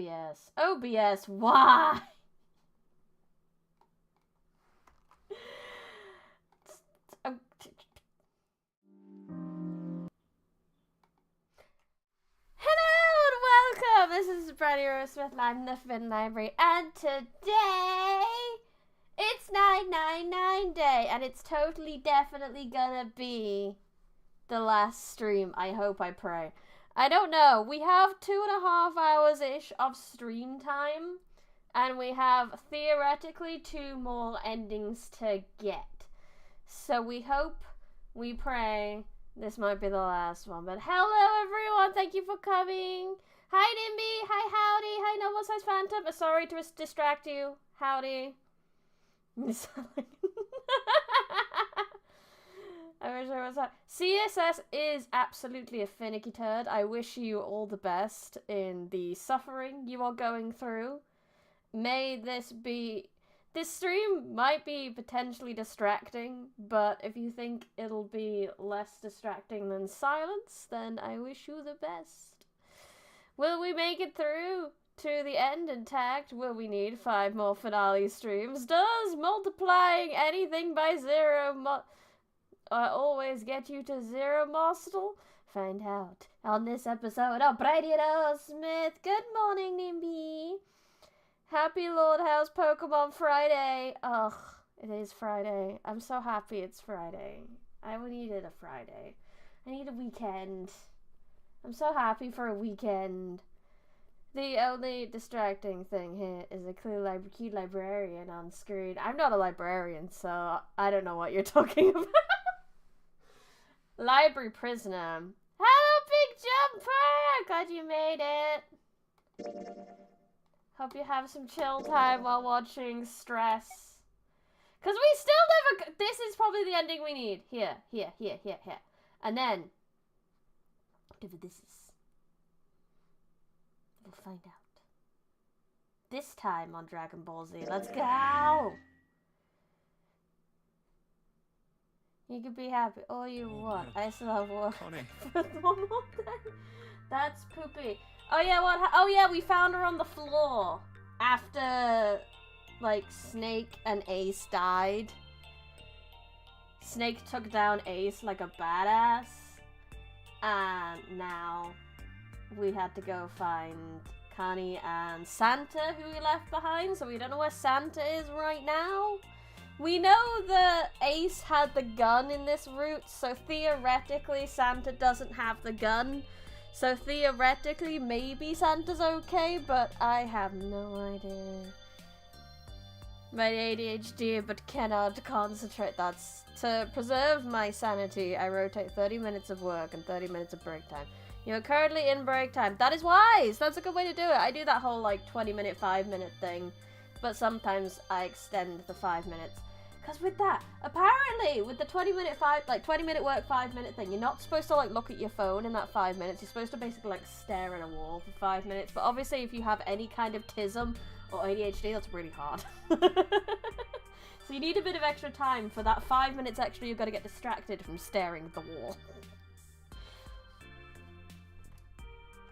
OBS. OBS, why? Hello and welcome! This is Brady Rosesmith, I'm the Finn Library, and today it's 999 day, and it's totally definitely gonna be the last stream. I hope, I pray. I don't know. We have 2.5 hours-ish of stream time, and we have theoretically 2 more endings to get. So we hope, we pray, this might be the last one. But hello everyone, thank you for coming. Hi Nimby, hi Howdy, hi Noble Size Phantom. Sorry to distract you. Howdy. I wish I was that. CSS is absolutely a finicky turd. I wish you all the best in the suffering you are going through. May this be... This stream might be potentially distracting, but if you think it'll be less distracting than silence, then I wish you the best. Will we make it through to the end intact? Will we need 5 more finale streams? Does multiplying anything by 0 always get you to 0 Mostel? Find out on this episode of Brady Smith. Good morning, Nimby. Happy Lord House Pokemon Friday. Ugh, it is Friday. I'm so happy it's Friday. I needed a Friday. I need a weekend. I'm so happy for a weekend. The only distracting thing here is a cute librarian on screen. I'm not a librarian, so I don't know what you're talking about. Library prisoner. Hello, Big Jumper! Glad you made it. Hope you have some chill time while watching Stress. Because we still never... This is probably the ending we need. Here. And then... whatever this is. We'll find out. This time on Dragon Ball Z. Let's go! You can be happy all you want. I still have work for 1 more day. That's poopy. Oh yeah, oh yeah, we found her on the floor after, like, Snake and Ace died. Snake took down Ace like a badass, and now we had to go find Connie and Santa, who we left behind, so we don't know where Santa is right now. We know that Ace had the gun in this route, so theoretically Santa doesn't have the gun. So theoretically, maybe Santa's okay, but I have no idea. My ADHD, but cannot concentrate. That's to preserve my sanity. I rotate 30 minutes of work and 30 minutes of break time. You're currently in break time. That is wise. That's a good way to do it. I do that whole like 20-minute, 5-minute thing, but sometimes I extend the 5 minutes. Because with that, apparently, with the 20-minute work, 5-minute thing, you're not supposed to, like, look at your phone in that 5 minutes. You're supposed to basically, like, stare at a wall for 5 minutes. But obviously, if you have any kind of TISM or ADHD, that's really hard. So you need a bit of extra time. For that 5 minutes extra, you've got to get distracted from staring at the wall.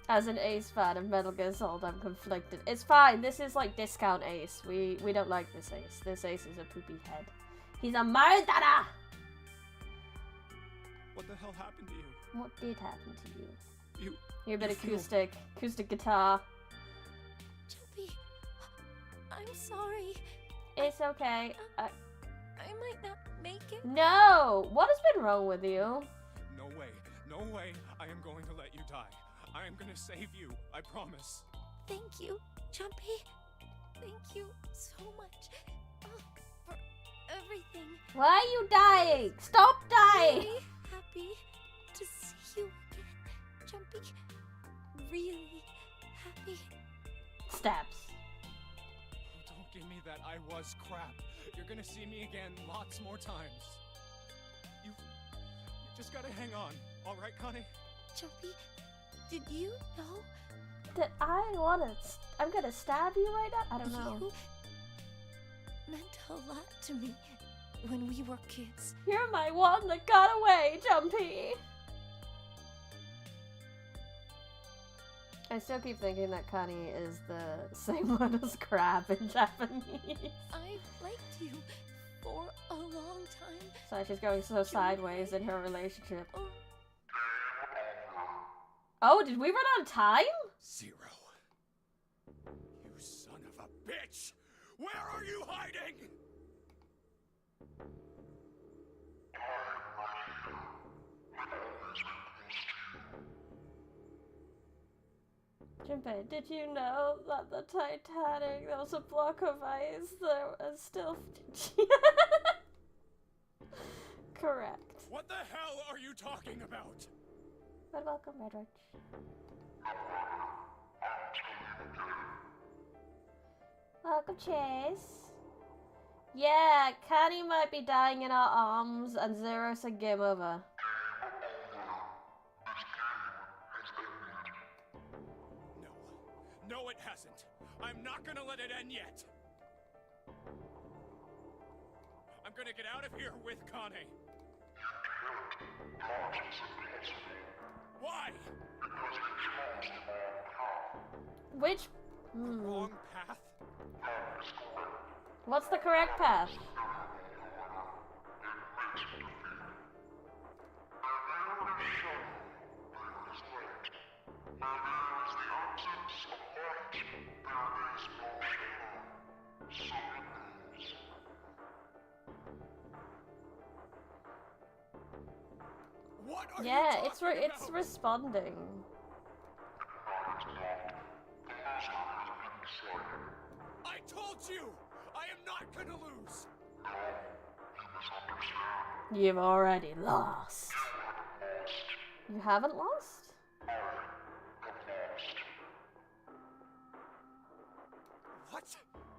As an Ace fan of Metal Gear Solid, I'm conflicted. It's fine. This is, like, discount Ace. We don't like this Ace. This Ace is a poopy head. He's a murderer! What the hell happened to you? What did happen to you? You're a bit acoustic guitar. Jumpy, I'm sorry. It's okay. I might not make it. No! What has been wrong with you? No way. I am going to let you die. I am going to save you. I promise. Thank you, Jumpy. Thank you so much for everything. Why are you dying? Stop dying! Really happy to see you again, Jumpy. Really happy. Stabs. Don't give me that I was crap. You're gonna see me again lots more times. You just gotta hang on. Alright, Connie? Jumpy, did you know that I'm gonna stab you right now? I don't know. You meant a lot to me when we were kids. You're my one that got away, Jumpy. I still keep thinking that Kani is the same word as crab in Japanese. I've liked you for a long time. So she's going so sideways in her relationship. Oh, did we run out of time? Zero. You son of a bitch! Where are you hiding? Junpei, did you know that the Titanic, there was a block of ice that was still... Correct. What the hell are you talking about? But welcome, Redridge. Welcome, Chase. Yeah, Kani might be dying in our arms, and Zero said game over. No, it hasn't. I'm not gonna let it end yet. I'm gonna get out of here with Kane. Why? Which... Wrong path? What's the correct path? What are Yeah, you it's talking it's about? responding. I told you! I am not gonna lose! You've already lost. You haven't lost? What?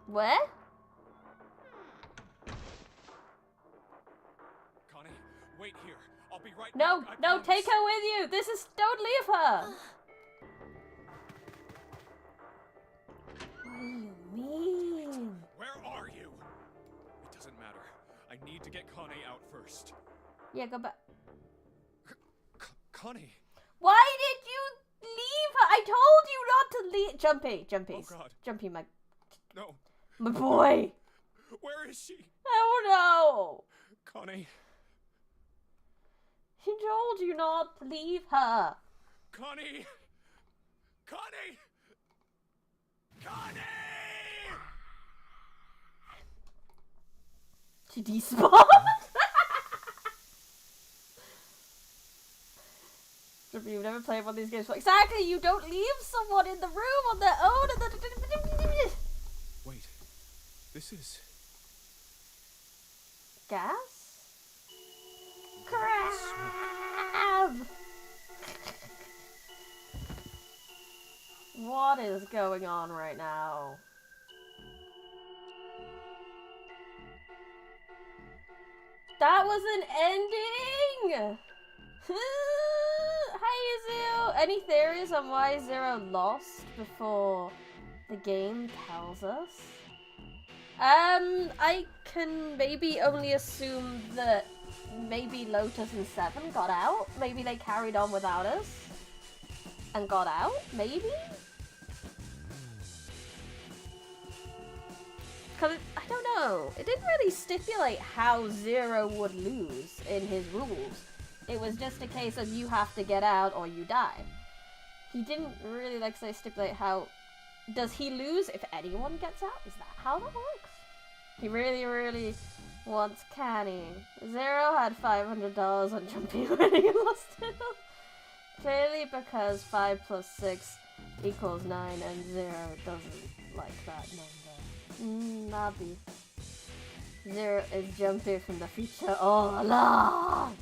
Where? Connie, wait here. I'll be right No, back. I no, promise. take her with you. This is, don't leave her. What do you mean? Where are you? It doesn't matter. I need to get Connie out first. Yeah, go back. Connie! Why did you leave her? I told you not to leave. Jumpy. Oh God. Jumpy, my No. boy. Where is she? Oh no. Connie. He told you not to leave her. Connie! Connie! Connie! She despawned. You've never played one of these games before. Exactly, you don't leave someone in the room on their own. Wait. This is... Gas? Crab! What is going on right now? That was an ending! Hi, Zero! Any theories on why Zero lost before the game tells us? I can maybe only assume that maybe Lotus and Seven got out. Maybe they carried on without us and got out, maybe? Because I don't know. It didn't really stipulate how Zero would lose in his rules. It was just a case of you have to get out or you die. He didn't really stipulate how... Does he lose if anyone gets out? Is that how that works? He really wants Canny. Zero had $500 on Jumpy when he lost it. Clearly because 5 plus 6 equals 9 and Zero doesn't like that number. Nabi. Zero is Jumpy from the future all along.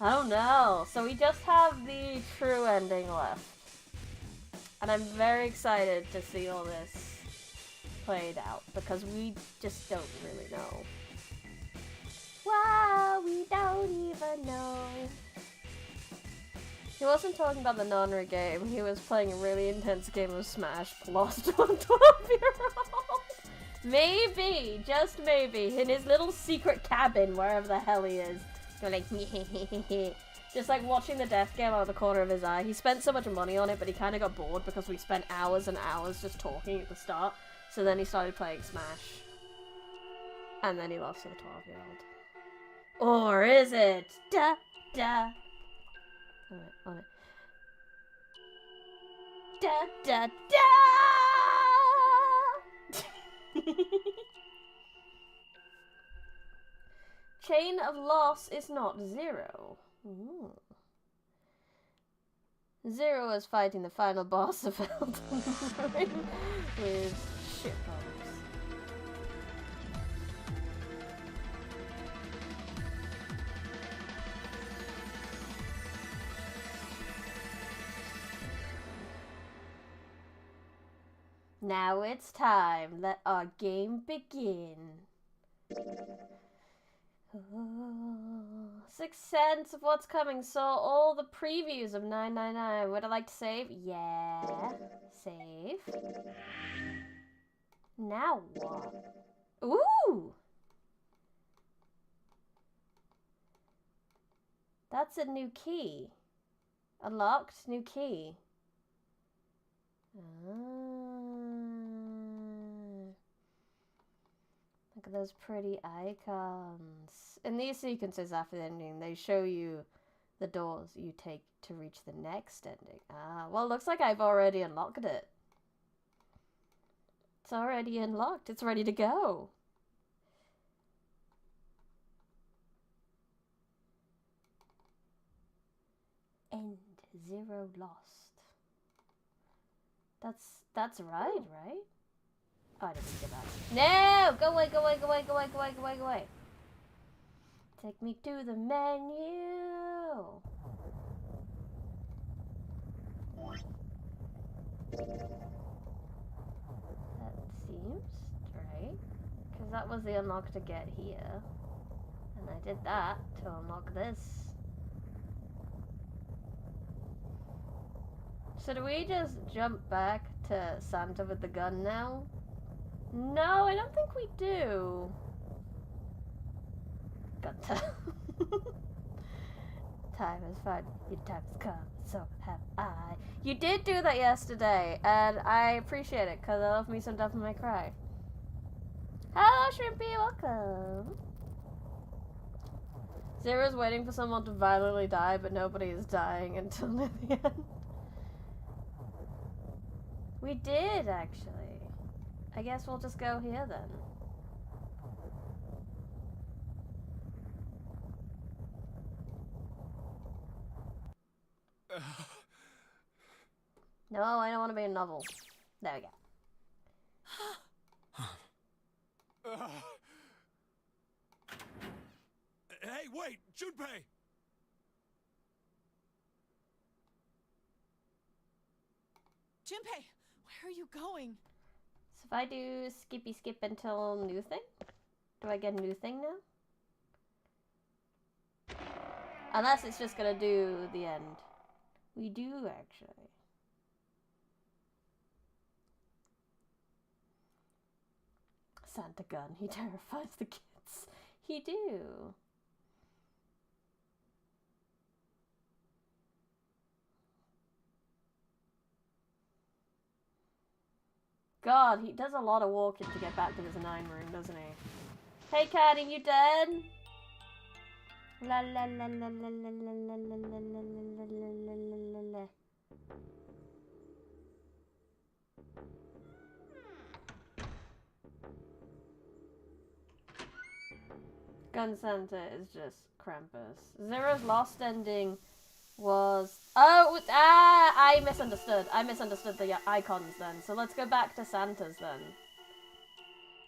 I don't know. So we just have the true ending left. And I'm very excited to see all this played out because we just don't really know. Wow, we don't even know. He wasn't talking about the nonary game. He was playing a really intense game of Smash, lost to a 12-year-old. Maybe, just maybe, in his little secret cabin, wherever the hell he is. Go like, Just like watching the death game out of the corner of his eye. He spent so much money on it, but he kind of got bored because we spent hours and hours just talking at the start. So then he started playing Smash. And then he lost to the 12-year-old. Or is it? Da, da. On it. Da, da, da! Chain of loss is not 0. Ooh. 0 is fighting the final boss of Elden Ring with shitbombs. Now it's time. Let our game begin. 6 cents of what's coming. Saw all the previews of 999. Would I like to save? Yeah. Save. Now what? Ooh! That's a new key. Unlocked new key. Look at those pretty icons. In these sequences after the ending, they show you the doors you take to reach the next ending. Ah, well, looks like I've already unlocked it. It's already unlocked. It's ready to go. End 0 lost. That's right, right? Oh, I didn't get that. No! Go away, go away, go away, go away, go away, go away, go away. Take me to the menu. That seems right. Because that was the unlock to get here. And I did that to unlock this. So do we just jump back to Santa with the gun now? No, I don't think we do. Gun time. Time has fun. Your time has come. So have I. You did do that yesterday, and I appreciate it because I love me some Devil May Cry. Hello, Shrimpy. Welcome. Zero's waiting for someone to violently die, but nobody is dying until near the end. We did, actually. I guess we'll just go here, then. No, I don't want to be a novel. There we go. Hey, wait! Junpei! Junpei, where are you going? So if I do skippy skip until new thing, do I get a new thing now? Unless it's just gonna do the end. We do, actually. Santa gun, he terrifies the kids. He do. God, he does a lot of walking to get back to his 9 room, doesn't he? Hey, Cat, are you dead? La la la la la la la la la la la la la. Gun Santa is just Krampus. Zero's lost ending was... Oh, I misunderstood. I misunderstood the icons then. So let's go back to Santa's then.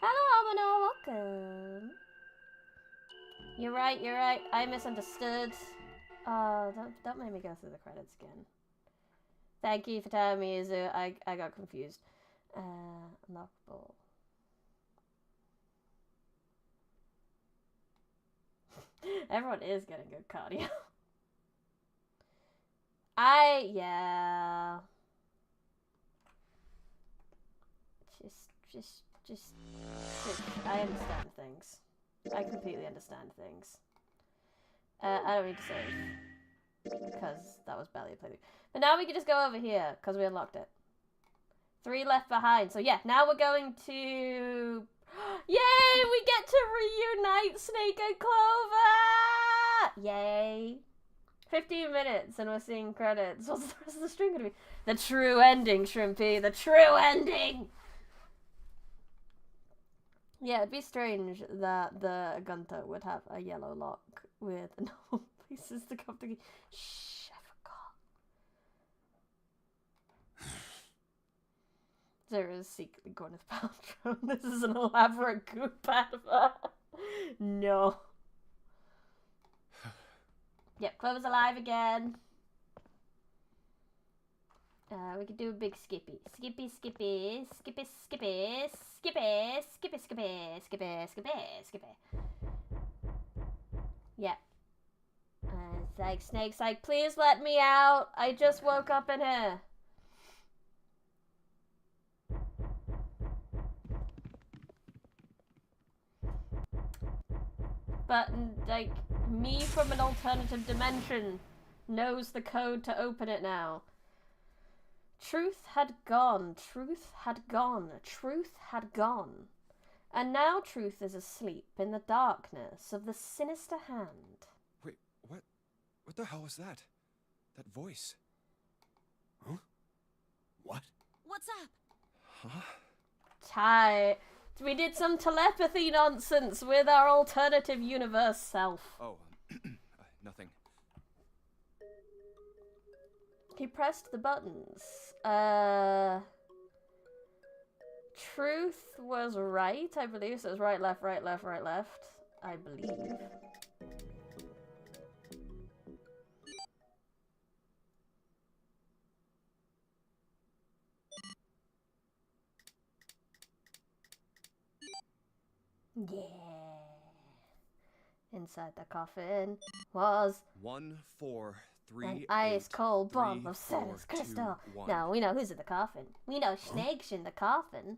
Hello, Amano, welcome. You're right, you're right. I misunderstood. Don't make me go through the credits again. Thank you for telling me, Izu. I got confused. Unlockable. Everyone is getting good cardio. Yeah. Just, I understand things. I completely understand things. I don't need to save. because that was barely a playthrough. But now we can just go over here because we unlocked it. 3 left behind. So yeah, now we're going to... Yay! We get to reunite Snake and Clover! Yay! 15 minutes and we're seeing credits. What's the rest of the stream gonna be? The true ending, Shrimpy. The true ending! Yeah, it'd be strange that the Gunter would have a yellow lock with no places to come to. Shh, I forgot. There is secretly Gwyneth Paltrow. This is an elaborate goop advert. No. Yep, Clover's alive again. We could do a big skippy. Skippy, skippy, skippy, skippy, skippy, skippy, skippy, skippy, skippy, skippy. Yep. It's like, Snake's like, please let me out. I just woke up in here. But, like, me from an alternative dimension knows the code to open it now. Truth had gone, truth had gone, truth had gone. And now truth is asleep in the darkness of the sinister hand. Wait, what? What the hell was that? That voice? Huh? What? What's up? Huh? Tight. We did some telepathy nonsense with our alternative universe self. Oh, nothing. He pressed the buttons. Truth was right, I believe. So it was right, left, right, left, right, left. I believe. Yeah. Inside the coffin was 1, 4, 3, an 8, ice cold bomb 3, of 4, Ceres crystal. 2, 1. No, we know who's in the coffin. We know Snake's in the coffin.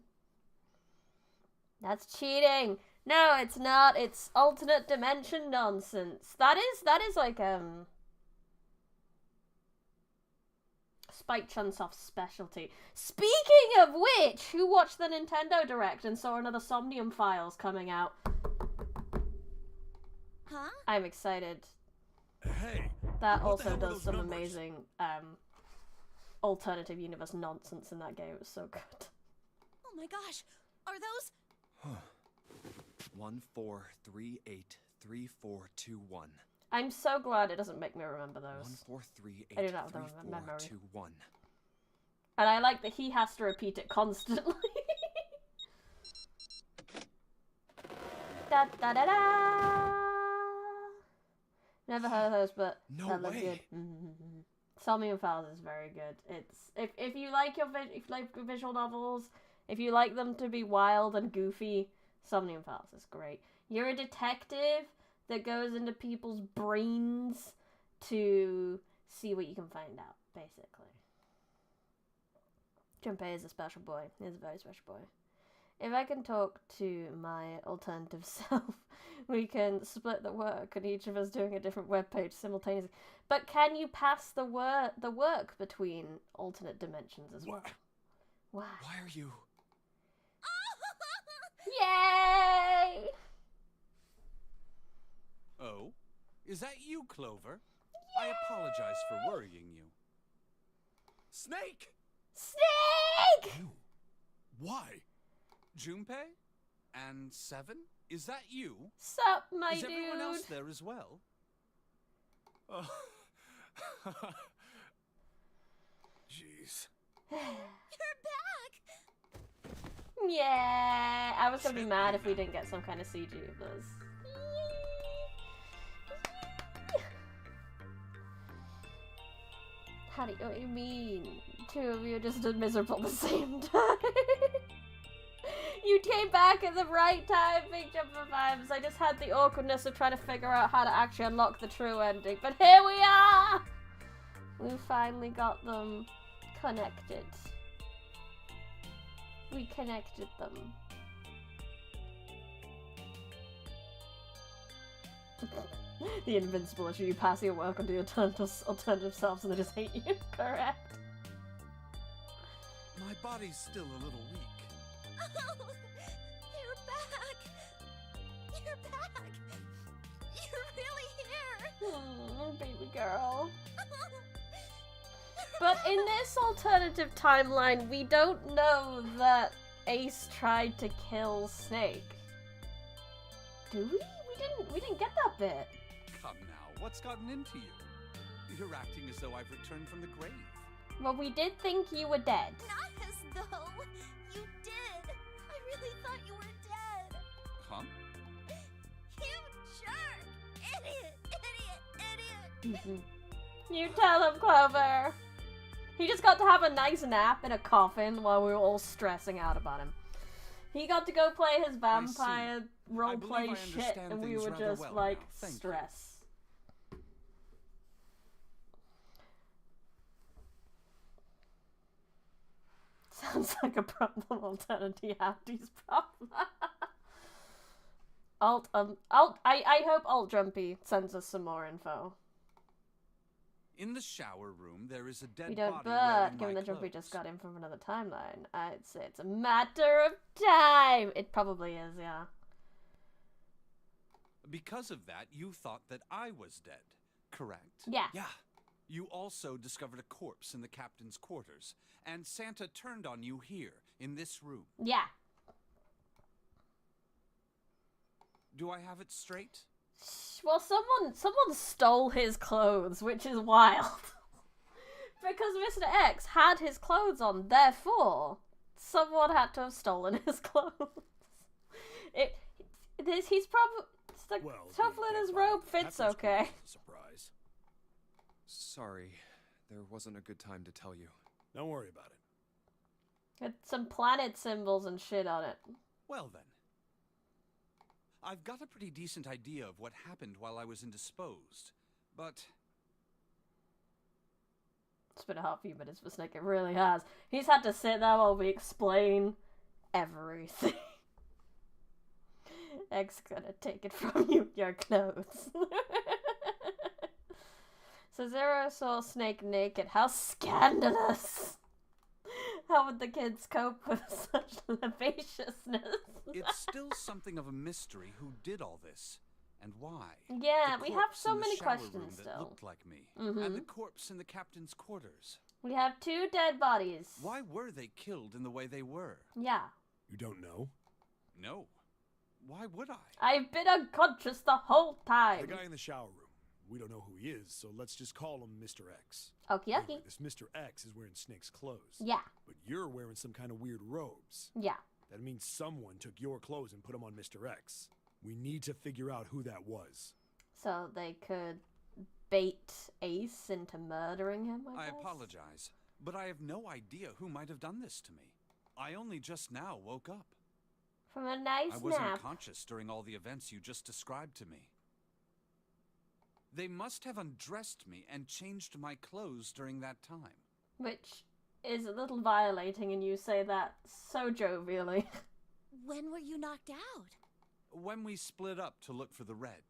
That's cheating. No, it's not. It's alternate dimension nonsense. That is like Spike Chunsoft's specialty. Speaking of which, who watched the Nintendo Direct and saw another Somnium Files coming out? Huh? I'm excited. Hey! That what the also hell were does those some numbers? amazing alternative universe nonsense in that game. It was so good. Oh my gosh. Are those? 1, 4, 3, 8, 3, 4, 2, 1. I'm so glad it doesn't make me remember 1, those. 4, 3, I 8, do not have 3, them in 4, memory. 2, 1. And I like that he has to repeat it constantly. Da da da da. Never heard of those, but No that looks way. good. Somnium Files is very good. It's if you like visual novels, if you like them to be wild and goofy, Somnium Files is great. You're a detective that goes into people's brains to see what you can find out, basically. Junpei is a special boy. He's a very special boy. If I can talk to my alternative self, we can split the work and each of us doing a different webpage simultaneously. But can you pass the work between alternate dimensions as well? Why? Why are you... Yay! Oh? Is that you, Clover? I apologize for worrying you. Snake! Snake! You? Why? Junpei? And Seven? Is that you? Sup, my Is dude? everyone else there as well? Oh. Jeez. You're back. Yeah, I was gonna be mad if we didn't get some kind of CG of this. What do you mean? Two of you just did miserable at the same time. You came back at the right time, Big Jumper Vibes. I just had the awkwardness of trying to figure out how to actually unlock the true ending. But here we are! We finally got them connected. We connected them. The invincible issue, you pass your work onto the alternative selves and they just hate you. Correct. My body's still a little weak. Oh, you're back! You're back! You're really here! Baby girl. But in this alternative timeline, we don't know that Ace tried to kill Snake. Do we? We didn't get that bit. Come now, what's gotten into you? You're acting as though I've returned from the grave. Well, we did think you were dead. Not as though you did. I really thought you were dead. Huh? You jerk! Idiot! Idiot! You tell him, Clover. He just got to have a nice nap in a coffin while we were all stressing out about him. He got to go play his vampire roleplay shit, and we were just like, stress. Sounds like a problem alternative Abdi's problem. I hope Alt Jumpy sends us some more info. In the shower room, there is a dead We don't, body but wearing given my that Jumpy clothes. just got in from another timeline, I'd say it's a matter of time. It probably is, yeah. Because of that, you thought that I was dead, correct? Yeah. Yeah. You also discovered a corpse in the captain's quarters, and Santa turned on you here, in this room. Yeah. Do I have it straight? Well, someone stole his clothes, which is wild. Because Mr. X had his clothes on, therefore, someone had to have stolen his clothes. He's probably... The tuffle in his robe fits okay. Surprise. Sorry, there wasn't a good time to tell you. Don't worry about it. It's some planet symbols and shit on it. Well then. I've got a pretty decent idea of what happened while I was indisposed, but... It's been a hot few minutes for Snake, it really has. He's had to sit there while we explain everything. X gonna take it from you, your clothes. So Zero saw Snake naked. How scandalous! How would the kids cope with such lavaciousness? It's still something of a mystery who did all this, and why. Yeah, The we have corpse so in the many shower room questions that still. looked like me, and the corpse in the captain's quarters. We have 2 dead bodies. Why were they killed in the way they were? Yeah. You don't know? No. Why would I? I've been unconscious the whole time. The guy in the shower room. We don't know who he is, so let's just call him Mr. X. Okie Anyway, dokie. this Mr. X is wearing Snake's clothes. Yeah. But you're wearing some kind of weird robes. Yeah. That means someone took your clothes and put them on Mr. X. We need to figure out who that was. So they could bait Ace into murdering him, I I guess? apologize, but I have no idea who might have done this to me. I only just now woke up. From a nice I wasn't nap. conscious during all the events you just described to me. They must have undressed me and changed my clothes during that time. Which is a little violating, and you say that so jovially. When were you knocked out? When we split up to look for the red.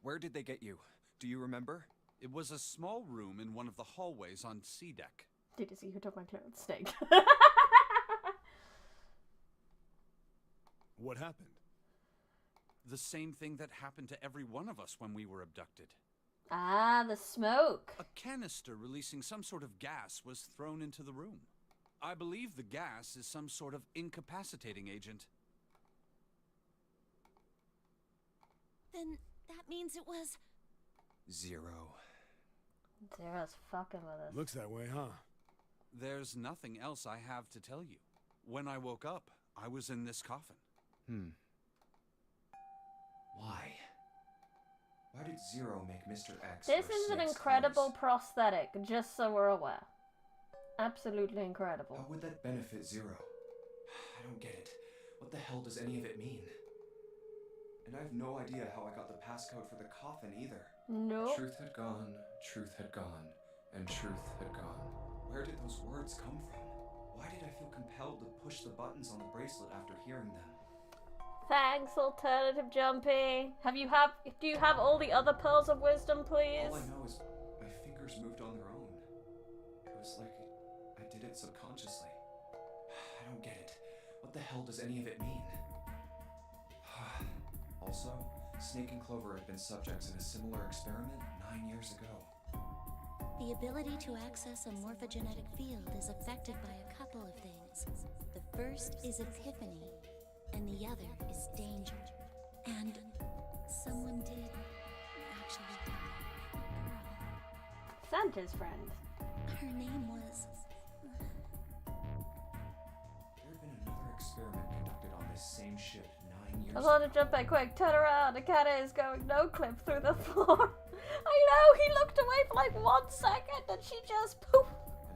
Where did they get you? Do you remember? It was a small room in one of the hallways on C deck. Did you see who took my clothes? Snake. What happened? The same thing that happened to every one of us when we were abducted. Ah, the smoke. A canister releasing some sort of gas was thrown into the room. I believe the gas is some sort of incapacitating agent. Then that means it was... Zero. Zero's fucking with us. Looks that way, huh? There's nothing else I have to tell you. When I woke up, I was in this coffin. Why? Why did Zero make Mr. X This wear is an Snake's incredible clothes? prosthetic, just so we're aware. Absolutely incredible. How would that benefit Zero? I don't get it. What the hell does any of it mean? And I have no idea how I got the passcode for the coffin either. Nope. Truth had gone, and truth had gone. Where did those words come from? Why did I feel compelled to push the buttons on the bracelet after hearing them? Thanks, alternative Jumpy. Do you have all the other pearls of wisdom, please? All I know is my fingers moved on their own. It was like I did it subconsciously. I don't get it. What the hell does any of it mean? Also, Snake and Clover have been subjects in a similar experiment 9 years ago. The ability to access a morphogenetic field is affected by a couple of things. The first is epiphany, and the other is danger. And someone did actually die. A girl. Santa's friend. Her name was... There had been another experiment conducted on this same ship 9 years I want to ago. jump back quick, turn around, the cat is going no clip through the floor. I know, he looked away for like 1 second and she just poof.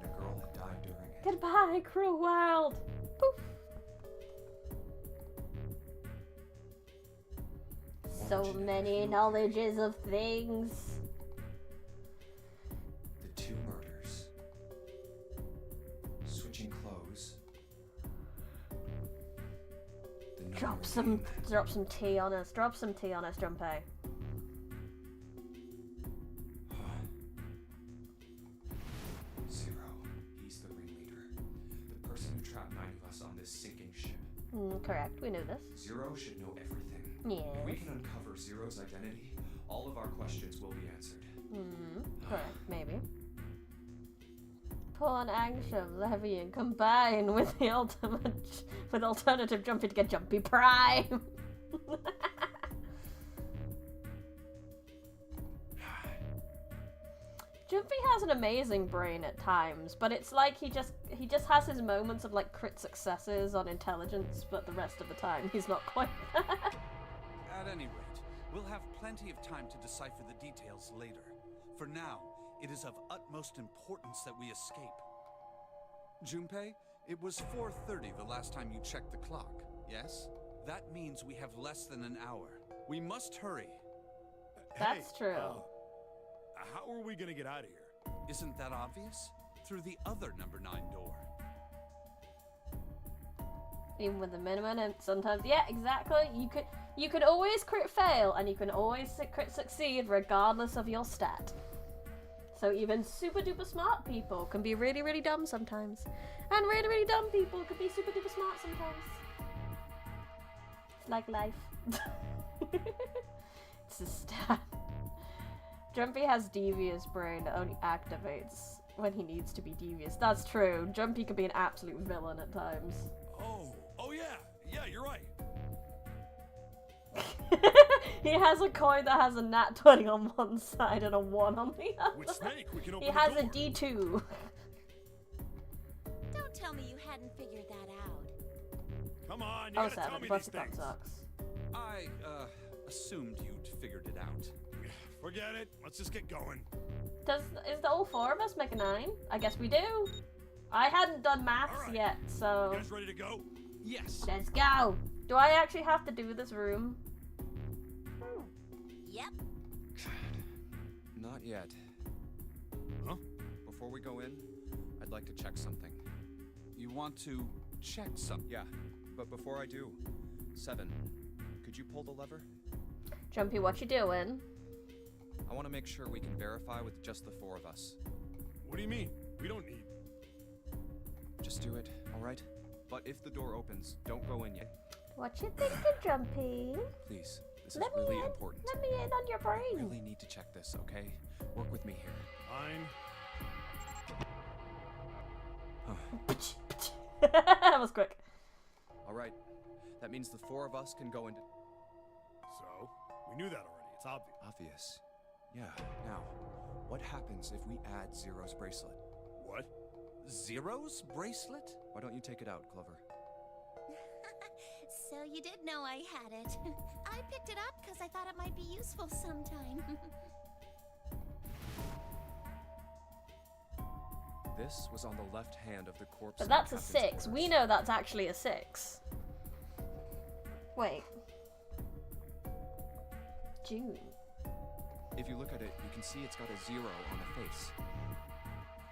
And a girl had died during it. Goodbye, cruel world. Poof. So Morphogenetic many field knowledges of things. The 2 murders. Switching clothes. The Drop nonary some tea on us. Drop some tea on us, Jumpy. Zero. He's the ringleader. The person who trapped 9 of us on this sinking ship. Correct, we knew this. Zero should know everything. Yes. If we can uncover Zero's identity, all of our questions will be answered. Correct, maybe. Pull an Angsham, Levy, and combine with the alternative Jumpy to get Jumpy Prime. Jumpy has an amazing brain at times, but it's like he just has his moments of like crit successes on intelligence, but the rest of the time he's not quite there. At any rate, we'll have plenty of time to decipher the details later. For now, it is of utmost importance that we escape. Junpei, it was 4:30 the last time you checked the clock, yes? That means we have less than an hour. We must hurry. That's true. How are we gonna get out of here? Isn't that obvious? Through the other number 9 door. Even with the minimum, and sometimes, yeah, exactly. You can always crit fail, and you can always crit succeed regardless of your stat. So even super duper smart people can be really, really dumb sometimes. And really, really dumb people can be super duper smart sometimes. It's like life. It's a stat. Jumpy has devious brain that only activates when he needs to be devious. That's true. Jumpy can be an absolute villain at times. Oh yeah, you're right. He has a coin that has a nat 20 on one side and a 1 on the other. With Snake, we can open He the has door. a D2. Don't tell me you hadn't figured that out. Come on, you Oh, gotta tell 7. me Plus these the things. sucks. I, assumed you'd figured it out. Forget it. Let's just get going. Is the all 4 of us make a 9? I guess we do. I hadn't done maths Alright. yet, so You guys ready to go? Yes. let's go. Do I actually have to do this room? Yep. Not yet. Huh? Before we go in, I'd like to check something. You want to check something? Yeah, but before I do, 7, could you pull the lever? Jumpy, what you doing? I want to make sure we can verify with just the 4 of us. What do you mean? We don't need... Just do it, alright? But if the door opens, don't go in yet. What you thinking, Jumpy? Please, this is Let me really in. important. Let me in on your I brain. really need to check this, okay? Work with me here. Fine. That was quick. Alright, that means the 4 of us can go into... So, we knew that already. It's obvious. Obvious. Yeah, now, what happens if we add Zero's bracelet? What? Zero's bracelet? Why don't you take it out, Clover? So you did know I had it. I picked it up because I thought it might be useful sometime. This was on the left hand of the corpse. But in that's the a captain's 6. We quarters. know that's actually a 6. Wait. June. If you look at it, you can see it's got a 0 on the face.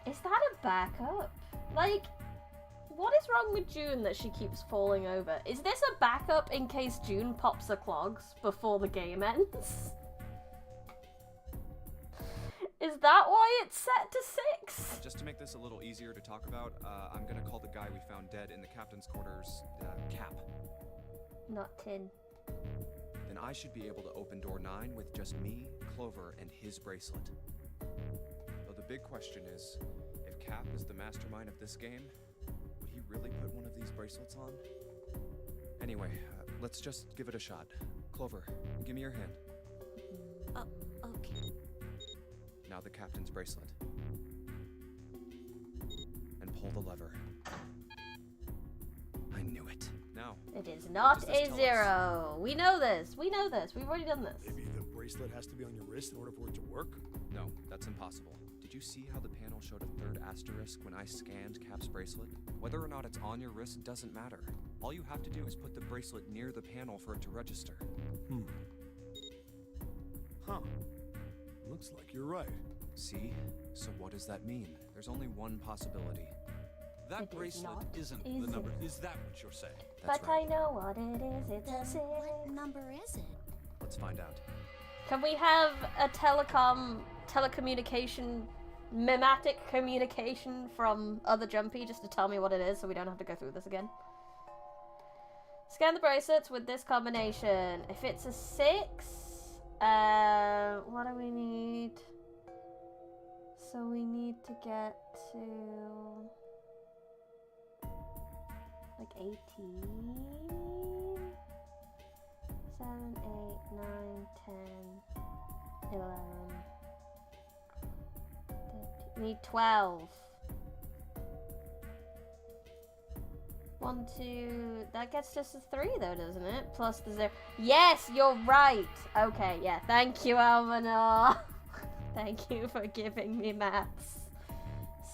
Is that a backup? Like, What is wrong with June that she keeps falling over? Is this a backup in case June pops her clogs before the game ends? Is that why it's set to 6? Just to make this a little easier to talk about, I'm gonna call the guy we found dead in the captain's quarters, Cap. Not Tin. Then I should be able to open door 9 with just me, Clover, and his bracelet. Though the big question is, if Cap is the mastermind of this game, would he really put one of these bracelets on? Anyway, let's just give it a shot. Clover, give me your hand. Okay. Now the captain's bracelet. And pull the lever. I knew it. Now. It is not does this a tell 0. We know this. We know this. We've already done this. Maybe the bracelet has to be on your wrist in order for it to work? No, that's impossible. Did you see how the panel showed a third asterisk when I scanned Cap's bracelet? Whether or not it's on your wrist doesn't matter. All you have to do is put the bracelet near the panel for it to register. Huh. Looks like you're right. See? So what does that mean? There's only one possibility. That It is bracelet not isn't a the number. zero. Is that what you're saying? That's But right. I know what it is. It's a Then 6. what number is it? Let's find out. Can we have a telecommunication, mimetic communication from other Jumpy just to tell me what it is so we don't have to go through this again? Scan the bracelets with this combination. If it's a 6, what do we need? So we need to get to like 18. 7, 8, 9, 10, 11. 13. We need 12. 1, 2. That gets just a 3 though, doesn't it? Plus the 0. Yes, you're right. Okay, yeah. Thank you, Almanor. Thank you for giving me maths.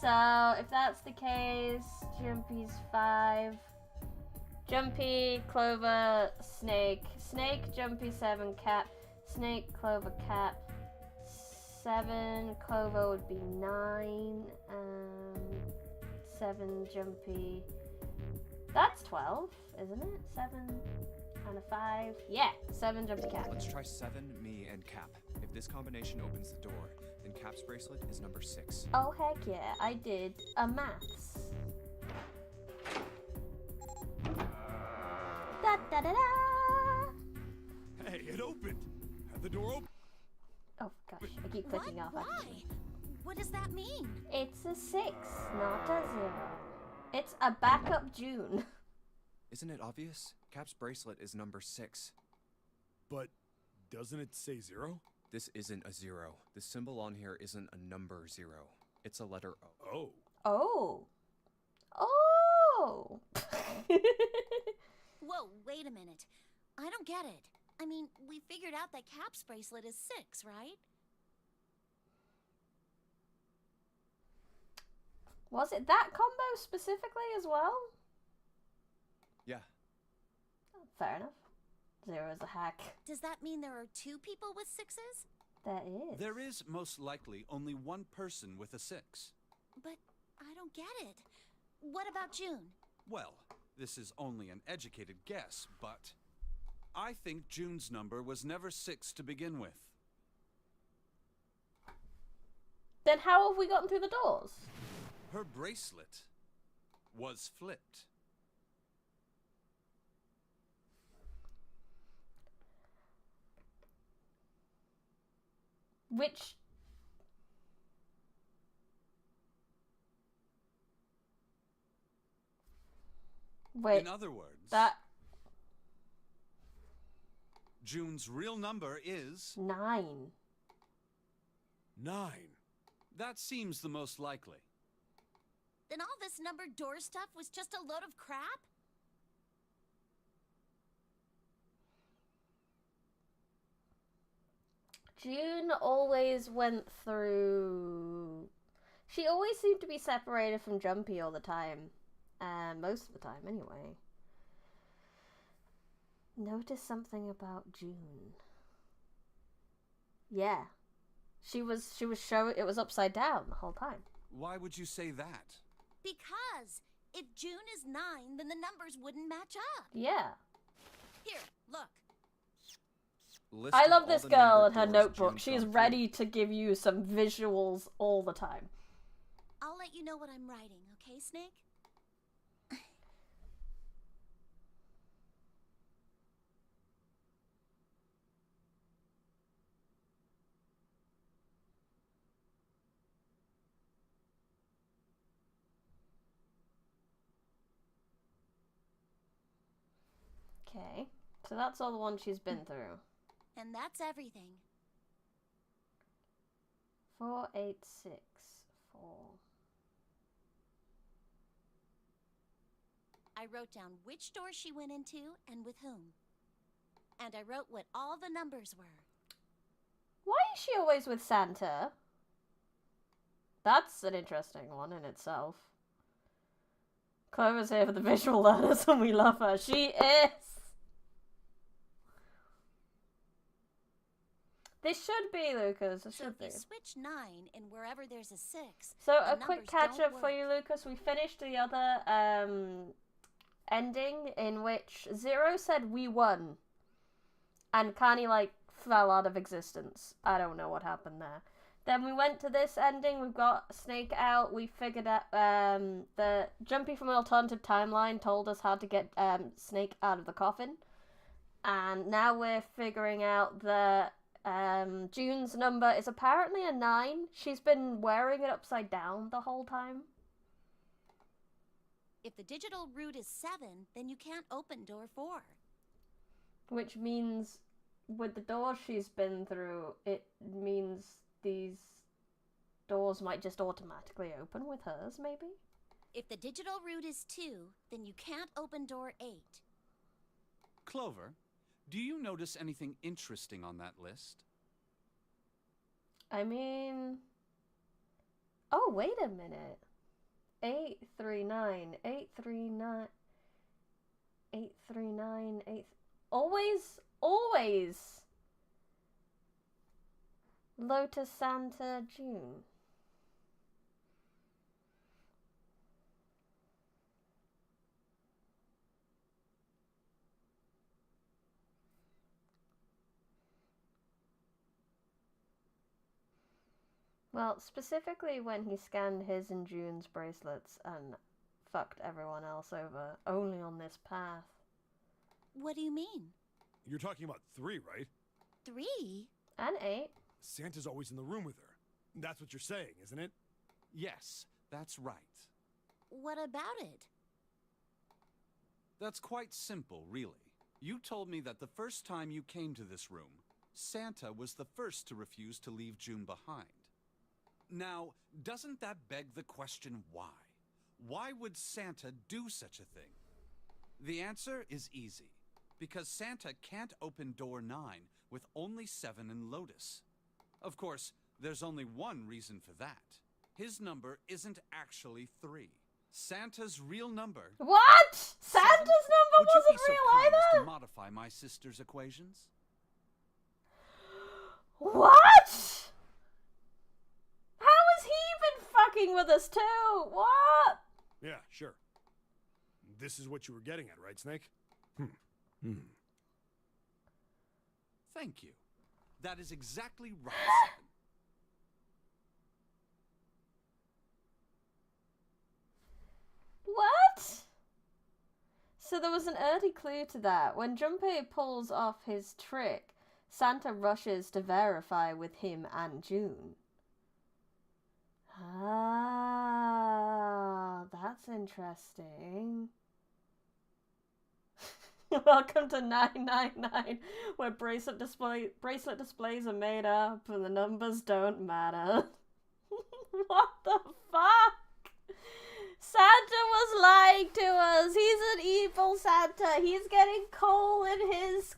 So, if that's the case, Jumpy's 5. Jumpy, Clover, Snake. Snake, Jumpy, 7, Cap. Snake, Clover, Cap. 7, Clover would be 9. 7, Jumpy. That's 12, isn't it? 7 and a 5. Yeah, 7, Jumpy, Cap. Let's try 7, me, and Cap. If this combination opens the door, then Cap's bracelet is number 6. Oh, heck yeah, I did a maths. Da da da da! Hey, it opened! Have the door open! Oh gosh, I keep clicking off. Why? Actually. What does that mean? It's a 6, not a 0. It's a backup June. Isn't it obvious? Cap's bracelet is number 6. But doesn't it say 0? This isn't a 0. The symbol on here isn't a number 0. It's a letter O. Oh. Oh. Oh. Whoa, wait a minute. I don't get it. I mean, we figured out that Cap's bracelet is 6, right? Was it that combo specifically as well? Yeah. Fair enough. 0 is a hack. Does that mean there are 2 people with 6s? There is. There is most likely only one person with a 6. But I don't get it. What about June? Well, this is only an educated guess, but I think June's number was never 6 to begin with. Then how have we gotten through the doors? Her bracelet was flipped. Which... Wait, In other words, that... June's real number is... 9. 9. That seems the most likely. Then all this numbered door stuff was just a load of crap? June always went through... She always seemed to be separated from Jumpy all the time. Most of the time, anyway. Notice something about June. Yeah. She was showing... It was upside down the whole time. Why would you say that? Because If June is 9, then the numbers wouldn't match up. Yeah. Here, look. List I of love all this the girl numbered and her doors notebook. June's She is gone through. ready to give you some visuals all the time. I'll let you know what I'm writing, okay, Snake? Okay. So that's all the ones she's been through. And that's everything. 4, 8, 6, 4. I wrote down which door she went into and with whom. And I wrote what all the numbers were. Why is she always with Santa? That's an interesting one in itself. Clover's here for the visual learners and we love her. She is! This should be, Lucas. It So should if be. you switch 9 in wherever there's a 6. So the a quick numbers catch don't up for work. you, Lucas. We finished the other ending in which Zero said we won. And Kani like fell out of existence. I don't know what happened there. Then we went to this ending. We've got Snake out. We figured out the Jumpy from an alternative timeline told us how to get Snake out of the coffin. And now we're figuring out that June's number is apparently a 9. She's been wearing it upside down the whole time. If the digital root is 7, then you can't open door 4. Which means, with the doors she's been through, it means these doors might just automatically open with hers, maybe? If the digital root is 2, then you can't open door 8. Clover, do you notice anything interesting on that list? I mean... Oh, wait a minute. 839, 839, 839, 8... Always! Lotus Santa June. Well, specifically when he scanned his and June's bracelets and fucked everyone else over, only on this path. What do you mean? You're talking about 3, right? 3? And 8. Santa's always in the room with her. That's what you're saying, isn't it? Yes, that's right. What about it? That's quite simple, really. You told me that the first time you came to this room, Santa was the first to refuse to leave June behind. Now, doesn't that beg the question why? Why would Santa do such a thing? The answer is easy. Because Santa can't open door 9 with only 7 in Lotus. Of course, there's only one reason for that. His number isn't actually 3. Santa's real number... What? Santa's number Would you wasn't be so real kind as either? to modify my sister's equations? What? How has he been fucking with us too? What? Yeah, sure. This is what you were getting at, right, Snake? Thank you. That is exactly right, 7. What? So there was an early clue to that. When Junpei pulls off his trick, Santa rushes to verify with him and June. Ah, that's interesting. Welcome to 999, where bracelet displays are made up and the numbers don't matter. What the fuck? Santa was lying to us. He's an evil Santa. He's getting coal in his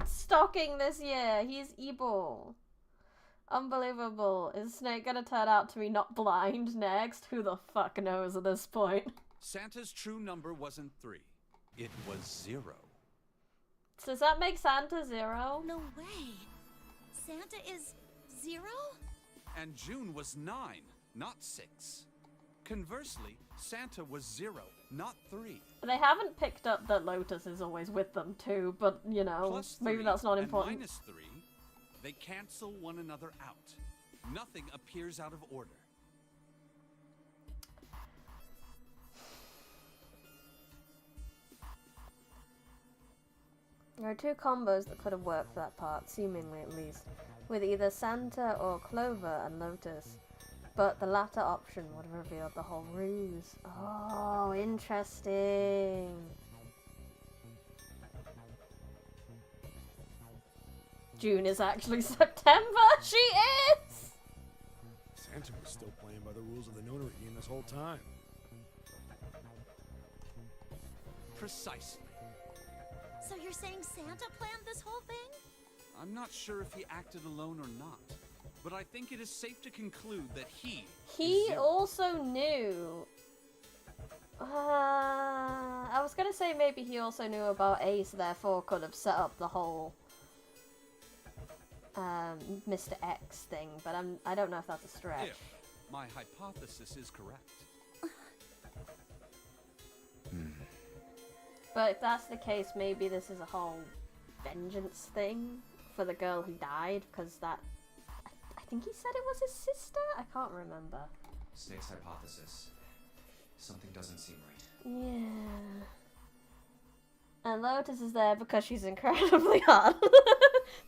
stocking this year. He's evil. Unbelievable. Is Snake gonna turn out to be not blind next? Who the fuck knows at this point? Santa's true number wasn't 3. It was 0. Does that make Santa 0? No way. Santa is 0? And June was 9, not 6. Conversely, Santa was 0, not 3. They haven't picked up that Lotus is always with them too, but you know, Plus maybe 3 that's not and important. minus 3, they cancel one another out. Nothing appears out of order. There are 2 combos that could have worked for that part, seemingly at least, with either Santa or Clover and Lotus. But the latter option would have revealed the whole ruse. Oh, interesting. June is actually September. She is! Santa was still playing by the rules of the nonary game this whole time. Precisely. So you're saying Santa planned this whole thing? I'm not sure if he acted alone or not, but I think it is safe to conclude that he He is 0. also knew... I was gonna say maybe he also knew about Ace, therefore could have set up the whole Mr. X thing, but I don't know if that's a stretch. If my hypothesis is correct. But if that's the case, maybe this is a whole vengeance thing for the girl who died, because that... I think he said it was his sister? I can't remember. Snake's hypothesis. Something doesn't seem right. Yeah. And Lotus is there because she's incredibly hot.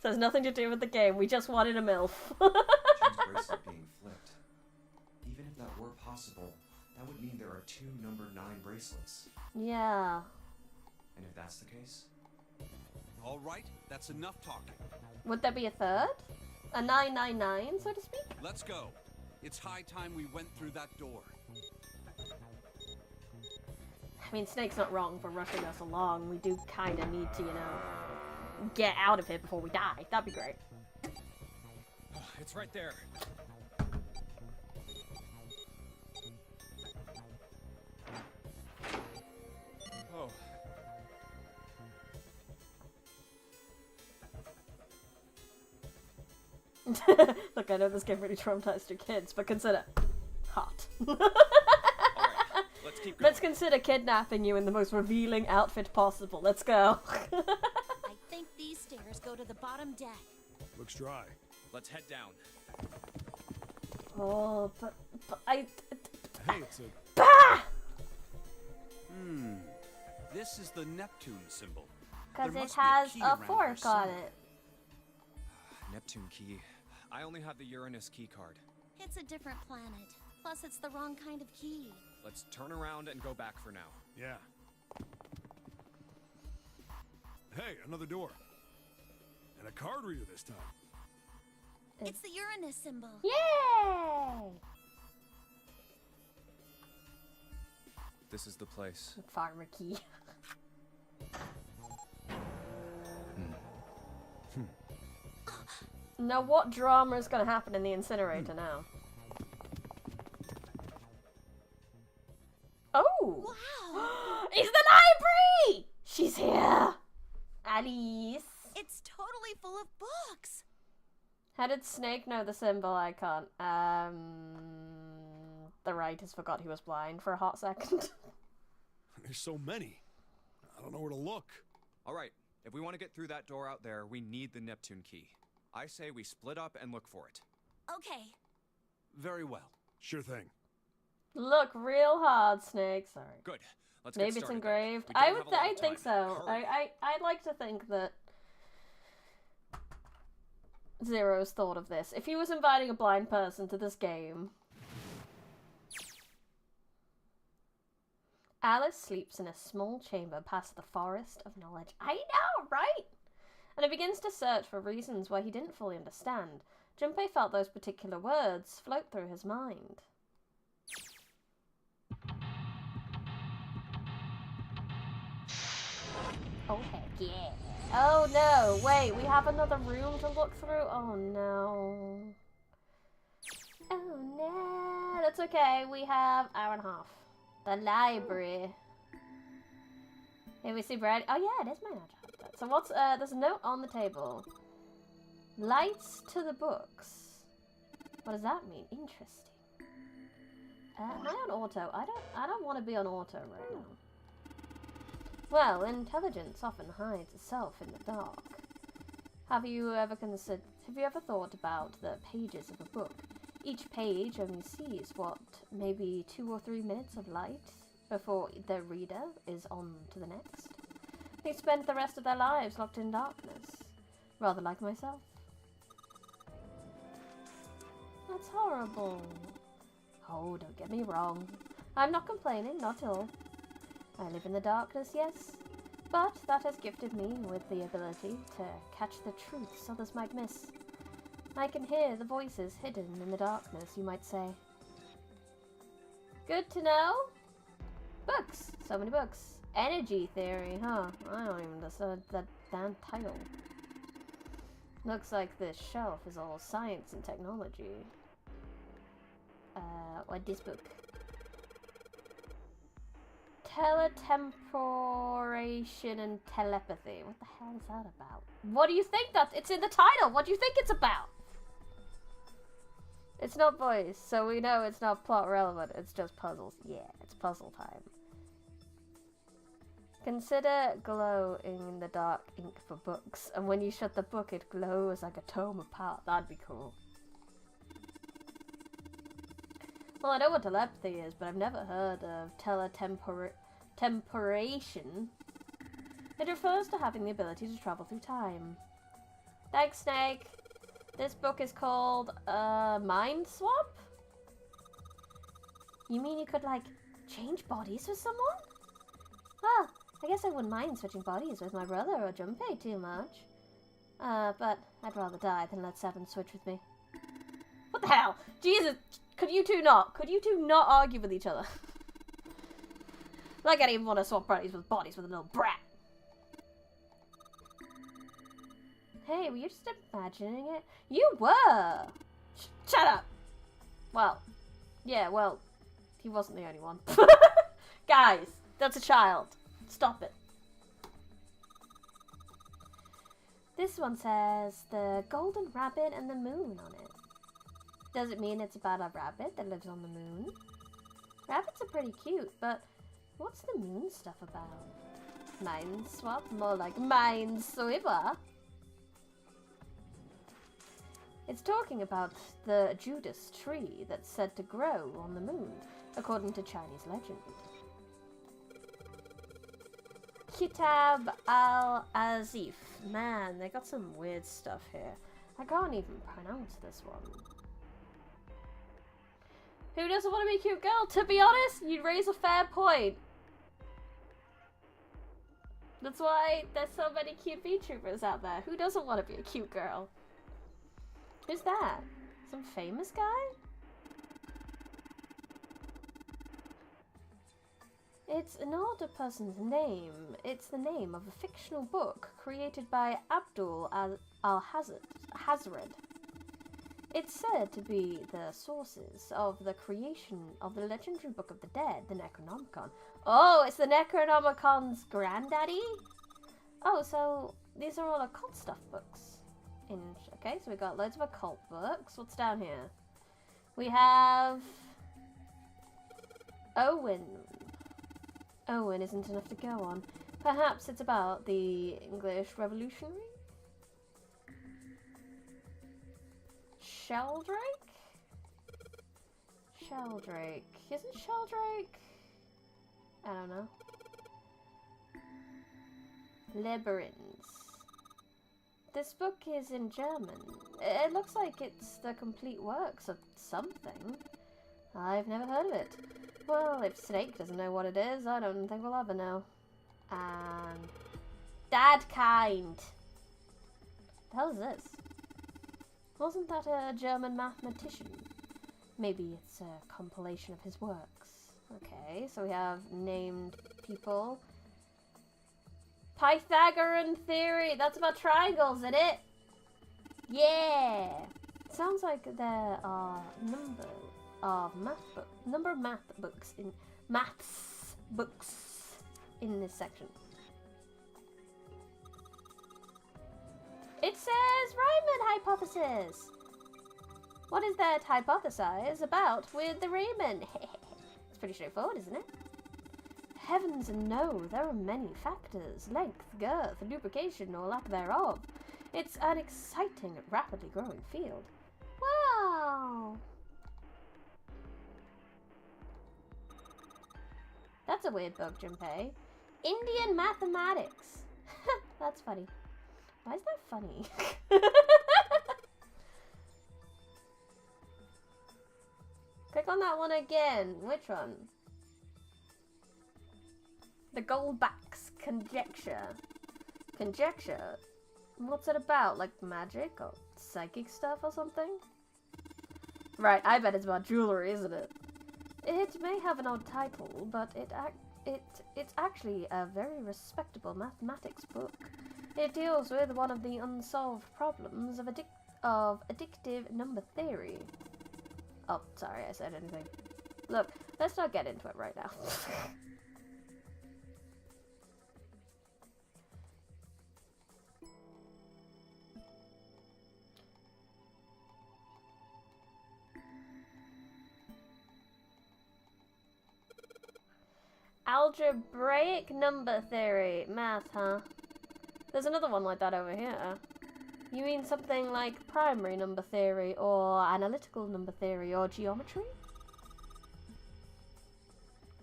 So it's nothing to do with the game, we just wanted a MILF. June's bracelet being flipped. Even if that were possible, that would mean there are 2 number 9 bracelets. Yeah. And if that's the case? All right, that's enough talking. Would there be a third? A 999, so to speak? Let's go. It's high time we went through that door. I mean, Snake's not wrong for rushing us along. We do kind of need to, you know, get out of here before we die. That'd be great. It's right there. Oh. Look, I know this game really traumatized your kids, but consider hot. Alright, let's keep going. Let's consider kidnapping you in the most revealing outfit possible. Let's go. I think these stairs go to the bottom deck. Looks dry. Let's head down. Oh, but I... Hey, it's a... Bah! This is the Neptune symbol. Because There it must be a has key a around here fork on somewhere. it. Neptune key. I only have the Uranus key card. It's a different planet. Plus, it's the wrong kind of key. Let's turn around and go back for now. Yeah. Hey, another door. And a card reader this time. It's the Uranus symbol. Yay! This is the place. Farmer key. Now, what drama is going to happen in the incinerator now? Oh! Wow! It's the library! She's here! Alice! It's totally full of books. How did Snake know the symbol icon? The writers forgot he was blind for a hot second. There's so many. I don't know where to look. Alright, if we want to get through that door out there, we need the Neptune key. I say we split up and look for it. Okay. Very well. Sure thing. Look real hard, Snake. Sorry. Good. Let's Maybe get it's started then. engraved. We don't I have would. a lot I of think time. so. Hurry. I'd like to think that Zero's thought of this. If he was inviting a blind person to this game, Alice sleeps in a small chamber past the forest of knowledge. I know, right? And he begins to search for reasons why he didn't fully understand. Junpei felt those particular words float through his mind. Oh, heck yeah. Oh, no. Wait, we have another room to look through? Oh, no. Oh, no. That's okay. We have hour and a half. The library. Here we see Brad. Oh, yeah, it is my chapter. So what's, there's a note on the table. Lights to the books. What does that mean? Interesting. Am I on auto? I don't want to be on auto right now. Well, intelligence often hides itself in the dark. Have you ever thought about the pages of a book? Each page only sees what, maybe 2 or 3 minutes of light before the reader is on to the next. They spend the rest of their lives locked in darkness, rather like myself. That's horrible. Oh, don't get me wrong. I'm not complaining, not at all. I live in the darkness, yes, but that has gifted me with the ability to catch the truths others might miss. I can hear the voices hidden in the darkness, you might say. Good to know. Books. So many books. Energy theory, huh? I don't even understand that damn title. Looks like this shelf is all science and technology. What this book? Teletemporation and telepathy. What the hell is that about? What do you think that? It's in the title. What do you think it's about? It's not voice, so we know it's not plot relevant. It's just puzzles. Yeah, it's puzzle time. Consider glow in the dark ink for books, and when you shut the book, it glows like a tome apart. That'd be cool. Well, I know what telepathy is, but I've never heard of teletemporation. It refers to having the ability to travel through time. Thanks, Snake. This book is called, Mind Swap? You mean you could, like, change bodies with someone? Well, I guess I wouldn't mind switching bodies with my brother or Junpei too much. But I'd rather die than let Seven switch with me. What the hell? Jesus! Could you two not argue with each other? Like I don't even want to swap bodies with a little brat. Hey, were you just imagining it? You were! Shut up! Well, yeah, well, he wasn't the only one. Guys, that's a child. Stop it. This one says, the golden rabbit and the moon on it. Does it mean it's about a rabbit that lives on the moon? Rabbits are pretty cute, but what's the moon stuff about? Mind swap? More like mind swiver. It's talking about the Judas tree that's said to grow on the moon, according to Chinese legend. Kitab al-Azif. Man, they got some weird stuff here. I can't even pronounce this one. Who doesn't want to be a cute girl? To be honest, you'd raise a fair point. That's why there's so many cute VTubers out there. Who doesn't want to be a cute girl? Who's that? Some famous guy? It's not a person's name. It's the name of a fictional book created by Abdul al-Hazred. It's said to be the sources of the creation of the legendary Book of the Dead, the Necronomicon. Oh, it's the Necronomicon's granddaddy? Oh, so these are all occult stuff books. Okay, so we got loads of occult books. What's down here? We have Owen. Owen isn't enough to go on. Perhaps it's about the English Revolutionary? Sheldrake? Sheldrake. Isn't Sheldrake? I don't know. Labyrinths. This book is in German. It looks like it's the complete works of something. I've never heard of it. Well, if Snake doesn't know what it is, I don't think we'll ever know. And Dadkind. The hell is this? Wasn't that a German mathematician? Maybe it's a compilation of his works. Okay, so we have named people. Pythagorean theory. That's about triangles, isn't it? Yeah. Sounds like there are number of maths books in this section. It says Riemann hypothesis. What is there to hypothesize about with the Riemann? pretty straightforward, isn't it? Heavens no, there are many factors. Length, girth, lubrication, or lack thereof. It's an exciting, rapidly growing field. Wow! That's a weird book, Junpei. Indian mathematics. That's funny. Why is that funny? Click on that one again. Which one? The Goldback's Conjecture. Conjecture? What's it about? Like magic or psychic stuff or something? Right, I bet it's about jewelry, isn't it? It may have an odd title, but it's actually a very respectable mathematics book. It deals with one of the unsolved problems of addictive number theory. Oh, sorry, I said anything. Look, let's not get into it right now. Algebraic number theory. Math, huh? There's another one like that over here. You mean something like primary number theory, or analytical number theory, or geometry?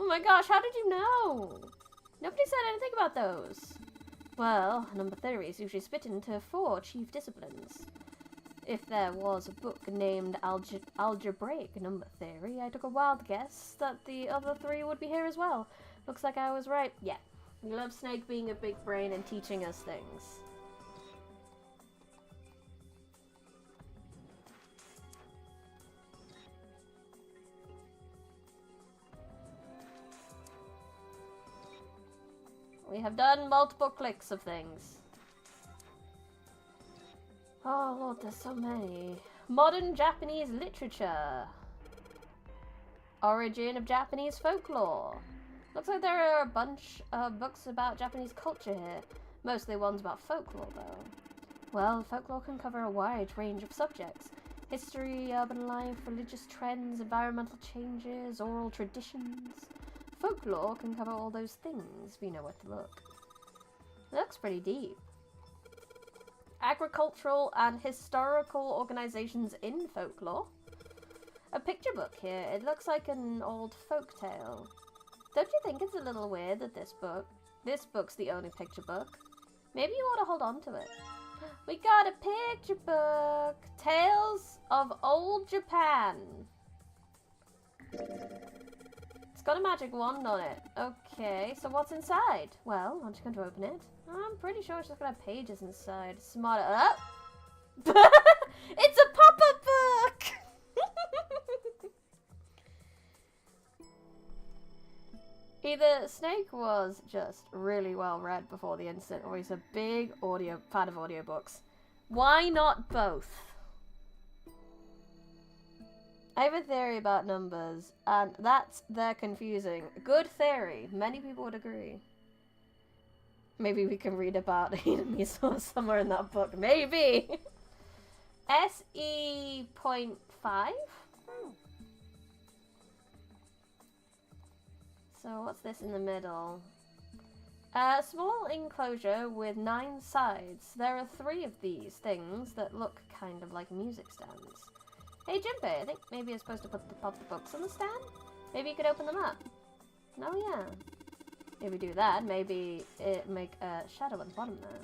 Oh my gosh, how did you know? Nobody said anything about those. Well, number theory is usually split into 4 chief disciplines. If there was a book named Algebraic Number Theory, I took a wild guess that the other 3 would be here as well. Looks like I was right. Yeah, we love Snake being a big brain and teaching us things. We have done multiple clicks of things. Oh Lord, there's so many. Modern Japanese literature. Origin of Japanese folklore. Looks like there are a bunch of books about Japanese culture here. Mostly ones about folklore, though. Well, folklore can cover a wide range of subjects. History, urban life, religious trends, environmental changes, oral traditions. Folklore can cover all those things if you know where to look. It looks pretty deep. Agricultural and historical organizations in folklore. A picture book here. It looks like an old folk tale. Don't you think it's a little weird that this book's the only picture book? Maybe you ought to hold on to it. We got a picture book! Tales of Old Japan. It's got a magic wand on it. Okay, so what's inside? Well, aren't you going to open it? I'm pretty sure it's just going to have pages inside. Smart. Oh! It's a pop-up book! Either Snake was just really well read before the incident, or he's a big fan of audiobooks. Why not both? I have a theory about numbers, and they're confusing. Good theory. Many people would agree. Maybe we can read about enemies or somewhere in that book. Maybe! SE.5? So what's this in the middle? A small enclosure with 9 sides. There are 3 of these things that look kind of like music stands. Hey Junpei, I think maybe you're supposed to pop the books on the stand? Maybe you could open them up. Oh yeah. Maybe do that. Maybe make a shadow at the bottom there.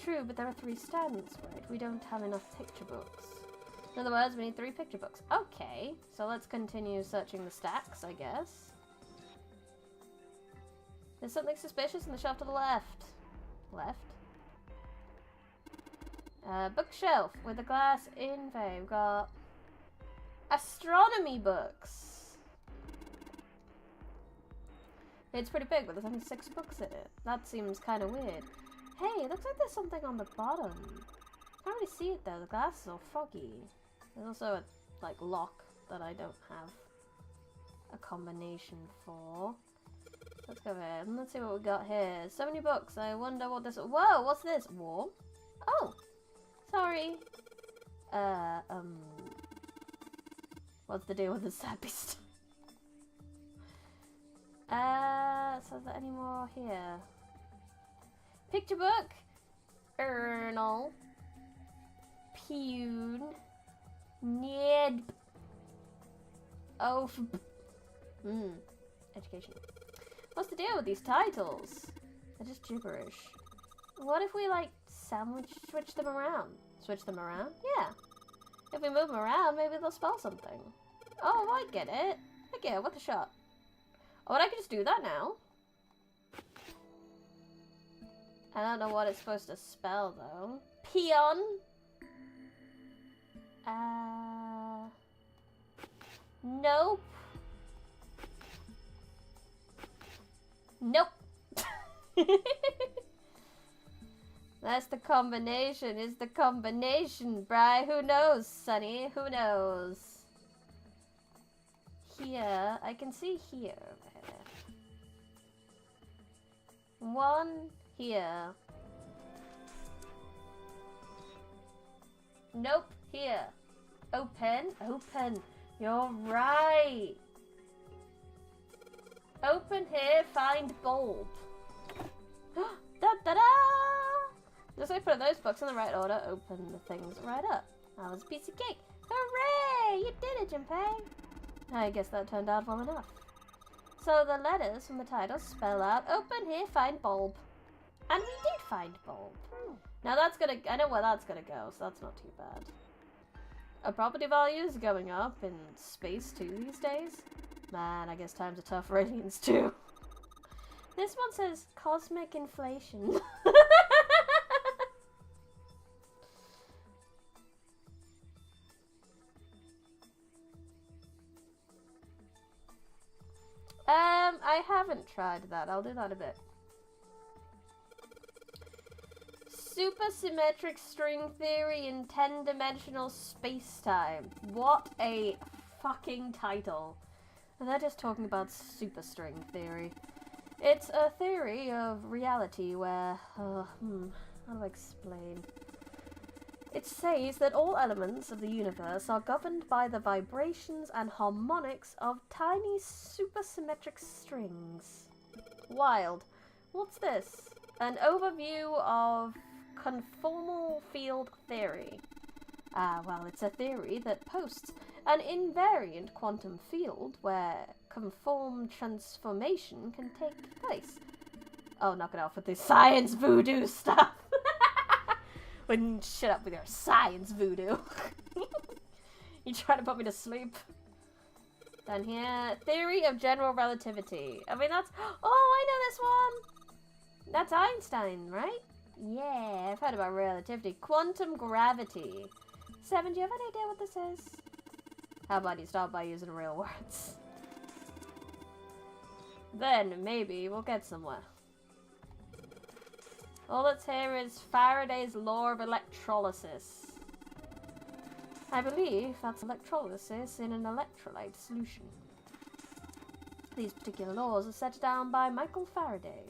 True, but there are 3 stands, right? We don't have enough picture books. In other words, we need 3 picture books. Okay, so let's continue searching the stacks, I guess. There's something suspicious on the shelf to the left. Left? Bookshelf with a glass in view. We've got astronomy books. It's pretty big, but there's only 6 books in it. That seems kind of weird. Hey, it looks like there's something on the bottom. Can't really see it though. The glass is all foggy. There's also a lock that I don't have a combination for. Let's go ahead and let's see what we got here. So many books. I wonder what this. Whoa, what's this? War? Oh, sorry. What's the deal with the sappy stuff? So is there any more here? Picture book. Ernal. Pune. Ned. Oh. Education. What's the deal with these titles? They're just gibberish. What if we, like, switch them around? Switch them around? Yeah. If we move them around, maybe they'll spell something. Oh, I get it. Heck yeah, what the shot? Oh, and I can just do that now. I don't know what it's supposed to spell, though. Peon. Nope. Nope. That's the combination. Is the combination, Bri? Who knows, Sonny? Who knows? Here, I can see here. One here. Nope, here. Open, open. You're right. Open here, find bulb. Da-da-da! Just like put those books in the right order, open the things right up. That was a piece of cake. Hooray! You did it, Junpei! I guess that turned out well enough. So the letters from the title spell out, open here, find bulb. And we did find bulb. Now that's gonna, I know where that's gonna go, so that's not too bad. Are property values going up in space too these days? Man, I guess times are tough for aliens too. This one says cosmic inflation. I haven't tried that. I'll do that a bit. Supersymmetric string theory in 10-dimensional space-time. What a fucking title. They're just talking about superstring theory. It's a theory of reality where, how do I explain? It says that all elements of the universe are governed by the vibrations and harmonics of tiny supersymmetric strings. Wild. What's this? An overview of conformal field theory. Well, it's a theory that posts an invariant quantum field where conform transformation can take place. Oh, knock it off with this science voodoo stuff. Wouldn't shut up with your science voodoo. You trying to put me to sleep? Down here, theory of general relativity. I mean, that's... Oh, I know this one! That's Einstein, right? Yeah, I've heard about relativity. Quantum gravity. Seven, do you have any idea what this is? How about you start by using real words? Then, maybe, we'll get somewhere. All that's here is Faraday's law of electrolysis. I believe that's electrolysis in an electrolyte solution. These particular laws are set down by Michael Faraday.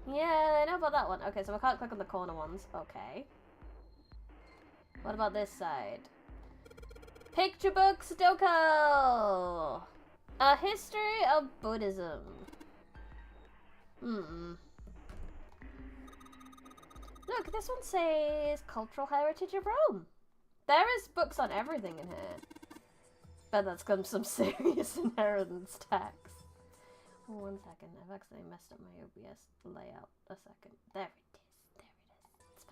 Yeah, I know about that one. Okay, so I can't click on the corner ones. Okay. What about this side? Picture book Sudoku! A history of Buddhism. Look, this one says Cultural Heritage of Rome. There is books on everything in here. Bet that's got some serious inheritance tax. Oh, 1 second, I've actually messed up my OBS layout. A second. There it is. There it is. It's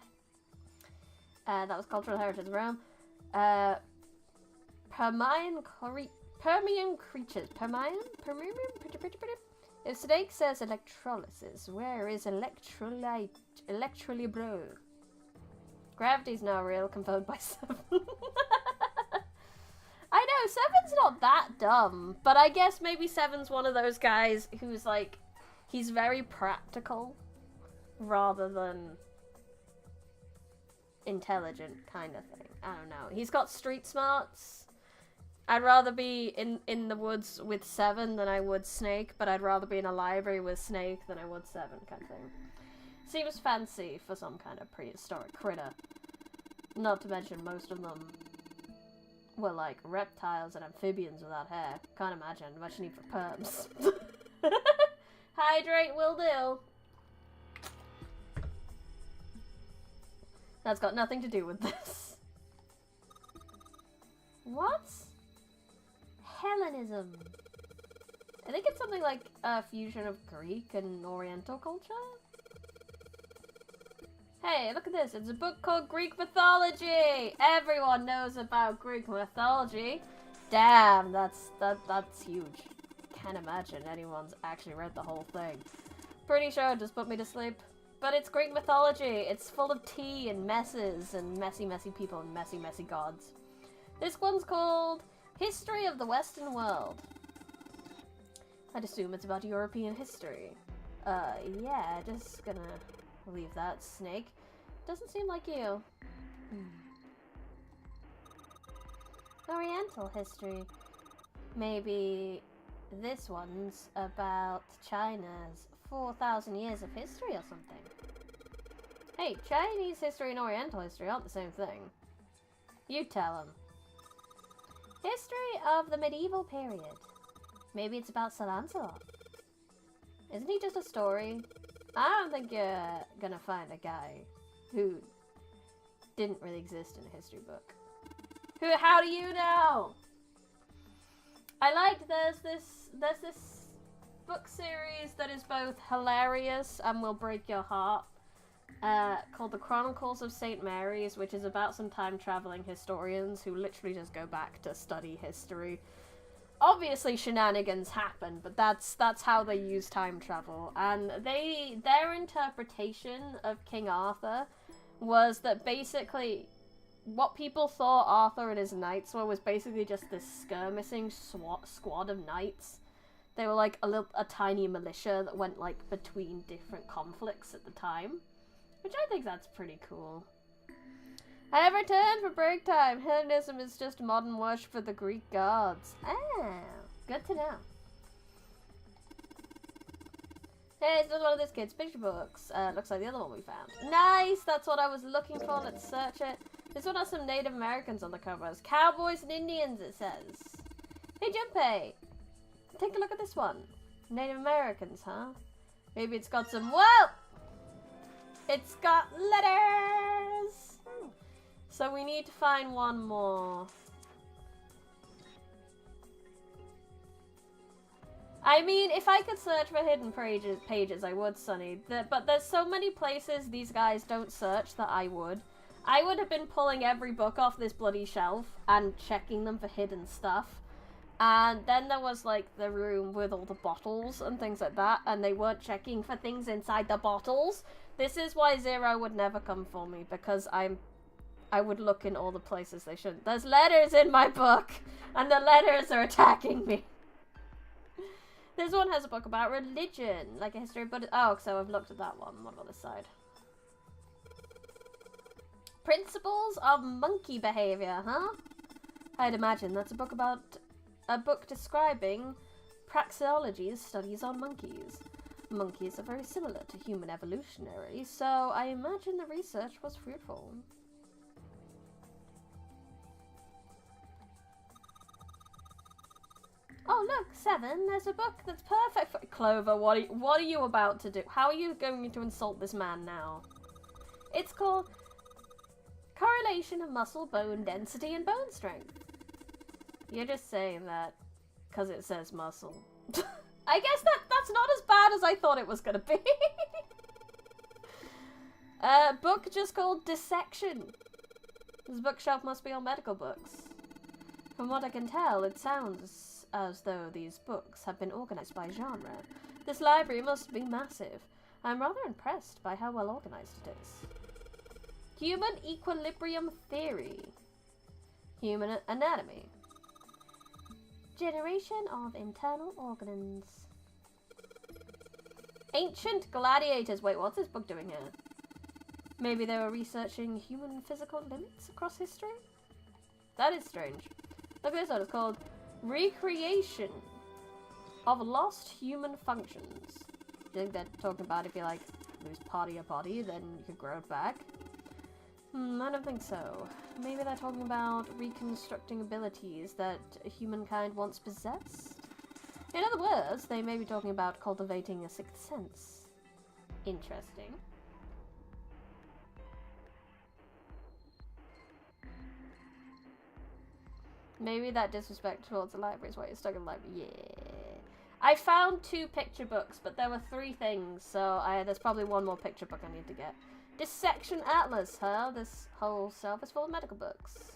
fine. That was Cultural Heritage of Rome. Permian creatures. Permian? If Snake says electrolysis, where is electrolyte? Electrolibro. Gravity's not real, confirmed by 7. I know, 7's not that dumb, but I guess maybe 7's one of those guys who's like, he's very practical rather than intelligent kind of thing. I don't know. He's got street smarts. I'd rather be in the woods with 7 than I would Snake, but I'd rather be in a library with Snake than I would 7 kind of thing. Seems fancy for some kind of prehistoric critter. Not to mention most of them were like reptiles and amphibians without hair. Can't imagine. Much need for perms. Hydrate will do. That's got nothing to do with this. What? Hellenism. I think it's something like a fusion of Greek and Oriental culture. Hey, look at this. It's a book called Greek Mythology. Everyone knows about Greek mythology. Damn, that's huge. Can't imagine anyone's actually read the whole thing. Pretty sure it just put me to sleep. But it's Greek mythology. It's full of tea and messes and messy, messy people and messy, messy gods. This one's called History of the Western World. I'd assume it's about European history. Yeah, just gonna leave that. Snake. Doesn't seem like you. Oriental history. Maybe this one's about China's 4,000 years of history or something. Hey, Chinese history and Oriental history aren't the same thing. You tell them. History of the medieval period. Maybe it's about Sir Lancelot. Isn't he just a story? I don't think you're gonna find a guy who didn't really exist in a history book. How do you know? I like there's this book series that is both hilarious and will break your heart, called The Chronicles of St. Mary's, which is about some time-traveling historians who literally just go back to study history. Obviously shenanigans happen, but that's how they use time travel. And their interpretation of King Arthur was that basically what people thought Arthur and his knights were was basically just this skirmishing squad of knights. They were like a tiny militia that went like between different conflicts at the time, which I think that's pretty cool. I have returned for break time. Hellenism is just modern worship of the Greek gods. Ah, good to know. Hey, it's another one of this kid's picture books. Looks like the other one we found. Nice, that's what I was looking for. Let's search it. This one has some Native Americans on the covers. Cowboys and Indians, it says. Hey, Junpei. Take a look at this one. Native Americans, huh? Maybe it's got some... Whoa! It's got letters! So we need to find one more. I mean, if I could search for hidden pages, I would, Sonny. But there's so many places these guys don't search that I would. I would have been pulling every book off this bloody shelf and checking them for hidden stuff. And then there was, like, the room with all the bottles and things like that, and they weren't checking for things inside the bottles. This is why Zero would never come for me, because I would look in all the places they shouldn't. There's letters in my book, and the letters are attacking me. This one has a book about religion, like a history, but oh, so I've looked at that one. What about this side? Principles of monkey behavior, huh? I'd imagine that's a book describing praxeology's studies on monkeys. Monkeys are very similar to human evolutionary, so I imagine the research was fruitful. Oh look, 7, there's a book that's perfect for... Clover, what are you about to do? How are you going to insult this man now? It's called Correlation of Muscle Bone Density and Bone Strength. You're just saying that because it says muscle. I guess that's not as bad as I thought it was gonna be. Book just called Dissection. This bookshelf must be on medical books. From what I can tell, it sounds as though these books have been organized by genre. This library must be massive. I'm rather impressed by how well organized it is. Human Equilibrium Theory. Human Anatomy. Generation of Internal Organs. Ancient Gladiators. Wait, what's this book doing here? Maybe they were researching human physical limits across history? That is strange. Look at this one. It's called Recreation of Lost Human Functions. Do you think they're talking about if you, like, lose part of your body, then you could grow it back? I don't think so. Maybe they're talking about reconstructing abilities that humankind once possessed? In other words, they may be talking about cultivating a sixth sense. Interesting. Maybe that disrespect towards the library is why you're stuck in the library. Yeah. I found 2 picture books, but there were 3 things, so there's probably 1 more picture book I need to get. Dissection Atlas, huh? This whole shelf is full of medical books.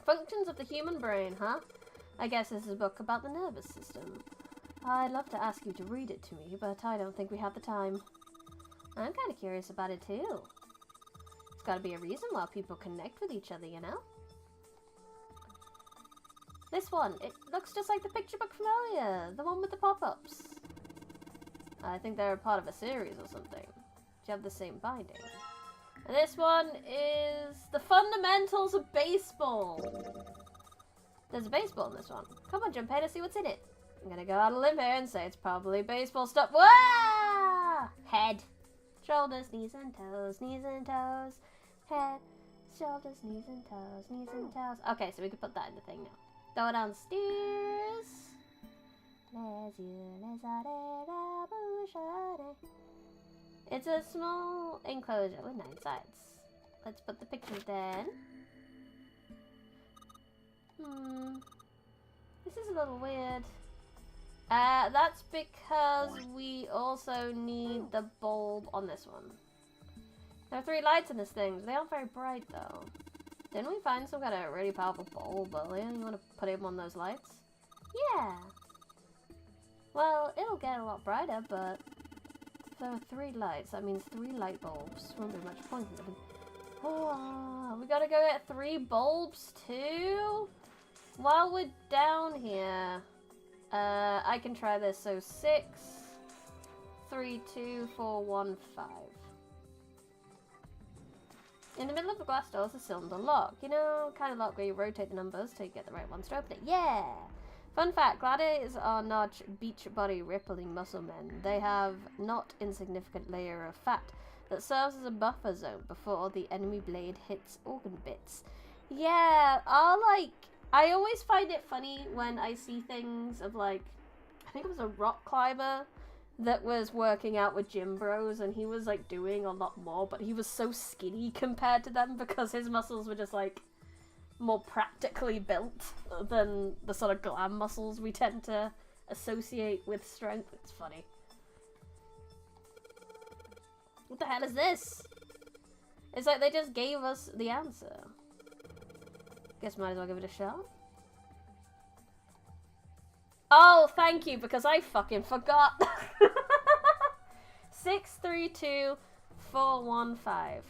Functions of the human brain, huh? I guess this is a book about the nervous system. I'd love to ask you to read it to me, but I don't think we have the time. I'm kind of curious about it too. There's got to be a reason why people connect with each other, you know? This one, it looks just like the picture book from earlier, the one with the pop-ups. I think they're a part of a series or something. Do you have the same binding? And this one is the fundamentals of baseball. There's a baseball in this one. Come on, Junpei, to see what's in it. I'm gonna go out on a limb here and say it's probably baseball stuff. Wah! Head, shoulders, knees and toes, knees and toes. Head, shoulders, knees and toes, knees and toes. Okay, so we can put that in the thing now. Throw it downstairs. It's a small enclosure with 9 sides. Let's put the pictures down. This is a little weird. That's because we also need the bulb on this one. There are 3 lights in this thing. They aren't very bright though. Didn't we find some kind of really powerful bulb earlier? You want to put him on those lights? Yeah. Well, it'll get a lot brighter, but if there are 3 lights, that means 3 light bulbs. Won't be much point in them. Oh, we gotta go get 3 bulbs too? While we're down here, I can try this. So 6, 3, 2, 4, 1, 5. In the middle of the glass door is a cylinder lock. You know, kind of lock where you rotate the numbers till you get the right ones to open it. Yeah! Fun fact, gladiators are not beach body rippling muscle men. They have not insignificant layer of fat that serves as a buffer zone before the enemy blade hits organ bits. Yeah, I always find it funny when I see things of I think it was a rock climber that was working out with gym bros and he was doing a lot more, but he was so skinny compared to them because his muscles were just more practically built than the sort of glam muscles we tend to associate with strength. It's funny. What the hell is this? It's like they just gave us the answer. Guess might as well give it a shot. Oh, thank you, because I fucking forgot. 6, 3, 2, 4, 1, 5.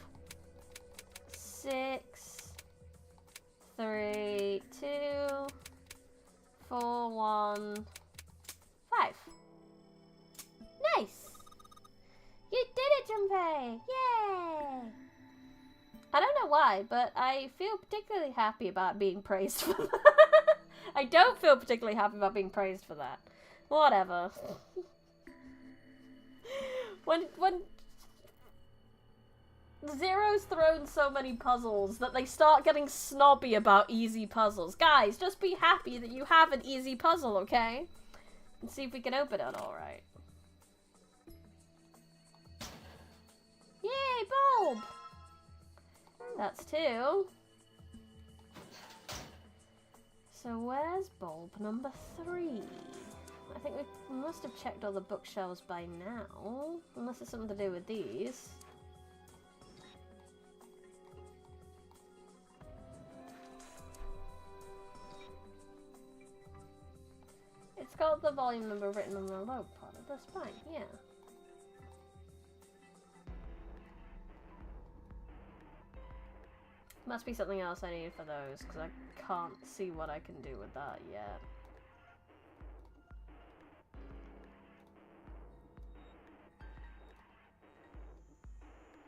6, 3, 2, 4, 1, 5. Nice! You did it, Junpei! Yay! I don't know why, but I feel particularly happy about being praised for that. I don't feel particularly happy about being praised for that. Whatever. When Zero's thrown so many puzzles that they start getting snobby about easy puzzles. Guys, just be happy that you have an easy puzzle, okay? And see if we can open it alright. Yay, bulb! That's 2. So where's bulb number 3? I think we must have checked all the bookshelves by now. Unless it's something to do with these. It's got the volume number written on the low part. That's fine, yeah. Must be something else I need for those, because I can't see what I can do with that yet.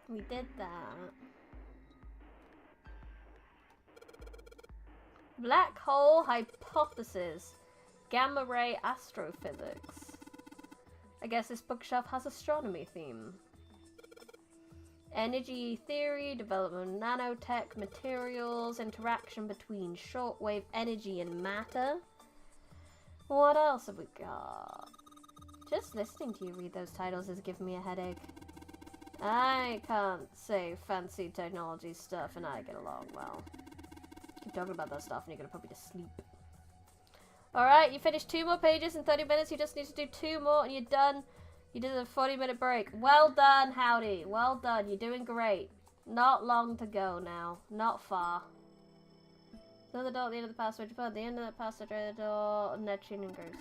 We did that. Black hole hypothesis. Gamma ray astrophysics. I guess this bookshelf has astronomy theme. Energy theory, development of nanotech, materials, interaction between shortwave energy and matter. What else have we got? Just listening to you read those titles is giving me a headache. I can't say fancy technology stuff and I get along well. Keep talking about that stuff and you're gonna put me to sleep. Alright, you finished 2 more pages in 30 minutes. You just need to do 2 more and you're done. You did a 40-minute break. Well done, Howdy. Well done. You're doing great. Not long to go now. Not far. So the door at the end of the password. You put at the end of the password door, Neptune engraved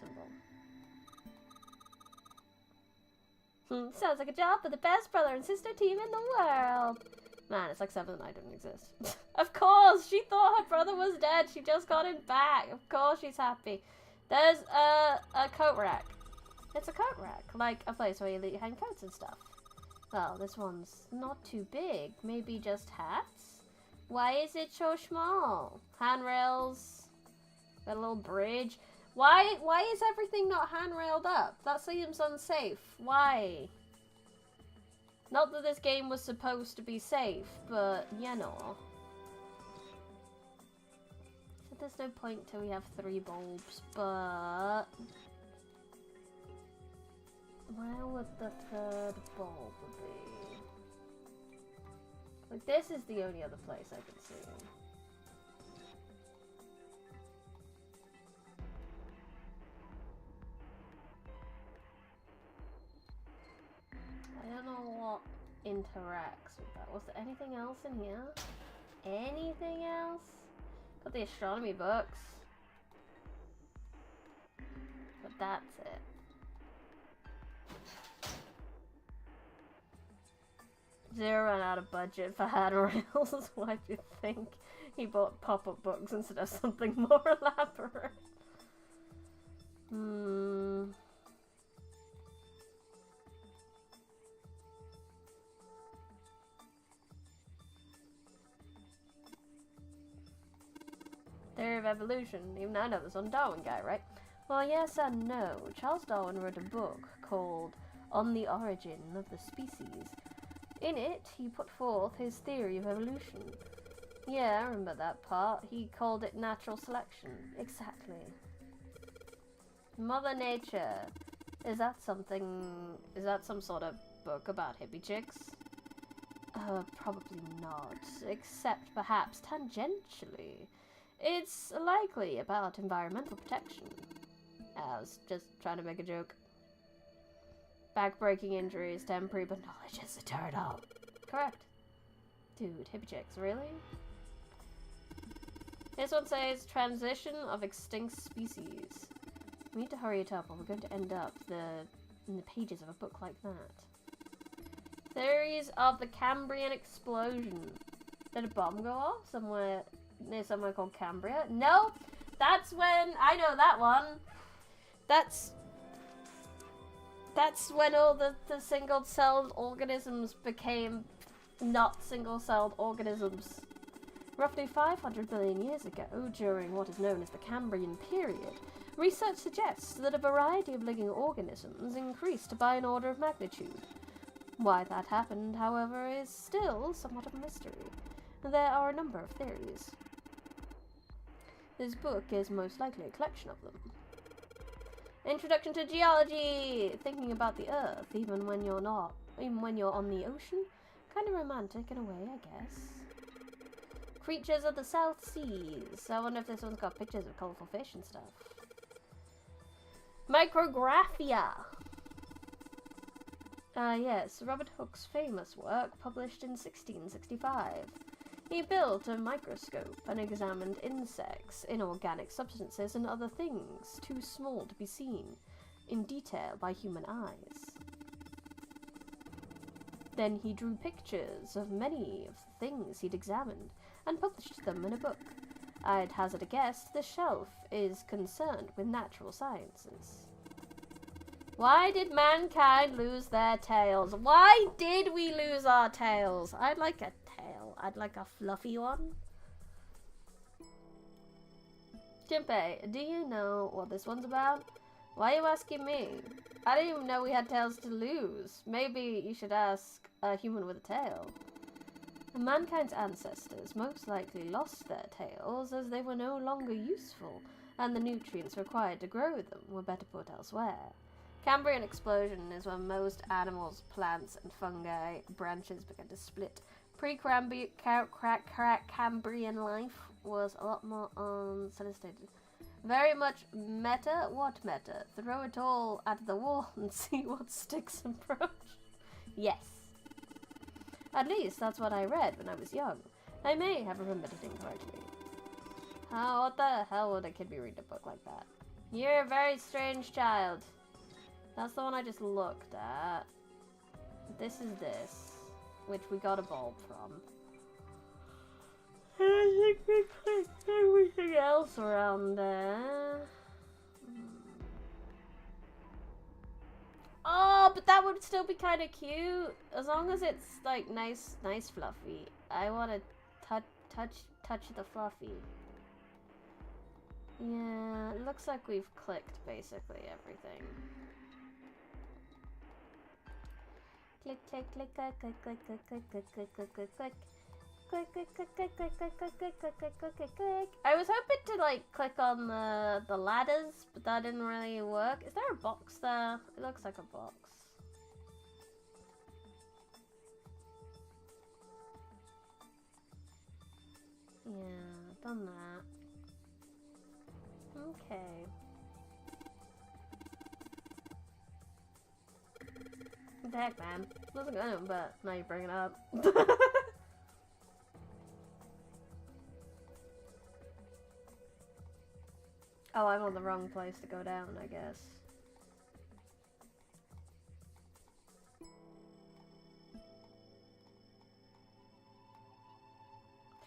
symbol. Sounds like a job for the best brother and sister team in the world. Man, it's like 7 and I don't exist. Of course! She thought her brother was dead. She just got him back. Of course she's happy. There's a coat rack. It's a coat rack. Like a place where you hang coats and stuff. Well, this one's not too big. Maybe just hats? Why is it so small? Handrails. Got a little bridge. Why is everything not handrailed up? That seems unsafe. Why? Not that this game was supposed to be safe, but, you know. So there's no point till we have 3 bulbs, but... where would the 3rd bulb be? Like, this is the only other place I can see. I don't know what interacts with that. Was there anything else in here? Anything else? Got the astronomy books. But that's it. Zero ran out of budget for handrails. Why do you think he bought pop-up books instead of something more elaborate? Theory of evolution. Even I know this on Darwin guy, right? Well, yes and no. Charles Darwin wrote a book called On the Origin of the Species. In it, he put forth his theory of evolution. Yeah, I remember that part. He called it natural selection. Exactly. Mother Nature. Is that some sort of book about hippie chicks? Probably not. Except perhaps tangentially. It's likely about environmental protection. I was just trying to make a joke. Back-breaking injury is temporary, but knowledge is eternal. Correct. Dude, hippie chicks, really? This one says, transition of extinct species. We need to hurry it up or we're going to end up in the pages of a book like that. Theories of the Cambrian explosion. Did a bomb go off somewhere near somewhere called Cambria? No! That's when... I know that one! That's when all the single-celled organisms became not single-celled organisms. Roughly 500 million years ago, during what is known as the Cambrian period, research suggests that a variety of living organisms increased by an order of magnitude. Why that happened, however, is still somewhat of a mystery. There are a number of theories. This book is most likely a collection of them. Introduction to Geology! Thinking about the Earth, even when you're on the ocean. Kind of romantic in a way, I guess. Creatures of the South Seas. I wonder if this one's got pictures of colourful fish and stuff. Micrographia! Yes, Robert Hooke's famous work, published in 1665. He built a microscope and examined insects, inorganic substances, and other things too small to be seen in detail by human eyes. Then he drew pictures of many of the things he'd examined and published them in a book. I'd hazard a guess the shelf is concerned with natural sciences. Why did mankind lose their tails? Why did we lose our tails? I'd like a tail. I'd like a fluffy one. Jinpei, do you know what this one's about? Why are you asking me? I didn't even know we had tails to lose. Maybe you should ask a human with a tail. Mankind's ancestors most likely lost their tails as they were no longer useful and the nutrients required to grow them were better put elsewhere. Cambrian explosion is when most animals, plants, and fungi branches began to split. Pre-Cambrian life was a lot more unsolicited. Very much meta. What meta? Throw it all at the wall and see what sticks and approach. Yes. At least that's what I read when I was young. I may have remembered it incorrectly. Oh, what the hell would a kid be reading a book like that? You're a very strange child. That's the one I just looked at. This is this, which we got a bulb from. I think we clicked everything else around there. Oh, but that would still be kind of cute. As long as it's like nice fluffy. I want to touch the fluffy. Yeah, it looks like we've clicked basically everything. Click, click, click, click, click, click, click, click, click, click, click, click, click. Click, click, click, click, click, click, click, click, click, click, click, click, click. I was hoping to like click on the ladders, but that didn't really work. Is there a box there? It looks like a box. Yeah, done that. Okay. What the heck, man? Wasn't gonna, but now you bring it up. Oh, I'm on the wrong place to go down, I guess.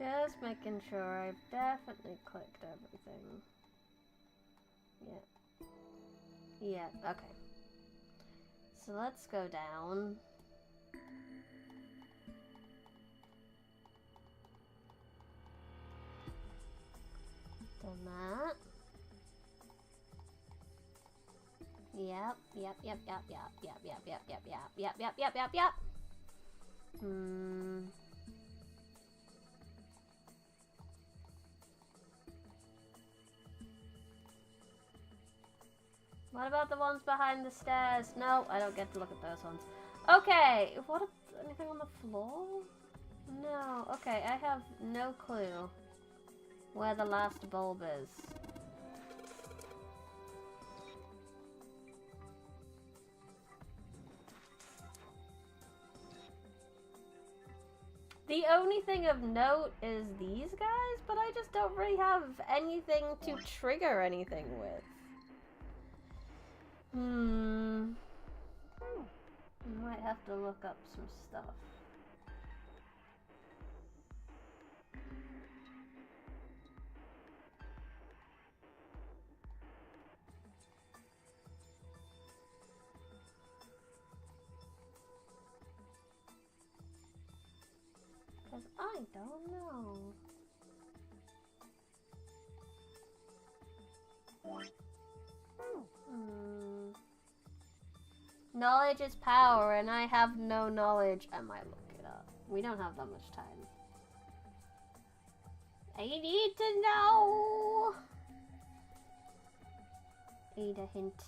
Just making sure I've definitely clicked everything. Yeah. Yeah, okay. So let's go down. Done that. Yep. What about the ones behind the stairs? No, I don't get to look at those ones. Okay, anything on the floor? No, okay, I have no clue where the last bulb is. The only thing of note is these guys, but I just don't really have anything to trigger anything with. I might have to look up some stuff. Because I don't know. Knowledge is power, and I have no knowledge. I might look it up. We don't have that much time. I need to know! Need a hint.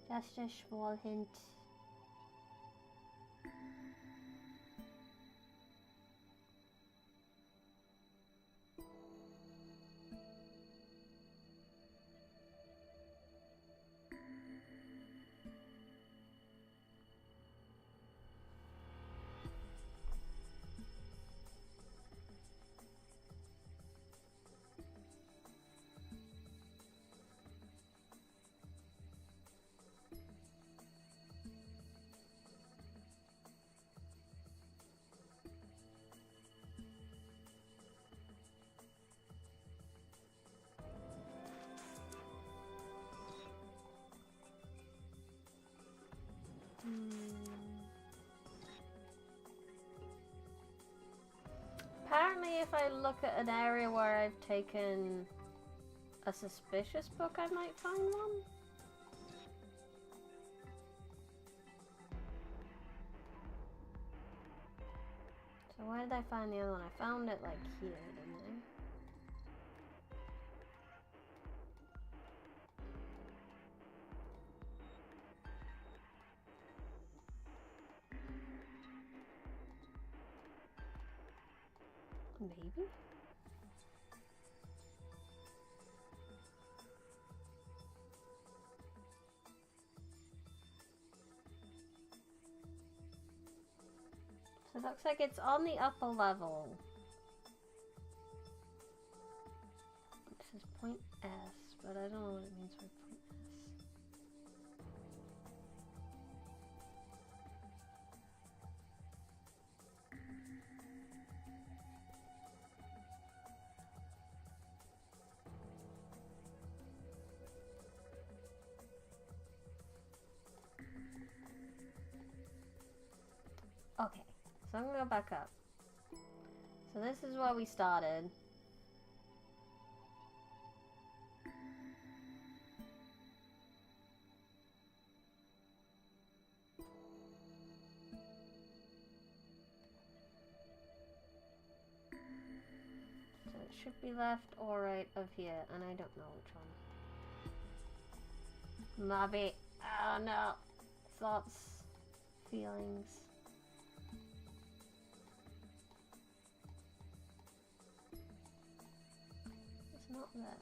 Just a small hint. Apparently, if I look at an area where I've taken a suspicious book, I might find one. So where did I find the other one? I found it like here, didn't I? Maybe? So it looks like it's on the upper level. It says point S, but I don't know what it means by point S. Okay, so I'm gonna go back up. So this is where we started. So it should be left or right of here, and I don't know which one. Maybe. Oh no. Thoughts. Feelings. It's not there.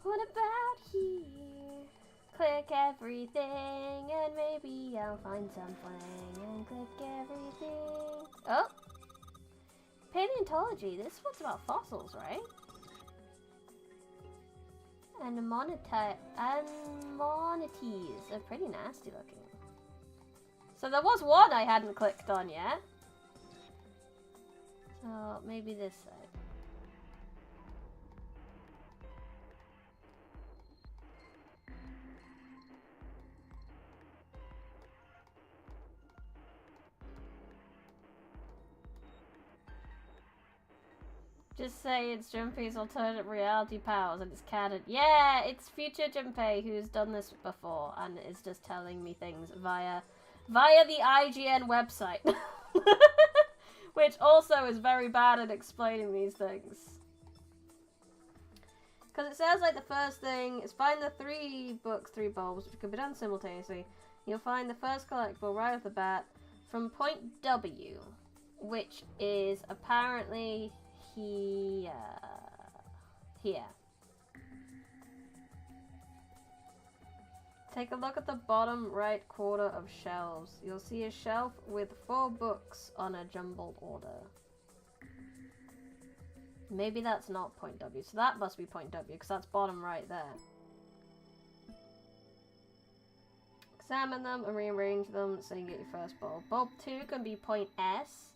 What about here? Click everything and maybe I'll find something and click everything. Oh! Paleontology. This one's about fossils, right? And monites are pretty nasty looking. So there was one I hadn't clicked on yet. So maybe this side. Just say it's Junpei's alternate reality powers and it's canon. Yeah, it's future Junpei who's done this before and is just telling me things via the IGN website. Which also is very bad at explaining these things. Because it says like the first thing is find the 3 books, 3 bulbs, which could be done simultaneously. You'll find the first collectible right off the bat from point W, which is apparently here. Take a look at the bottom right quarter of shelves. You'll see a shelf with 4 books on a jumbled order. Maybe that's not point W, so that must be point W, because that's bottom right there. Examine them and rearrange them so you get your first bulb. Bulb 2 can be point S,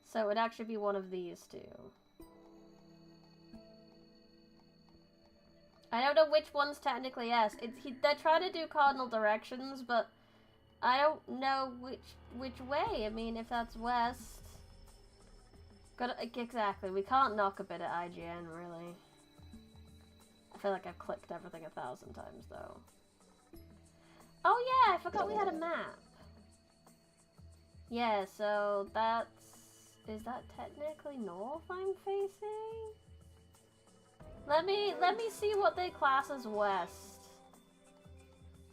so it would actually be one of these two. I don't know which one's technically S. They're trying to do cardinal directions, but I don't know which way. I mean, if that's west... Exactly, we can't knock a bit at IGN, really. I feel like I've clicked everything 1,000 times, though. Oh yeah, I forgot we had a map. Yeah, so that's... Is that technically north I'm facing? Let me see what they class as west.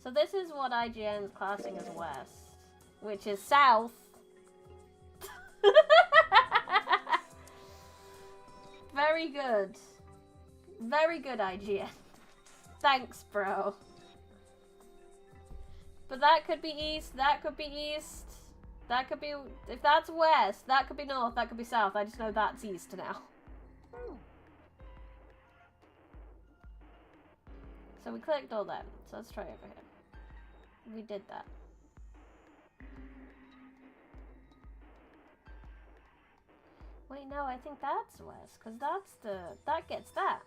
So this is what IGN's classing as west, which is south. Very good. Very good, IGN. Thanks, bro. But that could be east, that could be east, that could be... If that's west, that could be north, that could be south. I just know that's east now. So we clicked all them. So let's try over here. We did that. Wait, no, I think that's west, because that gets that.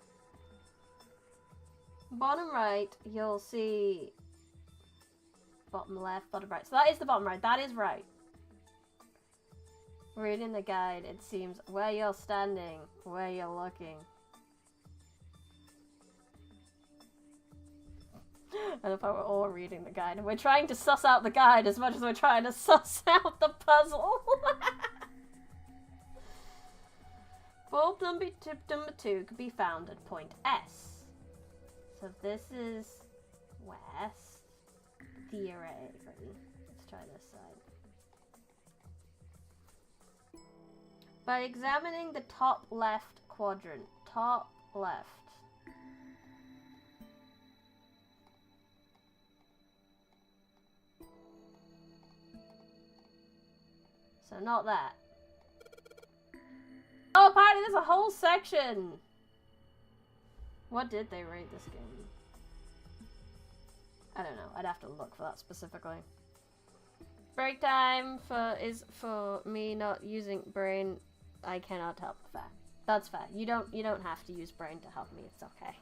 Bottom right, you'll see bottom left, bottom right. So that is the bottom right. That is right. Reading the guide, it seems where you're standing, where you're looking. I love how we're all reading the guide. And we're trying to suss out the guide as much as we're trying to suss out the puzzle. Bulb number two could be found at point S. So this is west. Theoretically. Let's try this side. By examining the top left quadrant. Top left. So not that. Oh, apparently there's a whole section! What did they rate this game? I don't know. I'd have to look for that specifically. Break time is for me not using brain. I cannot help the fact. That's fair. You don't have to use brain to help me. It's okay.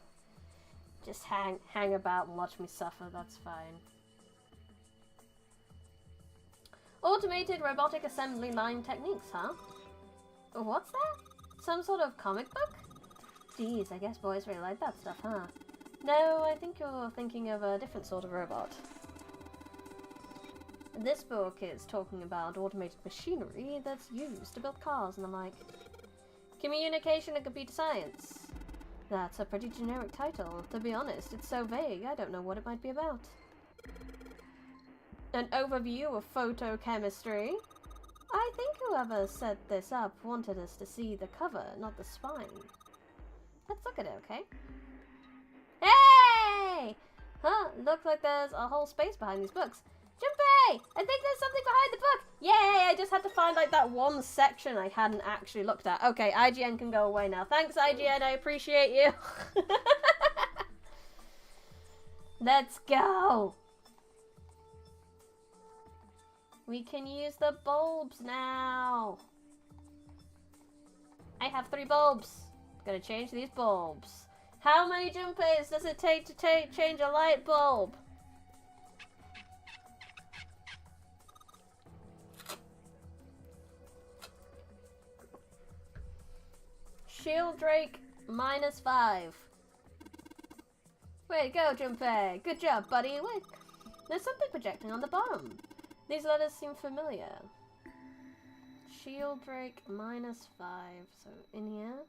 Just hang about and watch me suffer. That's fine. Automated robotic assembly line techniques, huh? What's that? Some sort of comic book? Geez, I guess boys really like that stuff, huh? No, I think you're thinking of a different sort of robot. This book is talking about automated machinery that's used to build cars and the like. Communication and computer science. That's a pretty generic title. To be honest, it's so vague, I don't know what it might be about. An overview of photochemistry. I think whoever set this up wanted us to see the cover, not the spine. Let's look at it, okay? Hey! Huh, looks like there's a whole space behind these books. Junpei! I think there's something behind the book! Yay! I just had to find like that one section I hadn't actually looked at. Okay, IGN can go away now. Thanks, IGN, I appreciate you. Let's go! We can use the bulbs now. I have 3 bulbs. Gonna change these bulbs. How many Junpeis does it take to change a light bulb? Shield Drake -5. Way to go, Junpei. Good job, buddy. Wait, there's something projecting on the bottom. These letters seem familiar. Shield Drake -5. So in here.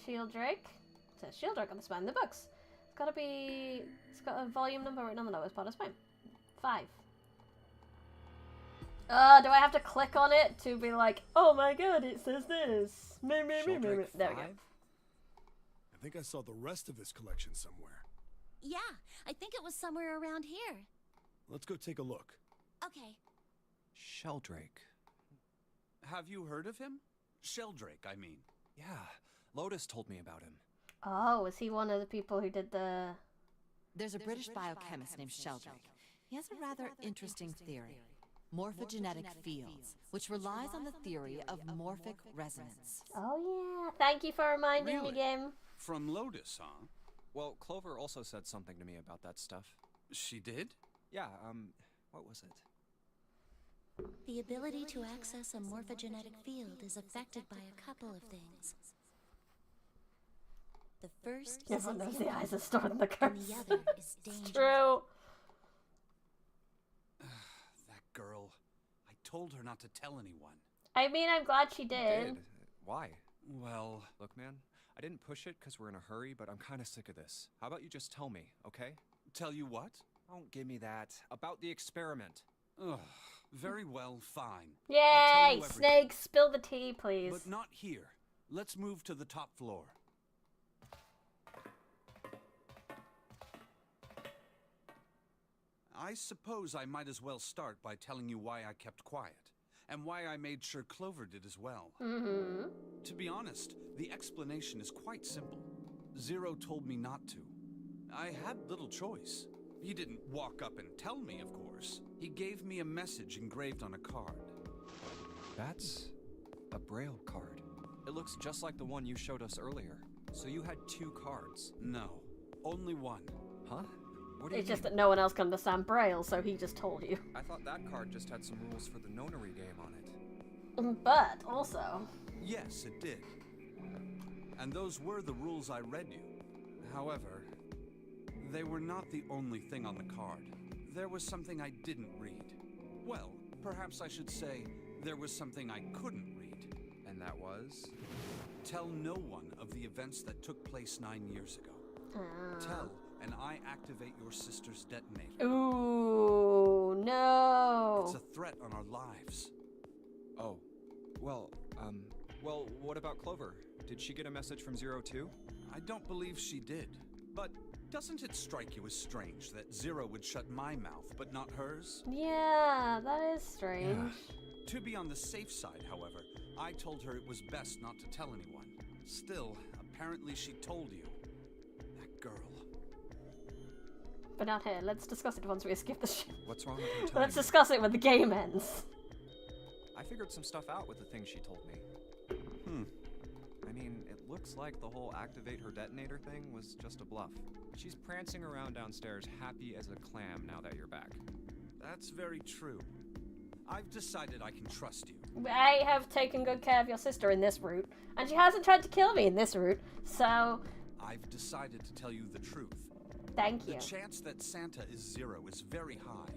Shield Drake. It says Shield Drake on the spine of the books. It's gotta be. It's got a volume number written on the lowest part of the spine. 5. Do I have to click on it to be like, oh my god, it says this. There we go. I think I saw the rest of this collection somewhere. Yeah, I think it was somewhere around here. Let's go take a look. Okay. Sheldrake. Have you heard of him? Sheldrake, I mean. Yeah, Lotus told me about him. Oh, is he one of the people who did the... There's a British biochemist named Sheldrake. He has a rather interesting theory. Morphogenetic fields, which relies on the theory of morphic resonance. Oh yeah, thank you for reminding me, Game. From Lotus, huh? Well, Clover also said something to me about that stuff. She did? Yeah, what was it? The ability to access a morphogenetic field is affected by a couple of things. The first is Everyone knows the eyes are stored in the and curse. the other is danger. It's true. That girl. I told her not to tell anyone. I mean, I'm glad she did. Did? Why? Well... Look, man, I didn't push it because we're in a hurry, but I'm kind of sick of this. How about you just tell me, okay? Tell you what? Don't give me that. About the experiment. Ugh. Very well, fine. Yay! Snake, spill the tea, please. But not here. Let's move to the top floor. I suppose I might as well start by telling you why I kept quiet, and why I made sure Clover did as well. Mm-hmm. To be honest, the explanation is quite simple. Zero told me not to. I had little choice. He didn't walk up and tell me, of course. He gave me a message engraved on a card. That's a Braille card. It looks just like the one you showed us earlier. So you had 2 cards. No, only one. Huh? What do you It's just mean? that no one else can understand Braille, so he just told you. I thought that card just had some rules for the nonary game on it. But, also... Yes, it did. And those were the rules I read you. However, They were not the only thing on the card. There was something I didn't read. Well, perhaps I should say, there was something I couldn't read. And that was? Tell no one of the events that took place 9 years ago. Tell, and I activate your sister's detonator. Ooh, no. It's a threat on our lives. Oh. Well, what about Clover? Did she get a message from Zero too? I don't believe she did. But doesn't it strike you as strange that Zero would shut my mouth, but not hers? Yeah, that is strange. To be on the safe side, however, I told her it was best not to tell anyone. Still, apparently she told you. That girl. But not here. Let's discuss it once we skip the shit. What's wrong with her telling Let's me? discuss it when the game ends. I figured some stuff out with the things she told me. I mean, it looks like the whole activate her detonator thing was just a bluff. She's prancing around downstairs happy as a clam now that you're back. That's very true. I've decided I can trust you. I have taken good care of your sister in this route, and she hasn't tried to kill me in this route, so... I've decided to tell you the truth. Thank you. The chance that Santa is Zero is very high.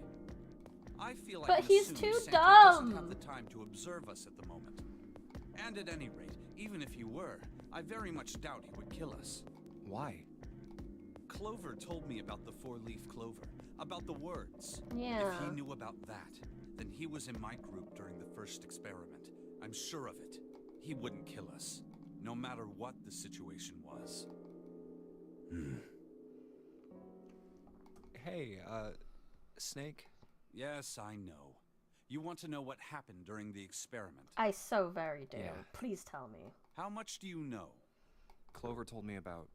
I feel like But he's assume too Santa dumb. doesn't have the time to observe us at the moment. And at any rate, even if he were, I very much doubt he would kill us. Why? Clover told me about the four-leaf clover, about the words. Yeah. If he knew about that, then he was in my group during the first experiment. I'm sure of it. He wouldn't kill us, no matter what the situation was. Hey, Snake? Yes, I know. You want to know what happened during the experiment. I so very do. Yeah. Please tell me. How much do you know? Clover told me about...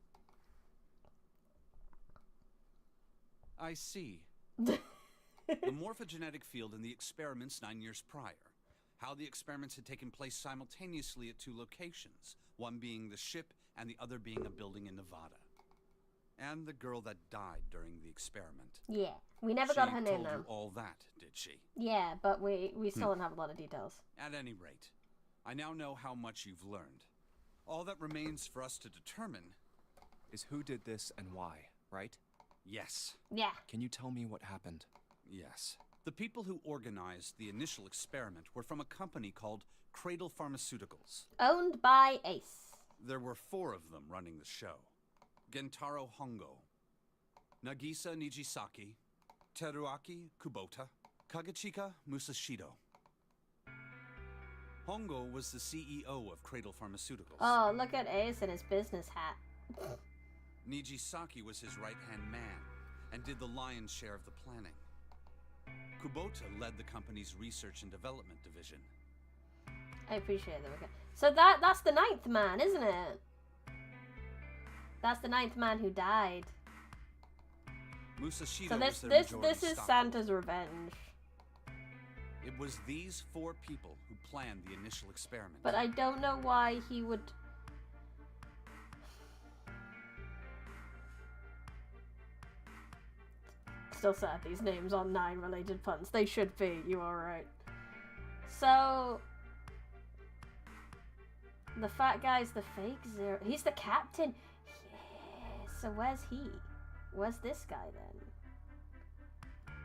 I see. The morphogenetic field in the experiments 9 years prior. How the experiments had taken place simultaneously at two locations, one being the ship and the other being a building in Nevada. And the girl that died during the experiment. Yeah. We never got her name, She told though. you all that, did she? Yeah, but we still don't have a lot of details. At any rate, I now know how much you've learned. All that remains for us to determine is who did this and why, right? Yes. Yeah. Can you tell me what happened? Yes. The people who organized the initial experiment were from a company called Cradle Pharmaceuticals. Owned by Ace. There were 4 of them running the show. Gentaro Hongo, Nagisa Nijisaki, Teruaki Kubota, Kagechika Musashido. Hongo was the CEO of Cradle Pharmaceuticals. Oh, look at Ace in his business hat. Nijisaki was his right-hand man and did the lion's share of the planning. Kubota led the company's research and development division. I appreciate that. Okay. So that's the 9th man, isn't it? That's the 9th man who died. Musashido So was their this majority is stockholder. Santa's revenge. It was these 4 people who planned the initial experiment. But I don't know why he would... Still sad these names are 9 related puns. They should be, you are right. So... The fat guy's the fake Zero. He's the captain. Yeah. So where's he? Where's this guy then?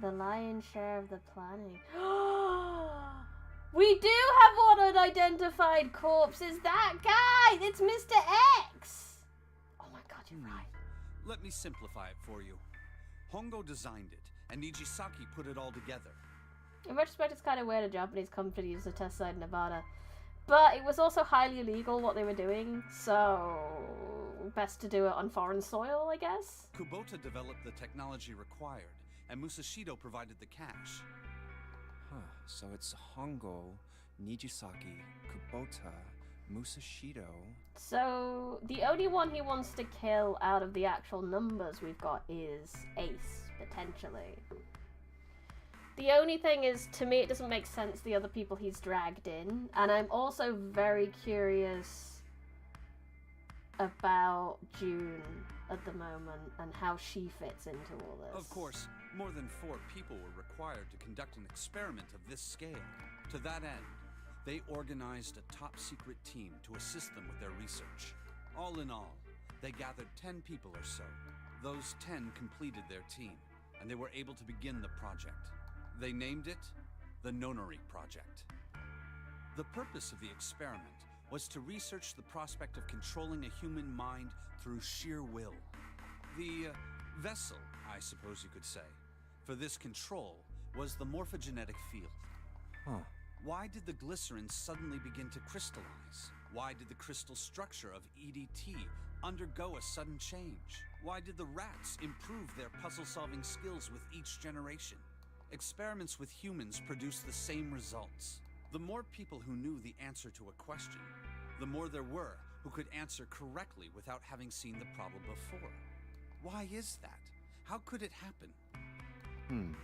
The lion's share of the planning. We do have one unidentified corpse. Is that guy? It's Mr. X. Oh my god, you're right. Let me simplify it for you. Hongo designed it, and Nijisaki put it all together. In retrospect, it's kind of weird a Japanese company used a test site in Nevada. But it was also highly illegal what they were doing, so best to do it on foreign soil, I guess? Kubota developed the technology required, and Musashido provided the cash. Huh, so it's Hongo, Nijisaki, Kubota, Musashido... So, the only one he wants to kill out of the actual numbers we've got is Ace, potentially. The only thing is, to me, it doesn't make sense the other people he's dragged in. And I'm also very curious about June at the moment and how she fits into all this. Of course, more than 4 people were required to conduct an experiment of this scale. To that end, they organized a top-secret team to assist them with their research. All in all, they gathered 10 people or so. Those 10 completed their team, and they were able to begin the project. They named it the Nonary Project. The purpose of the experiment was to research the prospect of controlling a human mind through sheer will. The vessel, I suppose you could say, for this control was the morphogenetic field. Huh. Why did the glycerin suddenly begin to crystallize? Why did the crystal structure of EDT undergo a sudden change? Why did the rats improve their puzzle-solving skills with each generation? Experiments with humans produced the same results. The more people who knew the answer to a question, the more there were who could answer correctly without having seen the problem before. Why is that? How could it happen?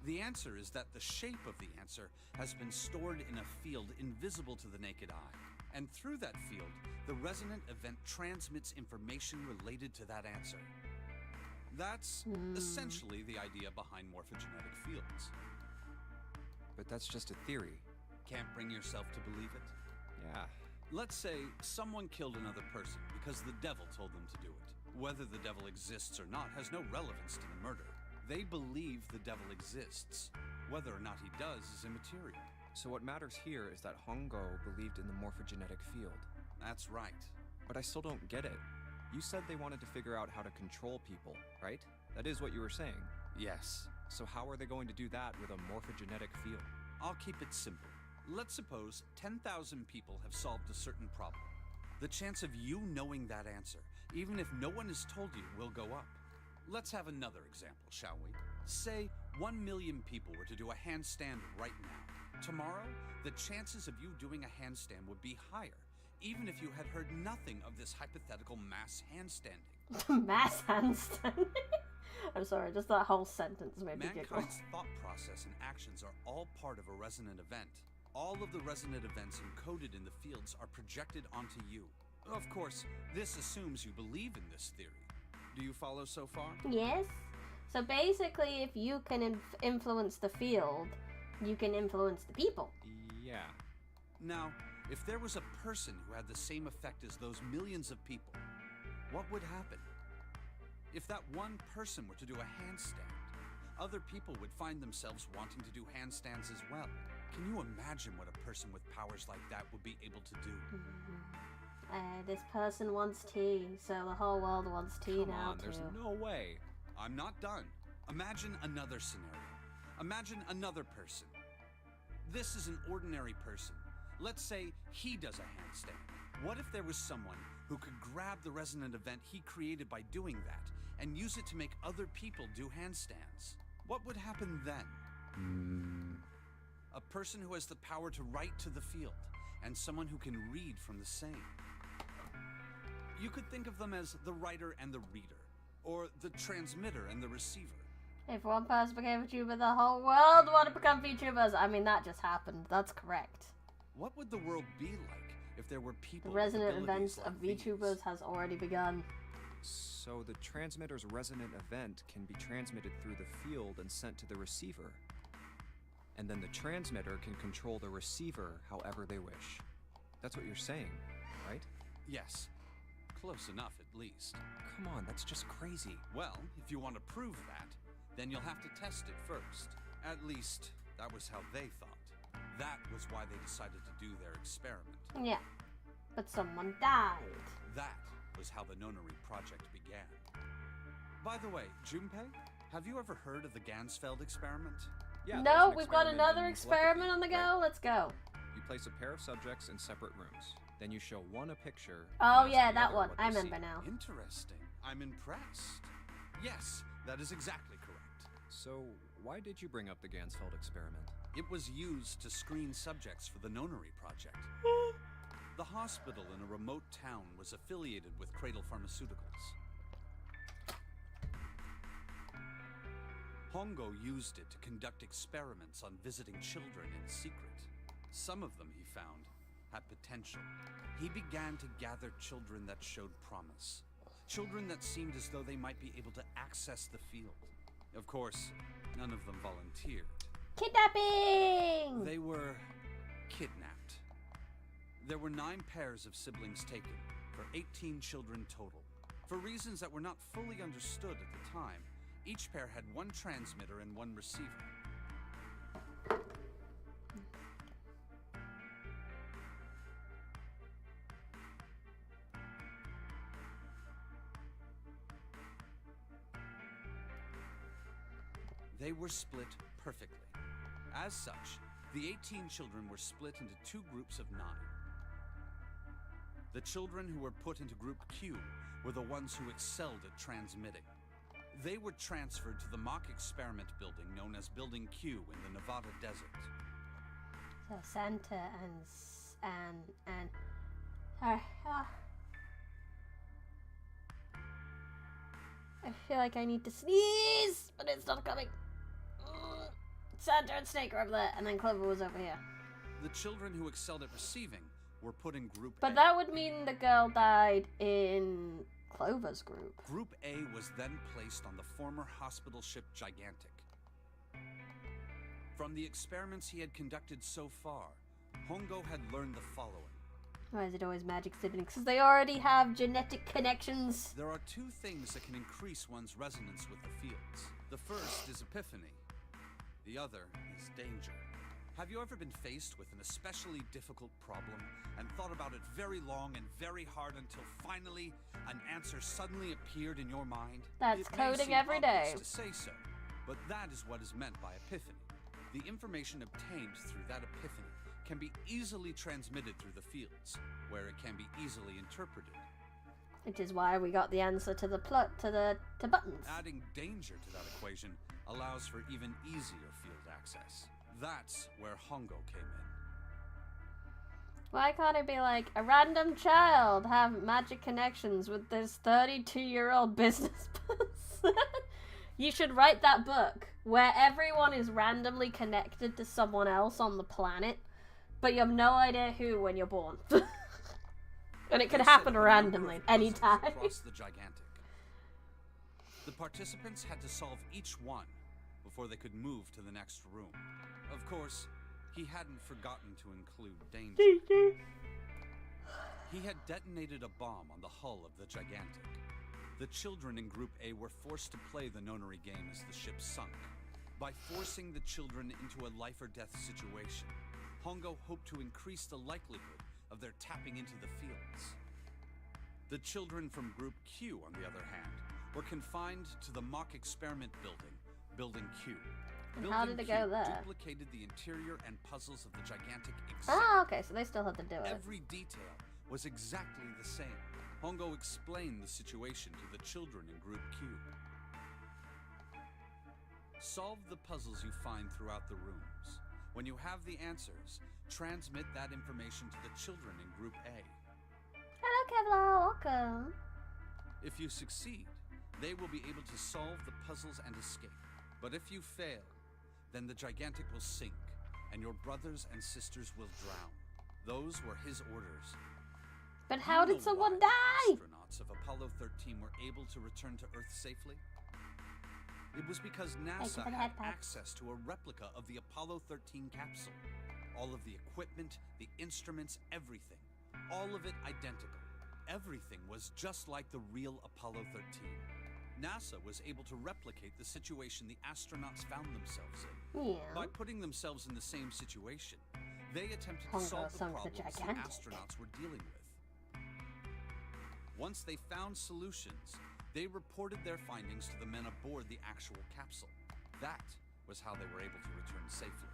The answer is that the shape of the answer has been stored in a field invisible to the naked eye. And through that field, the resonant event transmits information related to that answer. That's essentially the idea behind morphogenetic fields. But that's just a theory. Can't bring yourself to believe it? Yeah. Let's say someone killed another person because the devil told them to do it. Whether the devil exists or not has no relevance to the murder. They believe the devil exists. Whether or not he does is immaterial. So what matters here is that Hongo believed in the morphogenetic field. That's right. But I still don't get it. You said they wanted to figure out how to control people, right? That is what you were saying. Yes. So how are they going to do that with a morphogenetic field? I'll keep it simple. Let's suppose 10,000 people have solved a certain problem. The chance of you knowing that answer, even if no one has told you, will go up. Let's have another example, shall we? Say 1 million people were to do a handstand right now. Tomorrow, the chances of you doing a handstand would be higher, even if you had heard nothing of this hypothetical mass handstanding. Mass handstanding? I'm sorry, just that whole sentence made me giggle. Mankind's thought process and actions are all part of a resonant event. All of the resonant events encoded in the fields are projected onto you. Of course, this assumes you believe in this theory. Do you follow so far? Yes. So basically, if you can influence the field, you can influence the people. Yeah. Now, if there was a person who had the same effect as those millions of people, what would happen? If that one person were to do a handstand, other people would find themselves wanting to do handstands as well. Can you imagine what a person with powers like that would be able to do? This person wants tea, so the whole world wants tea Come now on, there's too. no way. I'm not done. Imagine another scenario. Imagine another person. This is an ordinary person. Let's say he does a handstand. What if there was someone who could grab the resonant event he created by doing that and use it to make other people do handstands? What would happen then? A person who has the power to write to the field, and someone who can read from the same. You could think of them as the writer and the reader, or the transmitter and the receiver. If one person became a VTuber, the whole world would become VTubers. I mean, that just happened. That's correct. What would the world be like if there were people The with resonant abilities event like of these? VTubers has already begun. So the transmitter's resonant event can be transmitted through the field and sent to the receiver. And then the transmitter can control the receiver however they wish. That's what you're saying, right? Yes. Close enough, at least. Come on, that's just crazy. Well, if you want to prove that, then you'll have to test it first. At least, that was how they thought. That was why they decided to do their experiment. Yeah. But someone died. That was how the Nonary project began. By the way, Junpei, have you ever heard of the Gansfeld experiment? Yeah, there's No, an we've got experiment another in experiment on the telepathy, go. Let's go. right? You place a pair of subjects in separate rooms. Then you show one a picture. Oh and ask yeah, the that other one. what I they remember see. now. Interesting. I'm impressed. Yes, that is exactly correct. So, why did you bring up the Gansfeld experiment? It was used to screen subjects for the Nonary project. The hospital in a remote town was affiliated with Cradle Pharmaceuticals. Hongo used it to conduct experiments on visiting children in secret. Some of them, he found, had potential. He began to gather children that showed promise. Children that seemed as though they might be able to access the field. Of course, none of them volunteered. Kidnapping! They were kidnapped. There were 9 pairs of siblings taken, for 18 children total. For reasons that were not fully understood at the time, each pair had one transmitter and one receiver. They were split perfectly. As such, the 18 children were split into 2 groups of 9. The children who were put into Group Q were the ones who excelled at transmitting. They were transferred to the mock experiment building known as Building Q in the Nevada desert. So Santa and I feel like I need to sneeze, but it's not coming. Santa and Snake are over there, and then Clover was over here. The children who excelled at receiving were put in Group A. But that would mean the girl died in Clover's group. Group A was then placed on the former hospital ship Gigantic. From the experiments he had conducted so far, Hongo had learned the following. Why is it always magic siblings? Because they already have genetic connections. There are 2 things that can increase one's resonance with the fields. The first is epiphany. The other is danger. Have you ever been faced with an especially difficult problem and thought about it very long and very hard until finally an answer suddenly appeared in your mind? That's coding every day. To say so, but that is what is meant by epiphany. The information obtained through that epiphany can be easily transmitted through the fields, where it can be easily interpreted. Which is why we got the answer to the to buttons. Adding danger to that equation allows for even easier field access. That's where Hongo came in. Why can't it be like, a random child have magic connections with this 32-year-old business person? You should write that book where everyone is randomly connected to someone else on the planet, but you have no idea who when you're born. And it could happen randomly, anytime. Across the Gigantic. The participants had to solve each one before they could move to the next room. Of course, he hadn't forgotten to include danger. He had detonated a bomb on the hull of the Gigantic. The children in Group A were forced to play the nonary game as the ship sunk. By forcing the children into a life-or-death situation, Hongo hoped to increase the likelihood of their tapping into the fields. The children from Group Q, on the other hand, were confined to the mock experiment building, Building Q. And how did it go there? Duplicated the interior and puzzles of the Gigantic exactly. Ah, okay, so they still had to do it. Every detail was exactly the same. Hongo explained the situation to the children in Group Q. Solve the puzzles you find throughout the rooms. When you have the answers, transmit that information to the children in Group A. Hello, Kevlar, welcome. If you succeed, they will be able to solve the puzzles and escape. But if you fail, then the Gigantic will sink, and your brothers and sisters will drown. Those were his orders. But how did someone die? Astronauts of Apollo 13 were able to return to Earth safely. It was because NASA had access to a replica of the Apollo 13 capsule. All of the equipment, the instruments, everything. All of it identical. Everything was just like the real Apollo 13. NASA was able to replicate the situation the astronauts found themselves in. Yeah. By putting themselves in the same situation, they attempted to solve the problems the astronauts were dealing with. Once they found solutions, they reported their findings to the men aboard the actual capsule. That was how they were able to return safely.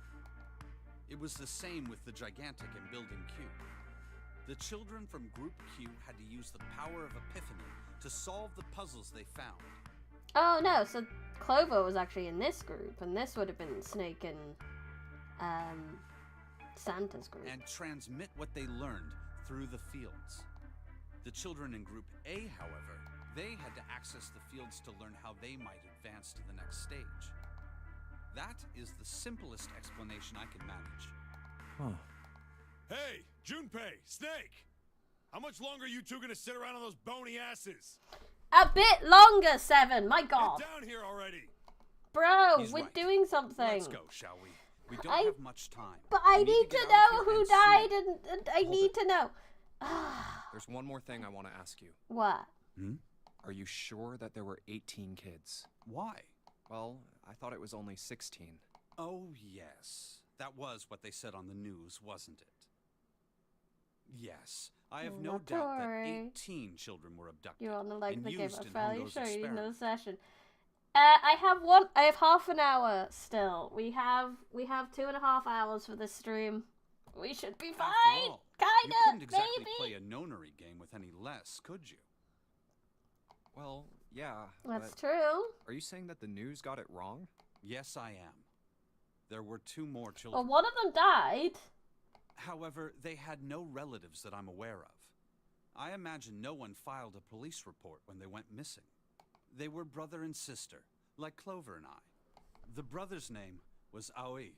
It was the same with the Gigantic and Building Q. The children from Group Q had to use the power of epiphany to solve the puzzles they found. Oh no, so Clover was actually in this group, and this would have been Snake and Santa's group. And transmit what they learned through the fields. The children in Group A, however, they had to access the fields to learn how they might advance to the next stage. That is the simplest explanation I can manage. Huh. Hey, Junpei, Snake! How much longer are you two gonna sit around on those bony asses? A bit longer, Seven, my god! Get down here already! Bro, He's we're right. doing something. Let's go, shall we? We don't have much time. But I We need to get out know of here who and died, soon. and I need to know. There's one more thing I want to ask you. What? Are you sure that there were 18 kids? Why? Well, I thought it was only 16. Oh, yes. That was what they said on the news, wasn't it? Yes, I have no Not to doubt that worry. 18 children were abducted You want to like and the game used of in value? Hongo's Sure, you need another experiment. session. I have half an hour still. We have 2.5 hours for this stream. We should be fine. After all, you Kinda, couldn't exactly maybe. play a nonary game with any less, could you? Well, yeah, That's but true. are you saying that the news got it wrong? Yes, I am. There were 2 more Well, children. one of them died. However, they had no relatives that I'm aware of. I imagine no one filed a police report when they went missing. They were brother and sister, like Clover and I. The brother's name was Aoi.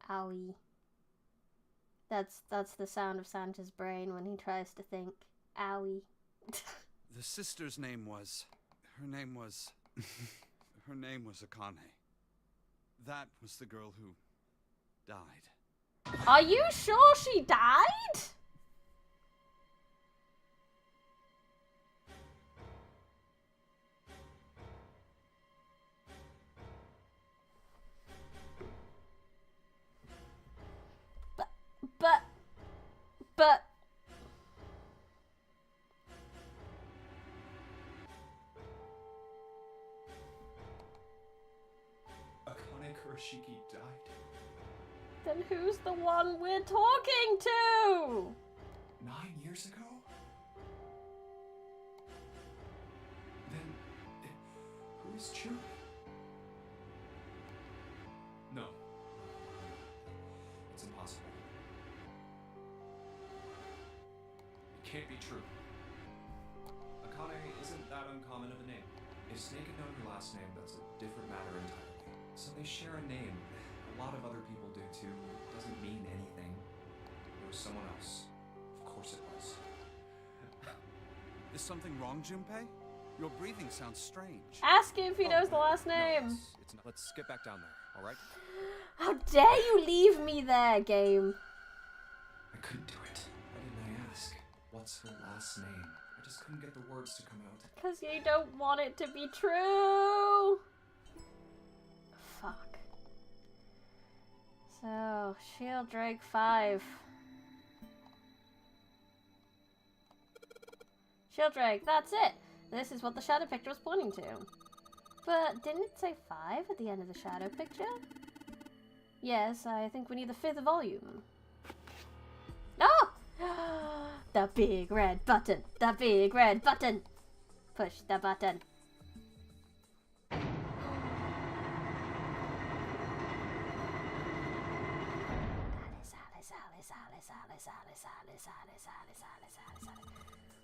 Owie. That's the sound of Santa's brain when he tries to think. Owie. The sister's name was... Her name was Akane. That was the girl who died. Are you sure she died? But... Akane Kurashiki died. Then who's the one we're talking to? 9 years ago? Then, who's Chu? No. It's impossible. It can't be true. Akane isn't that uncommon of a name. If Snake had known her last name, that's a different matter entirely. So they share a name. A lot of other people do too. It doesn't mean anything. It was someone else. Of course it was. Is something wrong, Junpei? Your breathing sounds strange. Ask him if he knows the last No, name. it's not. Let's get back down there, alright? How dare you leave me there, game? I couldn't do it. Why didn't I ask? What's her last name? I just couldn't get the words to come out. Because you don't want it to be true. Fuck. So, Shielddrake 5. Shielddrake, that's it. This is what the shadow picture was pointing to. But didn't it say 5 at the end of the shadow picture? Yes, I think we need the 5th volume. Oh! The big red button! The big red button! Push the button.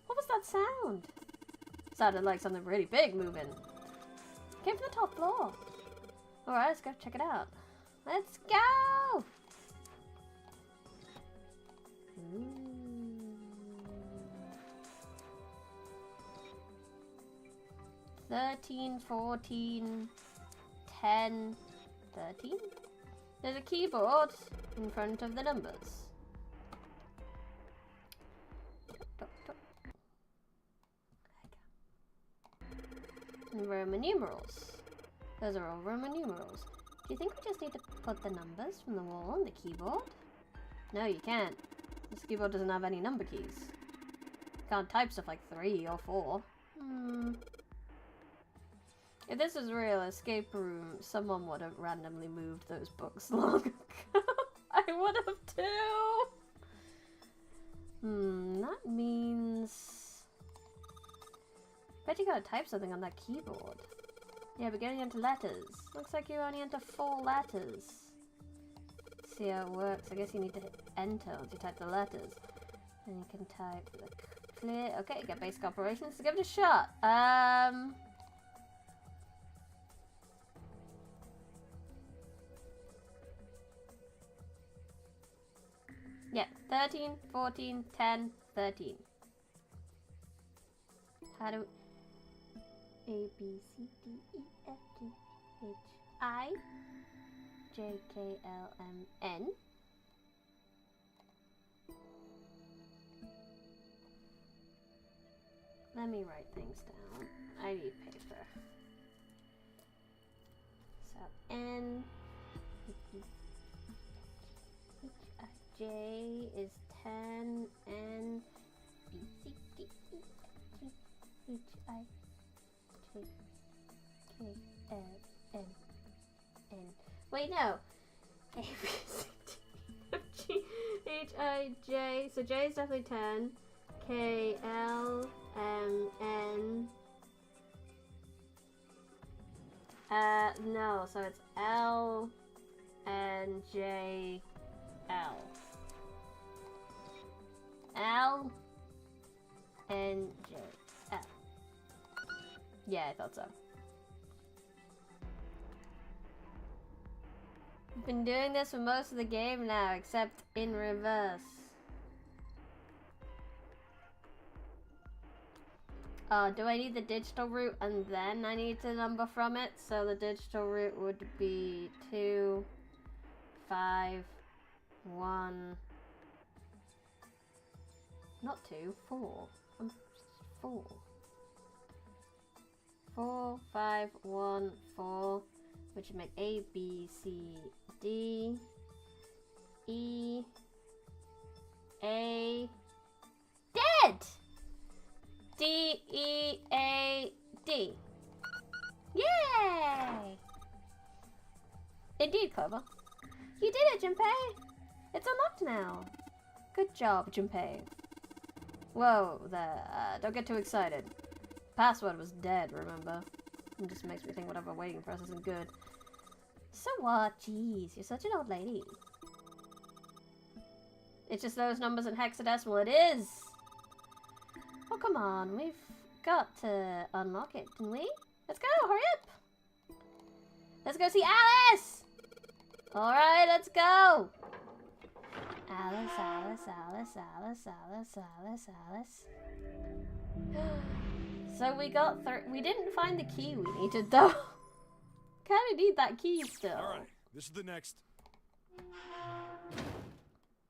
What was that sound? Sounded like something really big moving. Came from the top floor. Alright, let's go check it out. Let's go! Ooh. 13, 14, 10, 13? There's a keyboard in front of the numbers. And Roman numerals. Those are all Roman numerals. Do you think we just need to put the numbers from the wall on the keyboard? No, you can't. This keyboard doesn't have any number keys. Can't type stuff like 3 or 4. If this was a real escape room, someone would have randomly moved those books long ago. I would have too! That means... Bet you gotta type something on that keyboard. Yeah, but getting into letters. Looks like you're only into 4 letters. See how it works. I guess you need to hit enter once you type the letters. And you can type the clear. Okay, get basic operations. So give it a shot. Yeah, 13, 14, 10, 13. How do A, B, C, D, E, F, G, H, I, J, K, L, M, N. Let me write things down. I need paper. So N J is 10, N B C D E F G H I J K L M N. Wait, no. A B C D E F G H I J. So J is definitely 10. K L M N. No, so it's L N J L. L N J L. Yeah, I thought so. I've been doing this for most of the game now, except in reverse. Do I need the digital route and then I need to number from it? So the digital route would be 2, 5, 1. Not 2, 4. 4. 4, 5, 1, 4. Which would make A, B, C, D, E, A, dead! D, E, A, D. Yay! Indeed, Clover. You did it, Junpei! It's unlocked now. Good job, Junpei. Whoa, there. Don't get too excited. Password was dead, remember? It just makes me think whatever waiting for us isn't good. So what? Jeez, you're such an old lady. It's just those numbers in hexadecimal. It is! Oh, come on. We've got to unlock it, didn't we? Let's go, hurry up! Let's go see Alice! Alright, let's go! Alice, Alice, Alice, Alice, Alice, Alice, Alice. So we got we didn't find the key we needed though. Kinda need that key still. Alright, this is the next.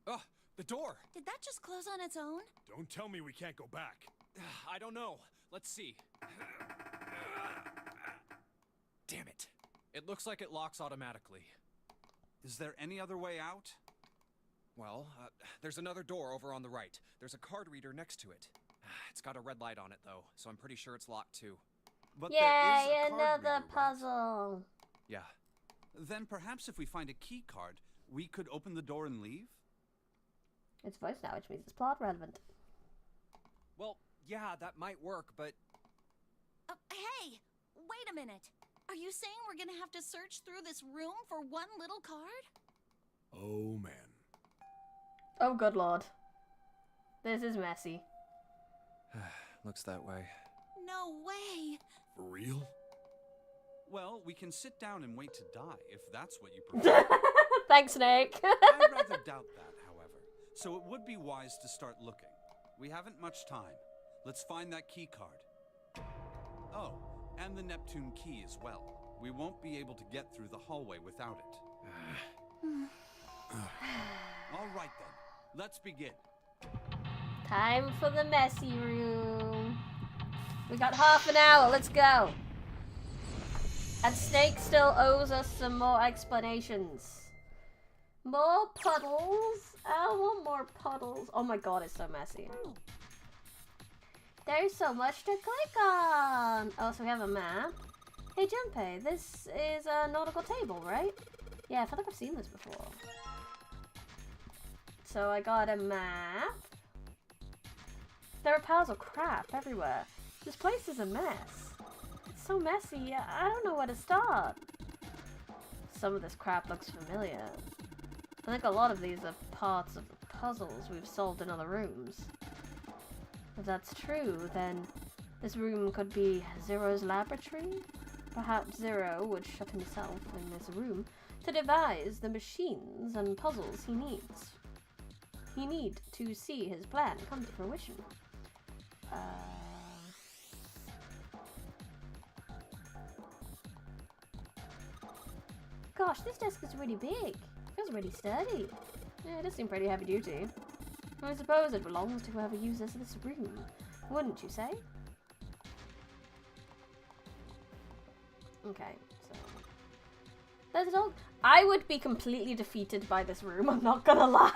Oh, the door! Did that just close on its own? Don't tell me we can't go back. I don't know. Let's see. Damn it. It looks like it locks automatically. Is there any other way out? Well, there's another door over on the right. There's a card reader next to it. It's got a red light on it, though, so I'm pretty sure it's locked, too. But Yay, there is a card another reader, right? puzzle. Yeah. Then perhaps if we find a key card, we could open the door and leave? It's voice now, which means it's plot relevant. Well, yeah, that might work, but... Hey! Wait a minute. Are you saying we're gonna have to search through this room for one little card? Oh, man. Oh, good lord. This is messy. Looks that way. No way! For real? Well, we can sit down and wait to die, if that's what you prefer. Thanks, Snake. I'd rather doubt that, however. So it would be wise to start looking. We haven't much time. Let's find that key card. Oh, and the Neptune key as well. We won't be able to get through the hallway without it. All right then, let's begin. Time for the messy room. We got half an hour, let's go. And Snake still owes us some more explanations. More puddles? I want more puddles. Oh my god, it's so messy. There's so much to click on. Oh, so we have a map. Hey, Junpei, this is a nautical table, right? Yeah, I feel like I've seen this before. So I got a map. There are piles of crap everywhere. This place is a mess. It's so messy, I don't know where to start. Some of this crap looks familiar. I think a lot of these are parts of the puzzles we've solved in other rooms. If that's true, then this room could be Zero's laboratory? Perhaps Zero would shut himself in this room to devise the machines and puzzles he needs. He needs to see his plan come to fruition. Gosh, this desk is really big. Feels really sturdy. Yeah, it does seem pretty heavy duty. I suppose it belongs to whoever uses this room, wouldn't you say? Okay, so there's a dog. I would be completely defeated by this room, I'm not gonna lie.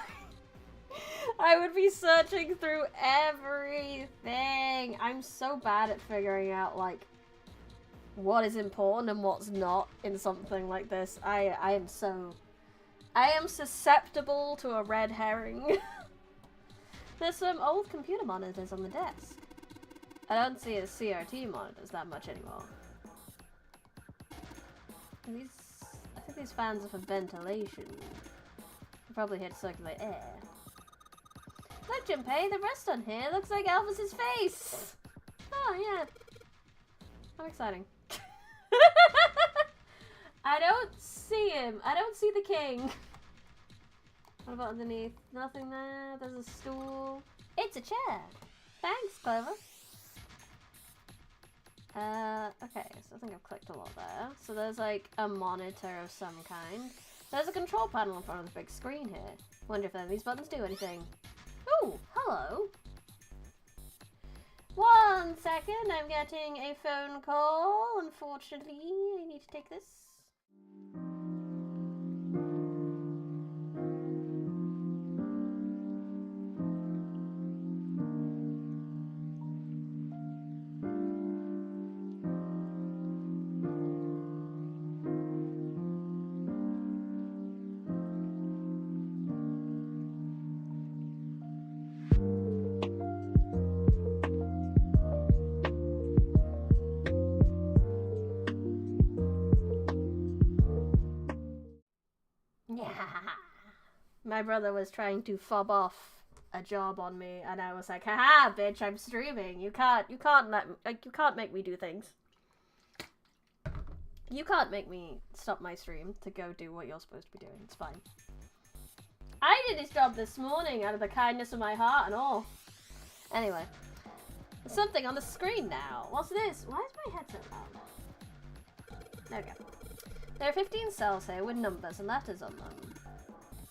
I would be searching through everything. I'm so bad at figuring out, like, what is important and what's not in something like this. I am susceptible to a red herring. There's some old computer monitors on the desk. I don't see a CRT monitors that much anymore. I think these fans are for ventilation. They're probably here to circulate air. Look, Junpei, the rest on here looks like Elvis's face! Oh, yeah. How exciting. I don't see him. I don't see the king. What about underneath? Nothing there. There's a stool. It's a chair. Thanks, Clover. Okay, so I think I've clicked a lot there. So there's like a monitor of some kind. There's a control panel in front of the big screen here. Wonder if any of these buttons do anything. Ooh, hello. 1 second, I'm getting a phone call. Unfortunately, I need to take this. My brother was trying to fob off a job on me, and I was like, haha, bitch, I'm streaming. You can't make me do things. You can't make me stop my stream to go do what you're supposed to be doing. It's fine. I did his job this morning out of the kindness of my heart and all. Anyway. There's something on the screen now. What's this? Why is my headset loud? There we go. There are 15 cells here with numbers and letters on them.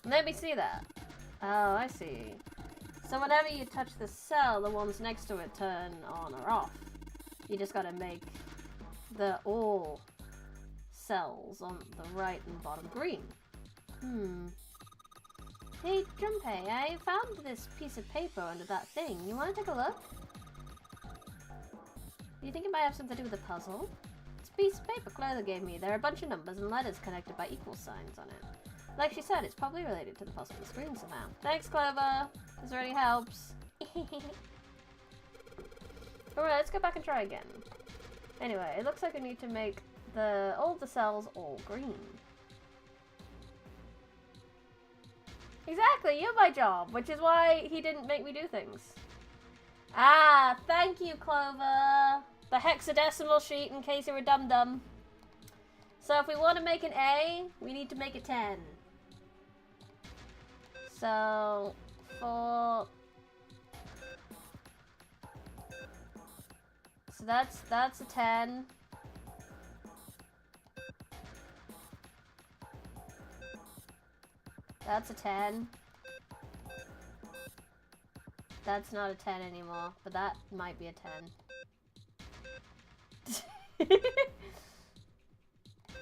Let me see that. Oh, I see. So whenever you touch the cell, the ones next to it turn on or off. You just gotta make the all cells on the right and bottom green. Hey, Junpei, I found this piece of paper under that thing. You wanna take a look? Do you think it might have something to do with the puzzle? It's a piece of paper Clover gave me. There are a bunch of numbers and letters connected by equal signs on it. Like she said, it's probably related to the puzzle on the screen somehow. Thanks, Clover. This already helps. Alright, let's go back and try again. Anyway, it looks like we need to make all the cells all green. Exactly, you're my job, which is why he didn't make me do things. Ah, thank you, Clover. The hexadecimal sheet in case you were dum-dum. So if we want to make an A, we need to make a 10. So, so that's a 10. That's a 10. That's not a 10 anymore, but that might be a 10.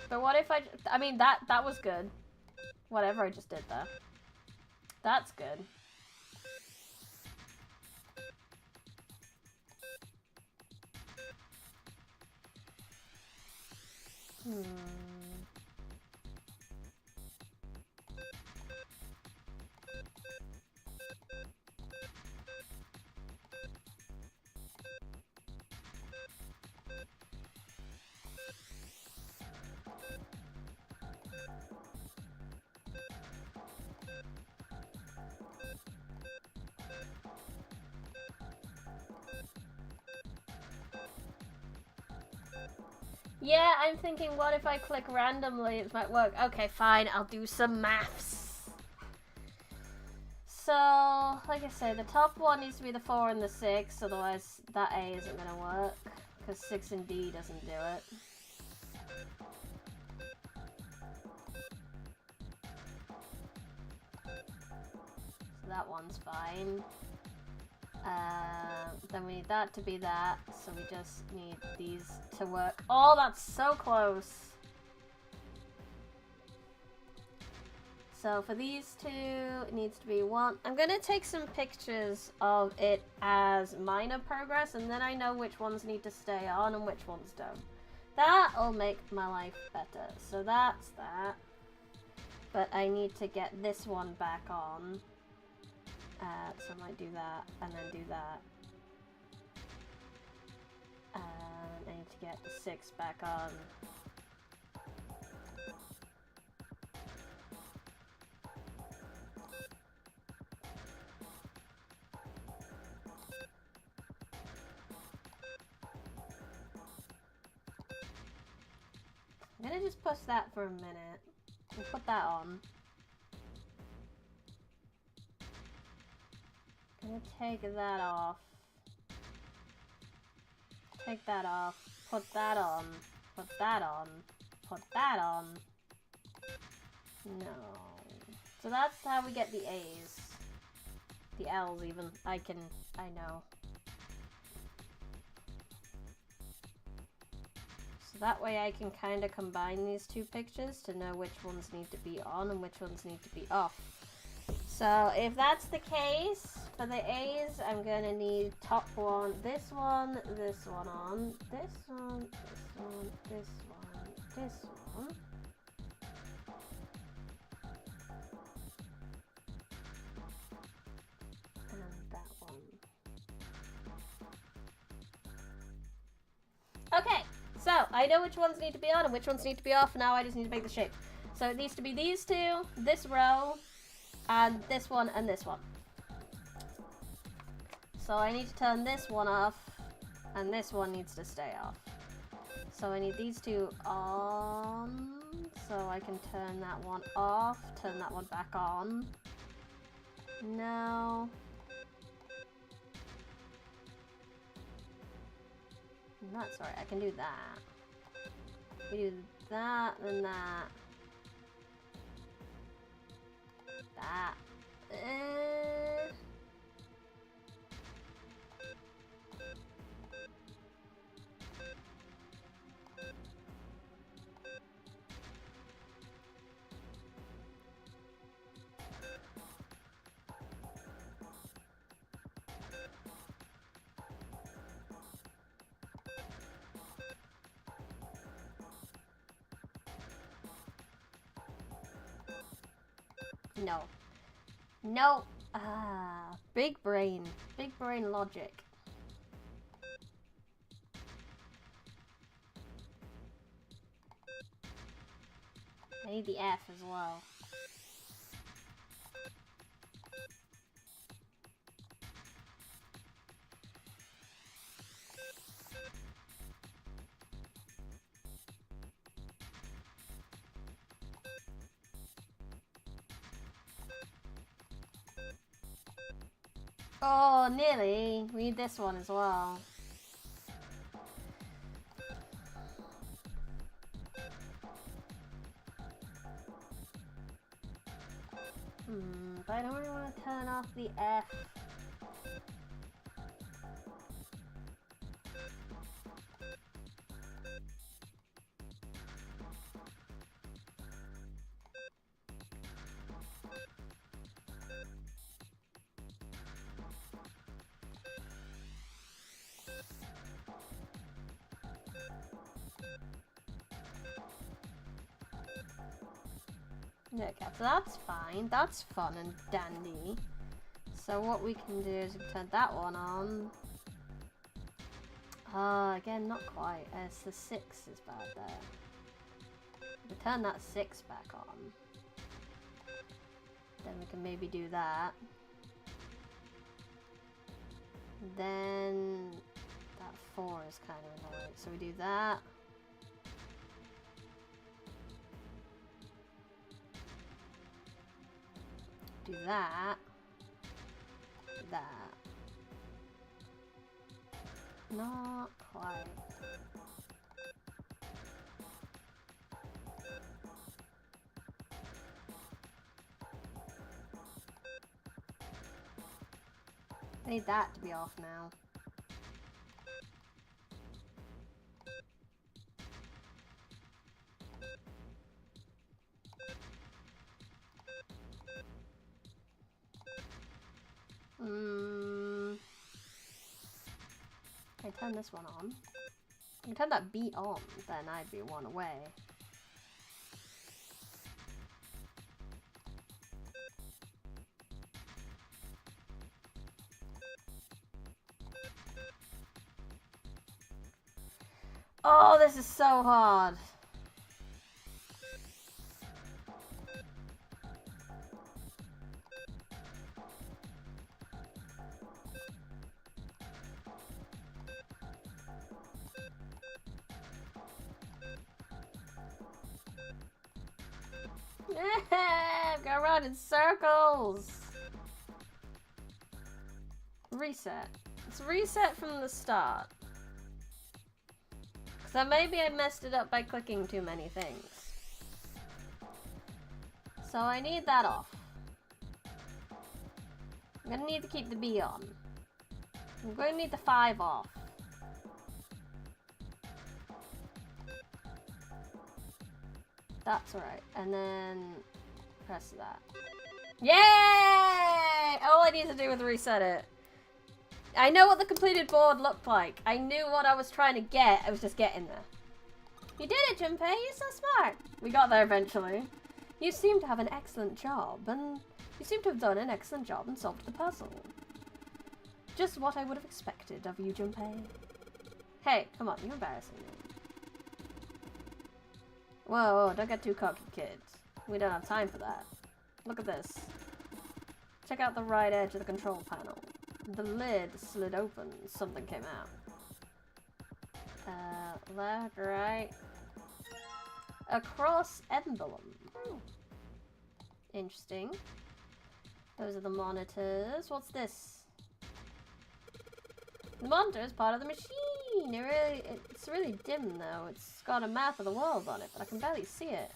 But what if I mean, that was good. Whatever I just did there. That's good. Yeah, I'm thinking, what if I click randomly? It might work. Okay, fine, I'll do some maths. So, like I say, the top one needs to be the 4 and the 6, otherwise that A isn't going to work, because 6 and D doesn't do it. So that one's fine. Then we need that to be that, so we just need these to work. Oh, that's so close! So for these two, it needs to be one. I'm gonna take some pictures of it as minor progress, and then I know which ones need to stay on and which ones don't. That'll make my life better. So that's that. But I need to get this one back on. So I might do that, and then do that. And I need to get the 6 back on. I'm gonna just push that for a minute. We'll put that on. Gonna take that off. Take that off. Put that on. Put that on. Put that on. No. So that's how we get the A's. The L's even. I know. So that way I can kind of combine these two pictures to know which ones need to be on and which ones need to be off. So if that's the case, for the A's, I'm going to need top one, this one on, this one, this one, this one, this one. And that one. Okay, so I know which ones need to be on and which ones need to be off. Now I just need to make the shape. So it needs to be these two, this row, and this one and this one. So I need to turn this one off, and this one needs to stay off. So I need these two on, so I can turn that one off, turn that one back on. No. That's right, I can do that. We do that, then that. That. No. No. Big brain. Big brain logic. I need the F as well. Oh, nearly. We need this one as well. But I don't really want to turn off the F. Okay, so that's fine. That's fun and dandy. So what we can do is we can turn that one on. Again, not quite. It's the 6 is bad there. We turn that 6 back on. Then we can maybe do that. Then that 4 is kind of annoying. So we do that. Do that. Do that. Not quite. I need that to be off now. If I turn this one on. I can turn that beat on, then I'd be one away. Oh, this is so hard. Go around in circles. Reset. Let's reset from the start. So maybe I messed it up by clicking too many things. So I need that off. I'm gonna need to keep the B on. I'm going to need the 5 off. That's alright. And then press that. Yay! All I need to do is reset it. I know what the completed board looked like. I knew what I was trying to get. I was just getting there. You did it, Junpei. You're so smart. We got there eventually. You seem to have an excellent job, and you seem to have done an excellent job and solved the puzzle. Just what I would have expected of you, Junpei. Hey, come on, you're embarrassing me. Whoa, whoa, don't get too cocky, kids. We don't have time for that. Look at this. Check out the right edge of the control panel. The lid slid open. Something came out. Left, right. A cross emblem. Interesting. Those are the monitors. What's this? The monitor is part of the machine. It's really dim though. It's got a map of the world on it, but I can barely see it.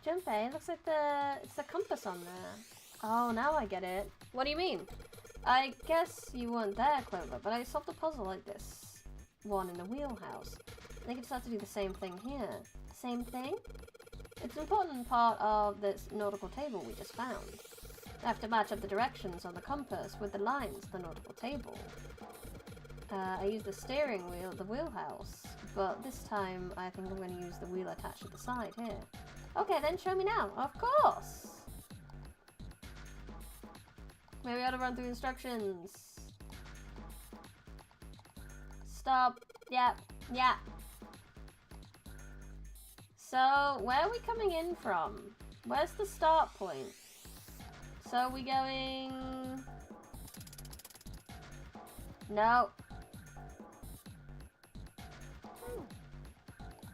Junpei, it looks like it's the compass on there. Oh, now I get it. What do you mean? I guess you weren't there, Clover, but I solved a puzzle like this one in the wheelhouse. I think it's have to do the same thing here. Same thing? It's an important part of this nautical table we just found. I have to match up the directions on the compass with the lines of the nautical table. I used the steering wheel at the wheelhouse, but this time I think I'm going to use the wheel attached at the side here. Okay, then show me now. Of course! Maybe I ought to run through the instructions. Stop. Yeah. Yeah. So, where are we coming in from? Where's the start point? So, are we going... No.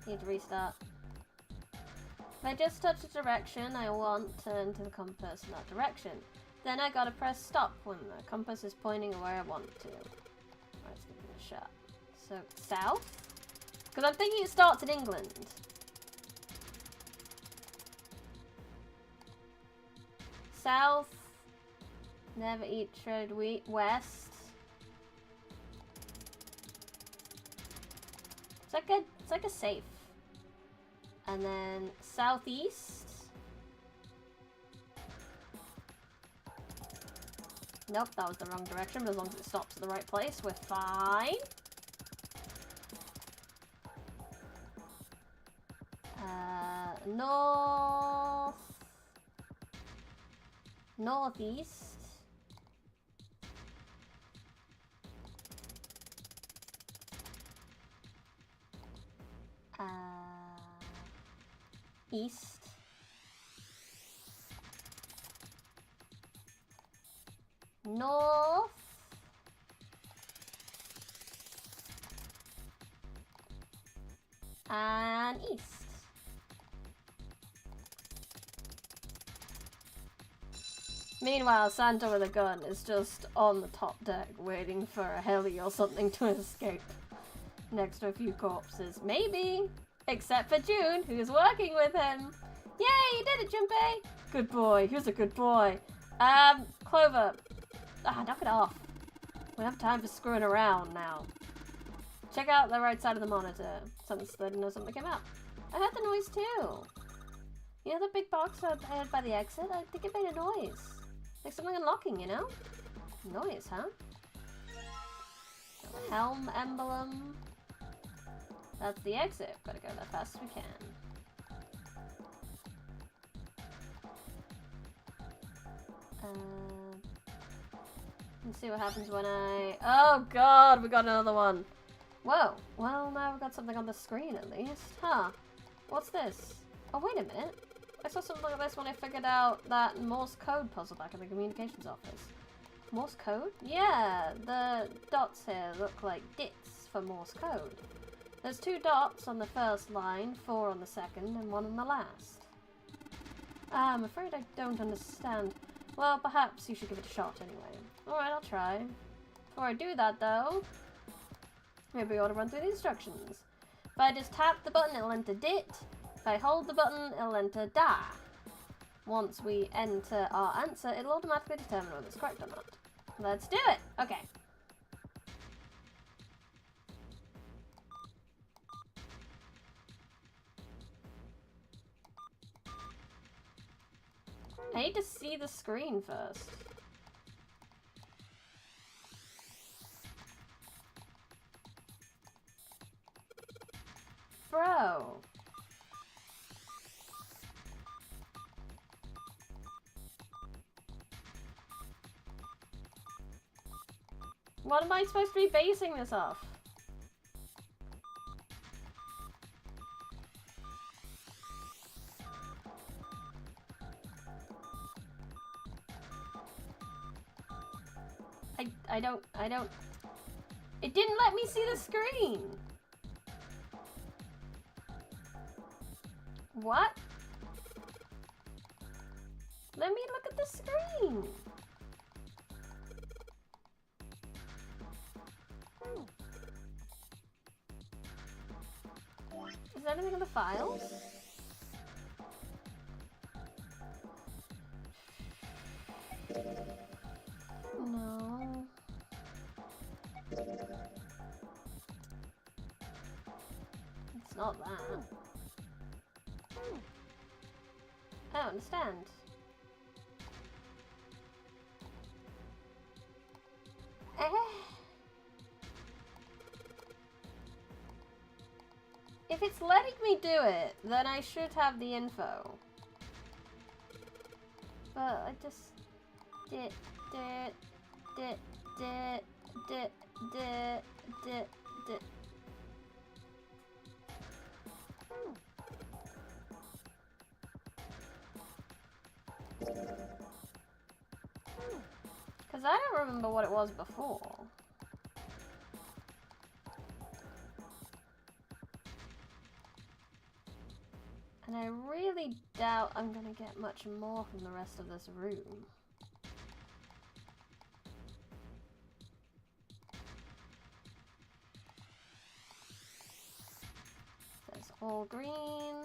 Need to restart. If I just touch the direction I want, turn to the compass in that direction. Then I gotta press stop when the compass is pointing where I want to. Let's give it a shot. So, south? Because I'm thinking it starts in England. South. Never eat shredded wheat. West. It's like a safe. And then southeast. Nope, that was the wrong direction, but as long as it stops at the right place, we're fine. North. Northeast. East. North. And east. Meanwhile, Santa with a gun is just on the top deck waiting for a heli or something to escape. Next to a few corpses. Maybe! Except for June, who's working with him. Yay, you did it, Junpei! Good boy, he was a good boy. Clover. Ah, knock it off. We don't have time for screwing around now. Check out the right side of the monitor. Something slid and something came out. I heard the noise too. You know the big box I heard by the exit? I think it made a noise. Like something unlocking, you know? Noise, huh? Helm emblem. That's the exit. Gotta go that fast as we can. Let's see what happens when I... Oh god, we got another one. Whoa. Well, now we've got something on the screen at least. Huh. What's this? Oh, wait a minute. I saw something like this when I figured out that Morse code puzzle back in the communications office. Morse code? Yeah, the dots here look like dits for Morse code. There's 2 dots on the first line, 4 on the second, and 1 on the last. I'm afraid I don't understand. Well, perhaps you should give it a shot anyway. Alright, I'll try. Before I do that, though, maybe we ought to run through the instructions. If I just tap the button, it'll enter dit. If I hold the button, it'll enter da. Once we enter our answer, it'll automatically determine whether it's correct or not. Let's do it! Okay. I need to see the screen first. Bro. What am I supposed to be basing this off? I don't... It didn't let me see the screen! What? Let me look at the screen! Is there anything in the files? No. It's not that. I don't understand. If it's letting me do it, then I should have the info. But I just... Dit. Because I don't remember what it was before. And I really doubt I'm gonna get much more from the rest of this room. There's all green.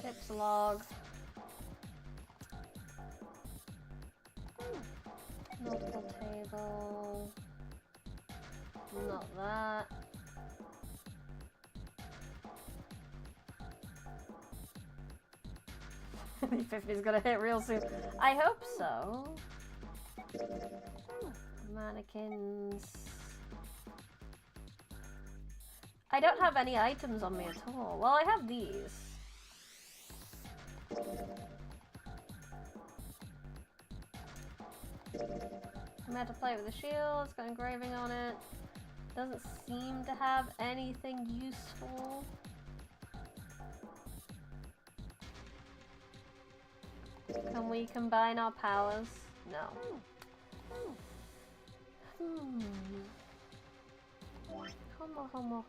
Tips log. Multiple table. Not that. The 50's gonna hit real soon. I hope so. Mannequins. I don't have any items on me at all. Well, I have these. Metal plate with a shield, it's got engraving on it. Doesn't seem to have anything useful. Can we combine our powers? No. Homo.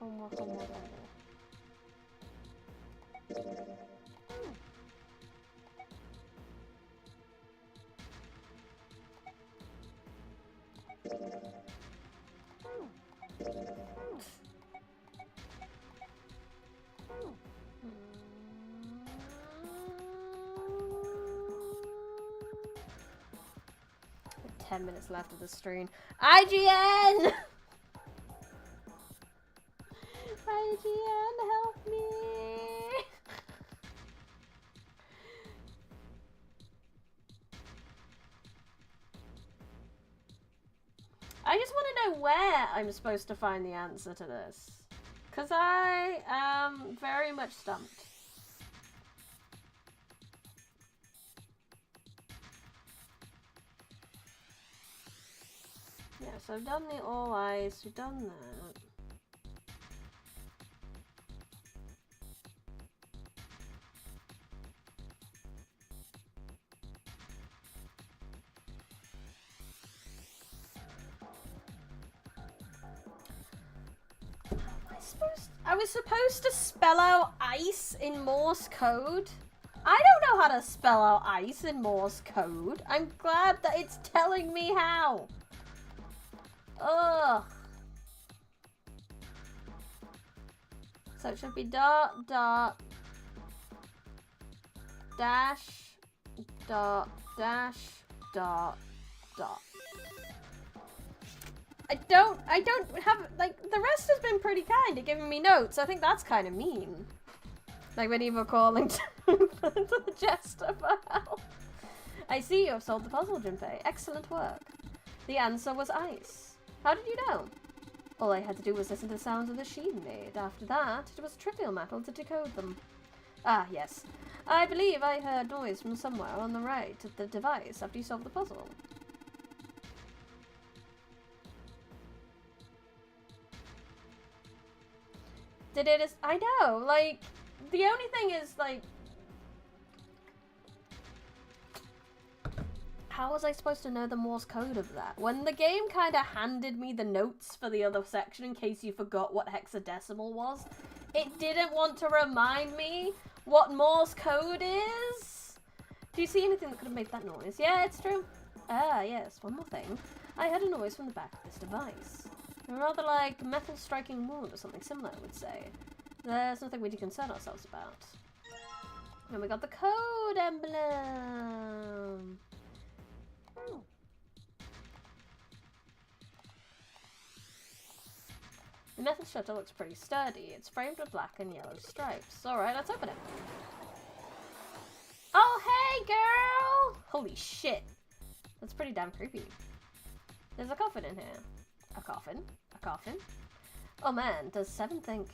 10 minutes left of the stream. IGN! IGN, help me! I just want to know where I'm supposed to find the answer to this. Because I am very much stumped. Yeah, so I've done the all ice, we've done that. I was supposed to spell out ice in Morse code. I don't know how to spell out ice in Morse code. I'm glad that it's telling me how. Ugh. So it should be dot, dot, dash, dot, dash, dot, dot. I don't have, like, the rest has been pretty kind at giving me notes. I think that's kind of mean. Like medieval calling to the jester for help. I see you have solved the puzzle, Junpei. Excellent work. The answer was ice. How did you know? All I had to do was listen to the sounds of the sheen made. After that, it was a trivial matter to decode them. Ah, yes. I believe I heard noise from somewhere on the right at the device after you solved the puzzle. Did it? I know, like, the only thing is, like, how was I supposed to know the Morse code of that? When the game kind of handed me the notes for the other section in case you forgot what hexadecimal was, it didn't want to remind me what Morse code is. Do you see anything that could have made that noise? Yeah, it's true. Ah, yes, one more thing. I heard a noise from the back of this device. Rather like metal striking wound or something similar, I would say. There's nothing we need to concern ourselves about. And we got the code emblem. Oh. The metal shutter looks pretty sturdy. It's framed with black and yellow stripes. Alright, let's open it. Oh, hey, girl! Holy shit. That's pretty damn creepy. There's a coffin in here. A coffin? A coffin? Oh man, does Seven think...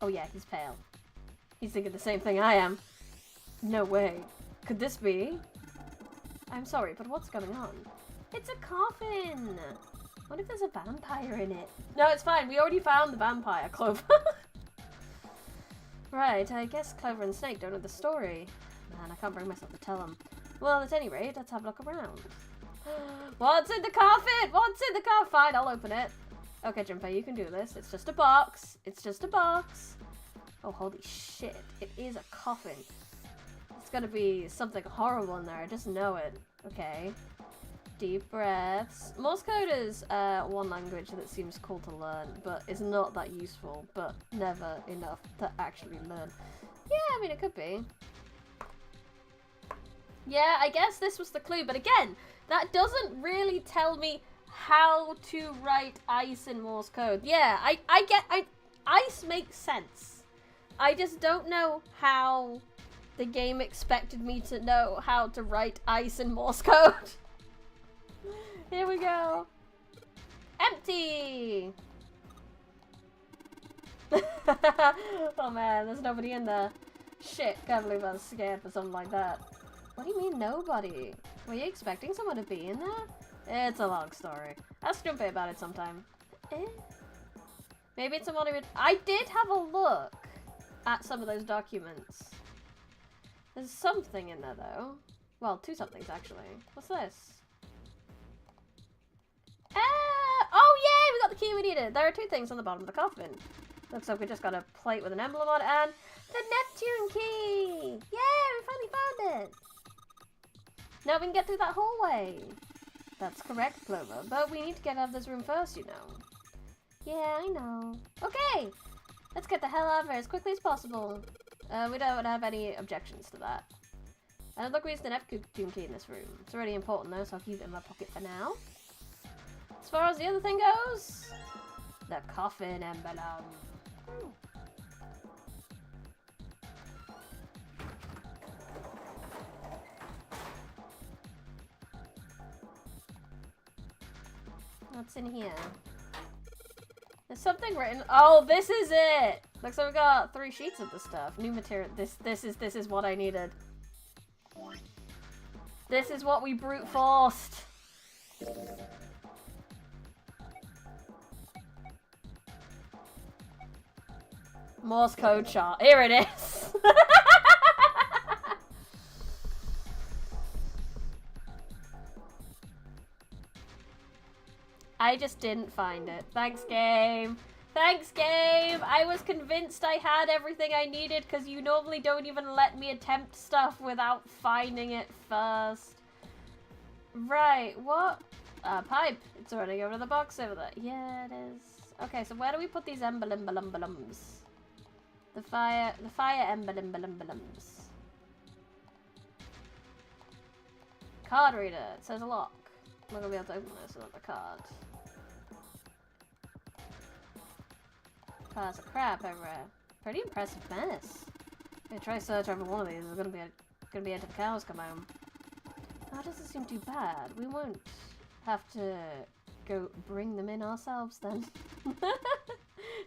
Oh yeah, he's pale. He's thinking the same thing I am. No way. Could this be? I'm sorry, but what's going on? It's a coffin! What if there's a vampire in it? No, it's fine. We already found the vampire, Clover. Right, I guess Clover and Snake don't know the story. Man, I can't bring myself to tell them. Well, at any rate, let's have a look around. What's in the coffin? What's in the coffin? Fine, I'll open it. Okay, Junpei, you can do this. It's just a box. It's just a box. Oh, holy shit. It is a coffin. It's gonna be something horrible in there. I just know it. Okay. Deep breaths. Morse code is one language that seems cool to learn, but is not that useful, but never enough to actually learn. Yeah, I mean, it could be. Yeah, I guess this was the clue, but again, that doesn't really tell me how to write ice in Morse code. Yeah, ice makes sense. I just don't know how the game expected me to know how to write ice in Morse code. Here we go. Empty! Oh man, there's nobody in there. Shit, can't believe I was scared for something like that. What do you mean nobody? Were you expecting someone to be in there? It's a long story. Ask Junpei about it sometime. Maybe it's someone who would... I did have a look at some of those documents. There's something in there though. Well, two somethings actually. What's this? Oh yeah, we got the key we needed. There are two things on the bottom of the coffin. Looks like we just got a plate with an emblem on it and the Neptune key! Yeah, we finally found it! Now we can get through that hallway. That's correct, Clover, but we need to get out of this room first, you know. Yeah, I know. Okay, let's get the hell out of here as quickly as possible. We don't have any objections to that. Another reason an F-Doom key in this room. It's really important though, so I'll keep it in my pocket for now. As far as the other thing goes, the coffin emblem. What's in here? There's something written. Oh, this is it. Looks like we got 3 sheets of the stuff. New material. This is what I needed. This is what we brute forced. Morse code chart. Here it is. I just didn't find it. Thanks, game. Thanks, game. I was convinced I had everything I needed because you normally don't even let me attempt stuff without finding it first. Right, what? Pipe. It's already over to the box over there. Yeah, it is. Okay, so where do we put these emblems? The fire emblems. Card reader. It says a lock. I'm not gonna be able to open this without the card. Piles of crap everywhere. Pretty impressive mess. If I try search over one of these, it's gonna be until the cows come home. That doesn't seem too bad. We won't have to go bring them in ourselves then.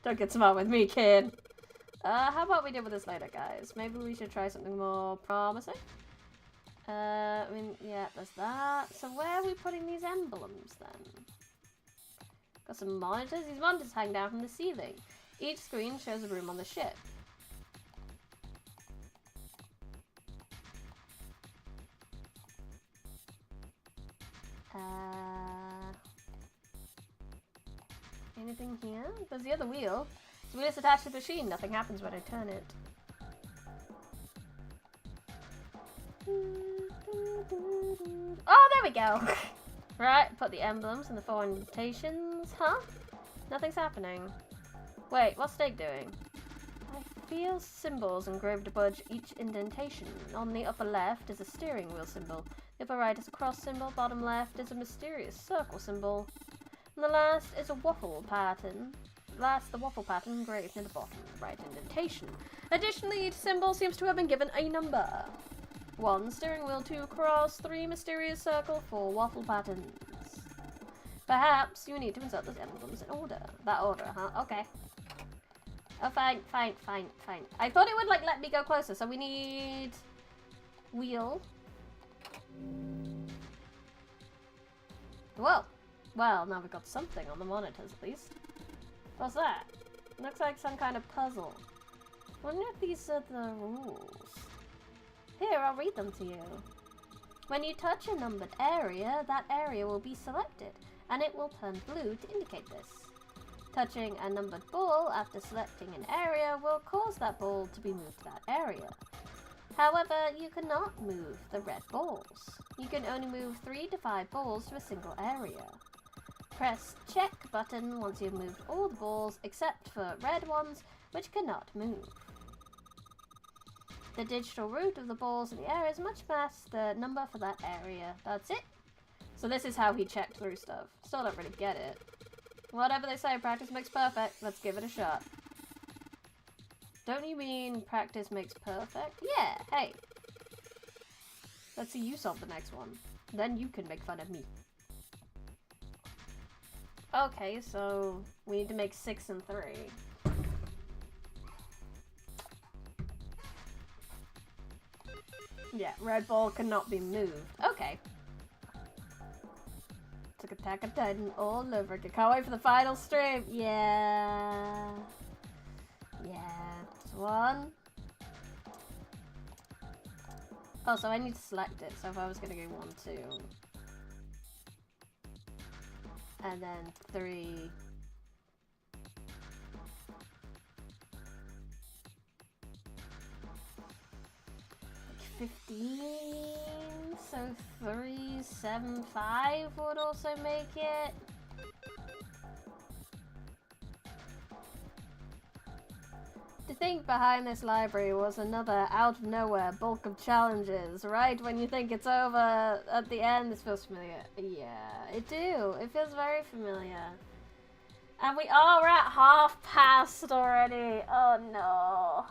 Don't get smart with me, kid. How about we deal with this later, guys? Maybe we should try something more promising. I mean, yeah, there's that. So where are we putting these emblems then? Got some monitors. These monitors hang down from the ceiling. Each screen shows a room on the ship. Anything here? There's the other wheel. The wheel is attached to the machine. Nothing happens when I turn it. Oh, there we go. Right, put the emblems in the 4 indentations. Huh? Nothing's happening. Wait, what's Snake doing? I feel symbols engraved above each indentation. On the upper left is a steering wheel symbol. The upper right is a cross symbol. Bottom left is a mysterious circle symbol. And the last is a waffle pattern. The waffle pattern engraved in the bottom right indentation. Additionally, each symbol seems to have been given a number. 1 steering wheel, 2 cross, 3 mysterious circle, 4 waffle patterns. Perhaps you need to insert those emblems in order. That order, huh? Okay. Oh, fine. I thought it would, like, let me go closer, so we need... wheel. Whoa. Well, now we've got something on the monitors, at least. What's that? Looks like some kind of puzzle. Wonder if these are the rules. Here, I'll read them to you. When you touch a numbered area, that area will be selected, and it will turn blue to indicate this. Touching a numbered ball after selecting an area will cause that ball to be moved to that area. However, you cannot move the red balls. You can only move 3 to 5 balls to a single area. Press check button once you've moved all the balls except for red ones, which cannot move. The digital root of the balls in the area is much past the number for that area. That's it. So this is how he checked through stuff. Still don't really get it. Whatever they say, practice makes perfect. Let's give it a shot. Don't you mean practice makes perfect? Yeah, hey. Let's see you solve the next one. Then you can make fun of me. Okay, so we need to make 6 and 3. Yeah, red ball cannot be moved. Okay. Took Attack on Titan all over again. Can't wait for the final stream. Yeah. Just 1. Oh, so I need to select it. So if I was gonna go 1, 2. And then 3. Like 15. So 3, 7, 5 would also make it. to think behind this library was another out of nowhere bulk of challenges, right? When you think it's over at the end, this feels familiar. Yeah, it do. It feels very familiar. And we are at half past already. Oh no.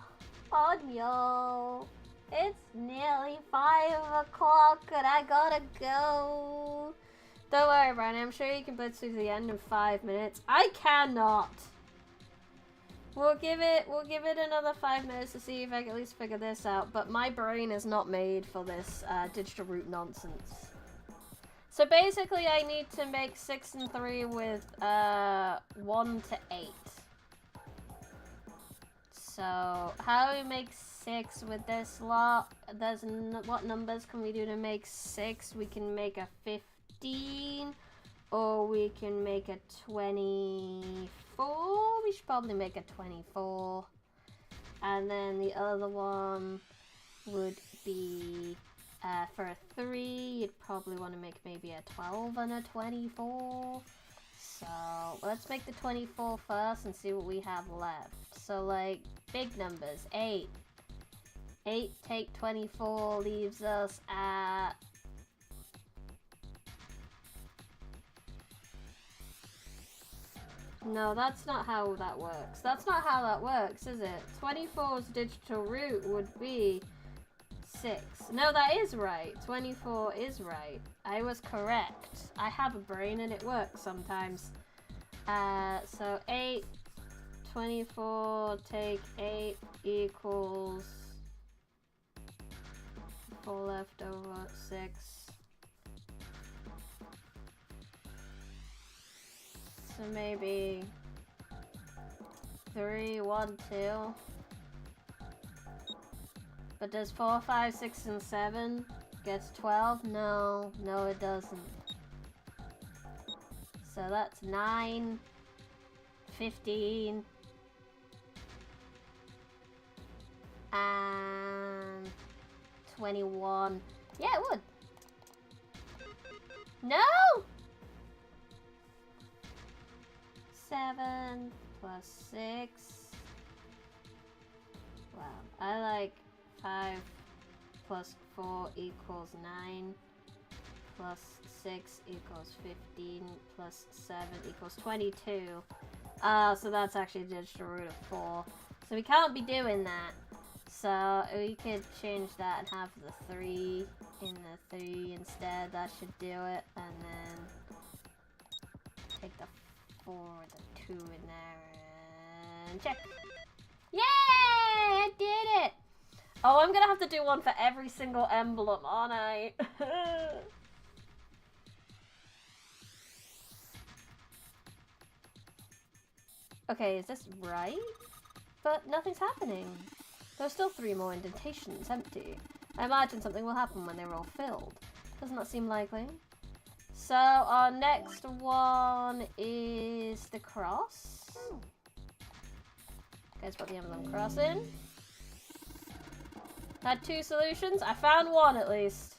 Oh no. It's nearly 5 o'clock and I gotta go. Don't worry, Brian. I'm sure you can blitz through the end in 5 minutes. I cannot. We'll give it another 5 minutes to see if I can at least figure this out. But my brain is not made for this digital root nonsense. So basically, I need to make 6 and 3 with 1 to 8. So how do we make 6 with this lot? What numbers can we do to make 6? We can make a 15, or we can make a 24. We should probably make a 24. And then the other one would be for a 3, you'd probably want to make maybe a 12 and a 24. So let's make the 24 first and see what we have left. So like big numbers, 8. 8 take 24 leaves us at no, that's not how that works. That's not how that works, is it? 24's digital root would be 6. No, that is right. 24 is right. I was correct. I have a brain and it works sometimes. So 8, 24, take 8 equals 4 left over 6. So maybe 3, 1, 2. But does 4, 5, 6, and 7 gets 12? No, no it doesn't. So that's 9, 15, and 21. Yeah, it would. No! 7 plus 6. Wow, I like 5 plus 4 equals 9, plus 6 equals 15, plus 7 equals 22. So that's actually the digital root of 4. So we can't be doing that. So we could change that and have the 3 in the 3 instead. That should do it. And then take the 4 and the 2 in there and check. Yay! I did it! Oh, I'm gonna have to do one for every single emblem, aren't I? Okay, is this right? But nothing's happening. There's still 3 more indentations empty. I imagine something will happen when they're all filled. Doesn't that seem likely? So our next one is the cross. Guys, put the emblem cross in. Had 2 solutions. I found one at least.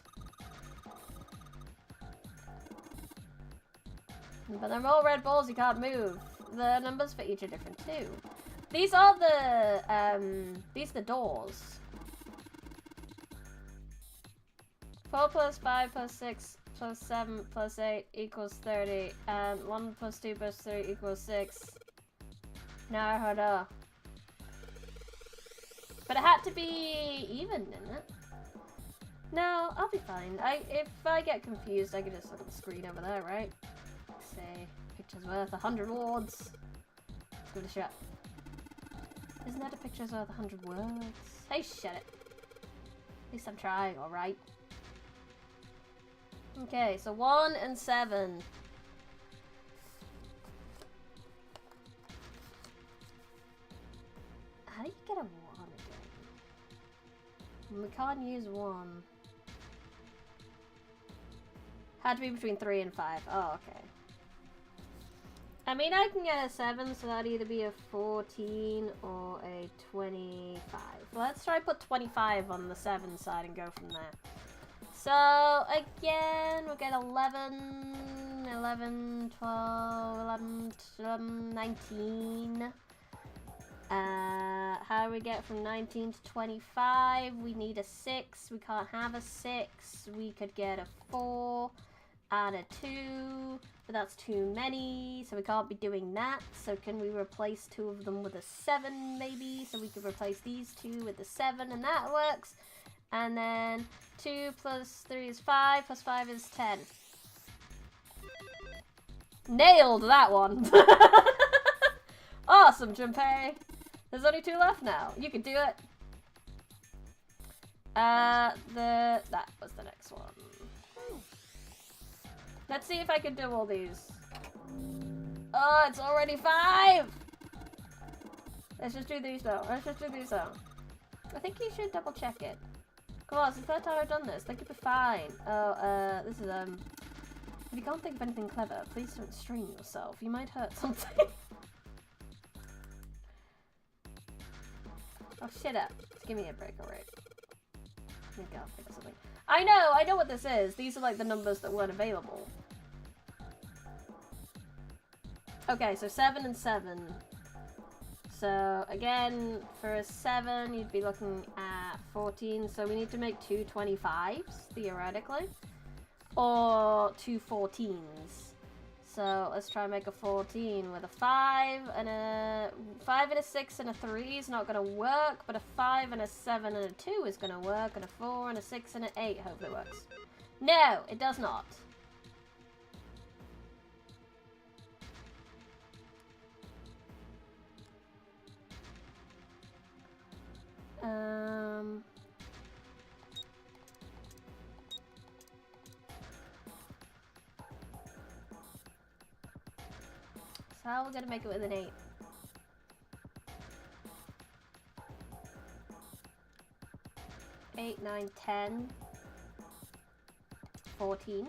But they're all red balls, you can't move. The numbers for each are different too. These are the doors. 4 plus 5 plus 6 plus 7 plus 8 equals 30. And 1 plus 2 plus 3 equals 6. Naruhodo. But it had to be even, didn't it? No, I'll be fine. If I get confused, I can just look at the screen over there, right? Say, picture's worth 100 words. Let's give it a shot. Isn't that a picture's worth 100 words? Hey, shut it. At least I'm trying, alright? Okay, so 1 and 7. How do you get a 1 again? We can't use 1. Had to be between 3 and 5. Oh, okay. I mean, I can get a 7, so that'd either be a 14 or a 25. Let's try put 25 on the 7 side and go from there. So, again, we'll get 11, 11, 12, 11, 19. How do we get from 19 to 25? We need a 6. We can't have a 6. We could get a 4 and a 2, but that's too many, so we can't be doing that. So can we replace 2 of them with a 7 maybe? So we could replace these 2 with the 7 and that works. And then 2 plus 3 is 5, plus 5 is 10. Nailed that one! Awesome, Junpei! There's only 2 left now. You can do it. That was the next one. Let's see if I can do all these. Oh, it's already 5! Let's just do these though. Let's just do these though. I think you should double check it. Come on, it's the third time I've done this. I think you'll be fine. Oh, this is, if you can't think of anything clever, please don't strain yourself. You might hurt something. Oh, shut up. Just give me a break, alright. Let me go think of something. I know what this is. These are like the numbers that weren't available. Okay, so 7 and 7. So again, for a 7, you'd be looking at 14. So we need to make 2 25s, theoretically. Or 2 14s. So let's try and make a 14 with a 5 and a 6 and a 3 is not going to work, but a 5 and a 7 and a 2 is going to work, and a 4 and a 6 and an 8 hopefully works. No, it does not. So how are we going to make it with an 8? Eight, 9, 10, 14.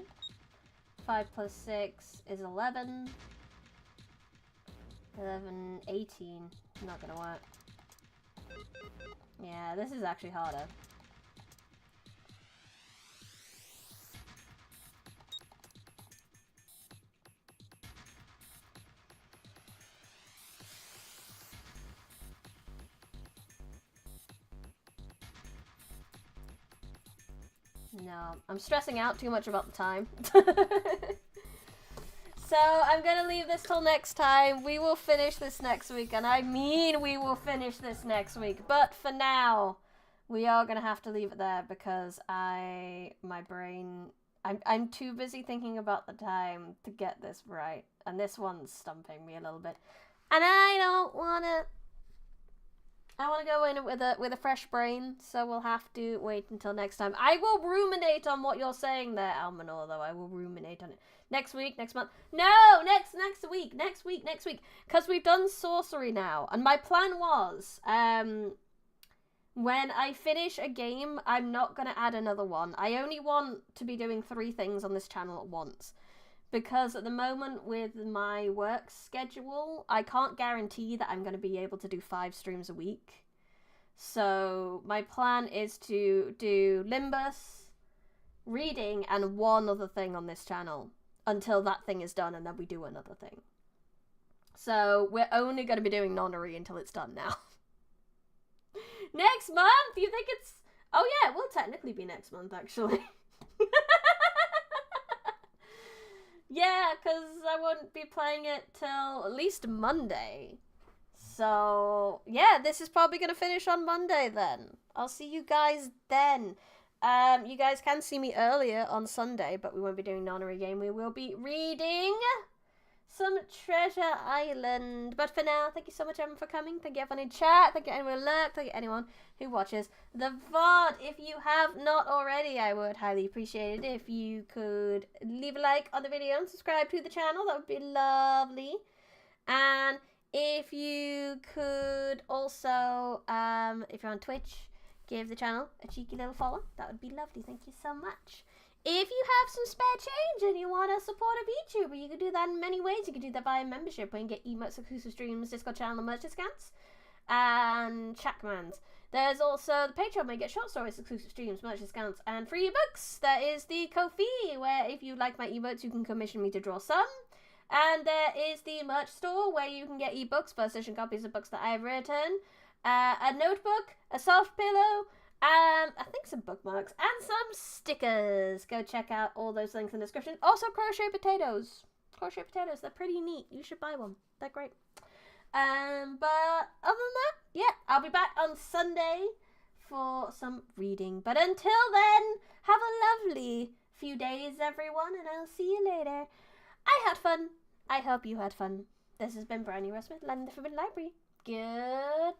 5 plus 6 is 11. 11, 18. Not gonna work. Yeah, this is actually harder. No, I'm stressing out too much about the time. So I'm gonna leave this till next time. We will finish this next week, and I mean we will finish this next week. But for now, we are gonna have to leave it there because I'm too busy thinking about the time to get this right, and this one's stumping me a little bit, and I don't wanna. I want to go in with a fresh brain, so we'll have to wait until next time. I will ruminate on what you're saying there, Almanor, though. I will ruminate on it. Next week, next month. No, next week. Because we've done sorcery now. And my plan was, when I finish a game, I'm not going to add another one. I only want to be doing 3 things on this channel at once. Because at the moment with my work schedule, I can't guarantee that I'm going to be able to do 5 streams a week. So my plan is to do Limbus, reading, and 1 other thing on this channel until that thing is done, and then we do another thing. So we're only going to be doing nonary until it's done now. Next month? You think it's... Oh yeah, it will technically be next month, actually. Yeah, because I won't be playing it till at least Monday. So, yeah, this is probably going to finish on Monday then. I'll see you guys then. You guys can see me earlier on Sunday, but we won't be doing nonary game. We will be reading some Treasure Island. But for now, thank you so much, everyone, for coming. Thank you, everyone in chat. Thank you, anyone who lurked. Thank you, anyone who watches the VOD. If you have not already, I would highly appreciate it if you could leave a like on the video and subscribe to the channel. That would be lovely. And if you could also, if you're on Twitch, give the channel a cheeky little follow. That would be lovely. Thank you so much. If you have some spare change and you want to support a VTuber, you can do that in many ways. You can do that via membership, where you can get emotes, exclusive streams, Discord channel, and merch discounts, and chat commands. There's also the Patreon, where you get short stories, exclusive streams, merch discounts, and free ebooks. There is the Kofi, where if you like my emotes, you can commission me to draw some. And there is the merch store where you can get ebooks, first edition copies of books that I've written, a notebook, a soft pillow, I think some bookmarks, and some stickers. Go check out all those links in the description. Also, crochet potatoes. Crochet potatoes, they're pretty neat. You should buy one. They're great. But other than that, yeah, I'll be back on Sunday for some reading. But until then, have a lovely few days, everyone, and I'll see you later. I had fun. I hope you had fun. This has been Brownie Ross with London Forbidden Library. Goodbye.